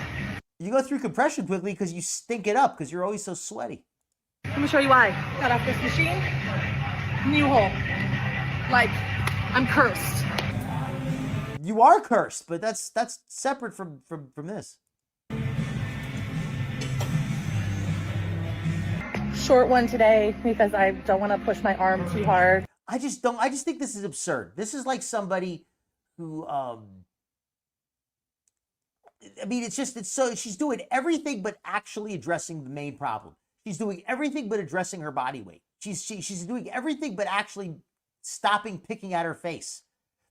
You go through compression quickly because you stink it up because you're always so sweaty. Let me show you why. Got off this machine, new hole. Like, I'm cursed. You are cursed, but that's separate from this. Short one today because I don't want to push my arm too hard. I just think this is absurd. This is like somebody who I mean, it's so she's doing everything but actually addressing the main problem. She's doing everything but addressing her body weight. She's doing everything but actually stopping picking at her face.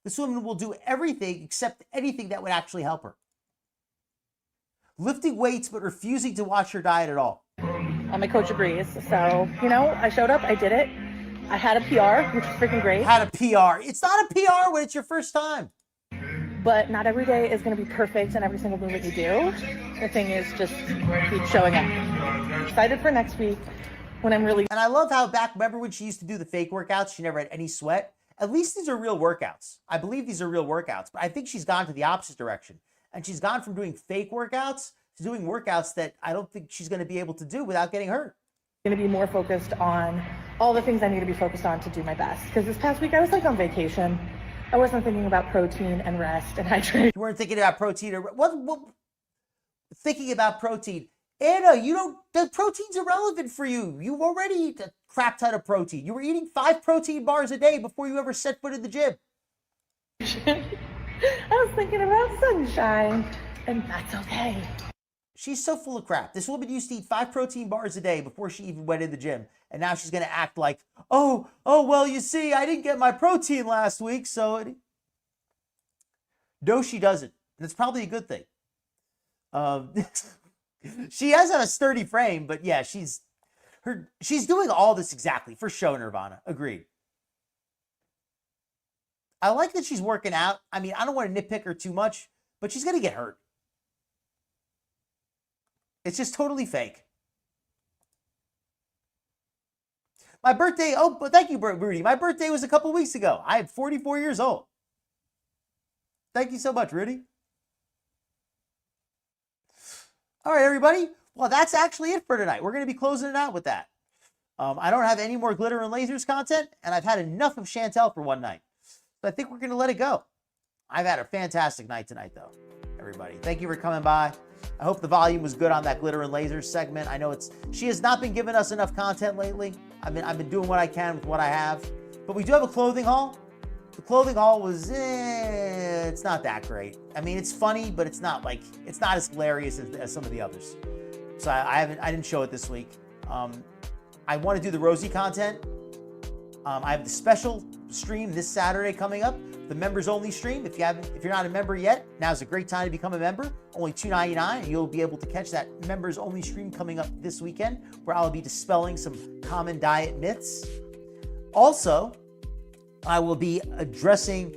This woman will do everything except anything that would actually help her. Lifting weights but refusing to watch her diet at all. And my coach agrees. So, I showed up, I did it. I had a PR, which is freaking great. Had a PR. It's not a PR when it's your first time. But not every day is going to be perfect in every single move that you do. The thing is just keep showing up. Excited for next week when I'm really... And I love how remember when she used to do the fake workouts, she never had any sweat? At least these are real workouts. I believe these are real workouts, but I think she's gone to the opposite direction. And she's gone from doing fake workouts to doing workouts that I don't think she's going to be able to do without getting hurt. Going to be more focused on all the things I need to be focused on to do my best. Because this past week I was like on vacation. I wasn't thinking about protein and rest and hydration. You weren't thinking about protein or what thinking about protein. Anna, the protein's irrelevant for you. You already eat a crap ton of protein. You were eating 5 protein bars a day before you ever set foot in the gym. I was thinking about sunshine, and that's okay. She's so full of crap. This woman used to eat 5 protein bars a day before she even went in the gym. And now she's going to act like, oh, well, you see, I didn't get my protein last week, so... No, she doesn't. And it's probably a good thing. She has a sturdy frame, but yeah, she's doing all this exactly for show, Nirvana. Agreed. I like that she's working out. I mean, I don't want to nitpick her too much, but she's going to get hurt. It's just totally fake. My birthday, but thank you, Rudy. My birthday was a couple weeks ago. I am 44 years old. Thank you so much, Rudy. All right, everybody. Well, that's actually it for tonight. We're going to be closing it out with that. I don't have any more Glitter and Lasers content, and I've had enough of Chantal for one night. So I think we're going to let it go. I've had a fantastic night tonight, though, everybody. Thank you for coming by. I hope the volume was good on that Glitter and Lasers segment. I know she has not been giving us enough content lately. I've been doing what I can with what I have. But we do have a clothing haul. The clothing haul was, it's not that great. I mean, it's funny, but it's not as hilarious as some of the others. So I didn't show it this week. I want to do the Rosie content. I have the special stream this Saturday coming up, the members only stream. If you're not a member yet, now's a great time to become a member. Only $2.99, and you'll be able to catch that members only stream coming up this weekend, where I'll be dispelling some common diet myths. Also, I will be addressing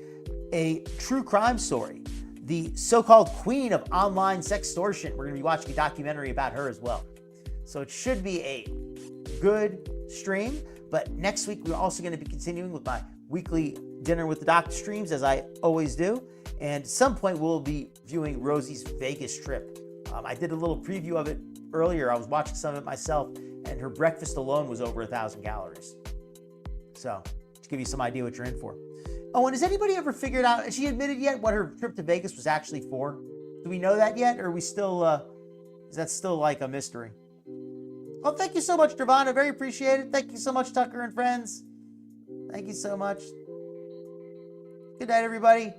a true crime story, the so-called queen of online sextortion. We're going to be watching a documentary about her as well. So it should be a good stream. But next week, we're also going to be continuing with my weekly Dinner with the Doctor streams, as I always do. And at some point, we'll be viewing Rosie's Vegas trip. I did a little preview of it earlier. I was watching some of it myself, and her breakfast alone was over 1,000 calories. So, to give you some idea what you're in for. Oh, and has anybody ever figured out, has she admitted yet what her trip to Vegas was actually for? Do we know that yet, or are we still, is that still like a mystery? Oh, thank you so much, Nirvana. Very appreciated. Thank you so much, Tucker and friends. Thank you so much. Good night, everybody.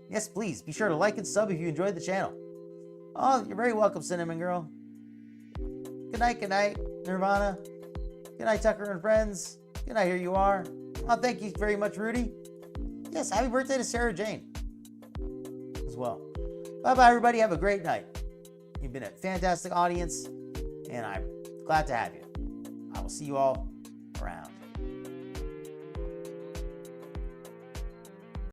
Yes, please, be sure to like and sub if you enjoyed the channel. Oh, you're very welcome, Cinnamon Girl. Good night, Nirvana. Good night, Tucker and friends. Good night, here you are. Oh, thank you very much, Rudy. Yes, happy birthday to Sarah Jane as well. Bye-bye, everybody. Have a great night. You've been a fantastic audience, and I'm glad to have you. I will see you all around.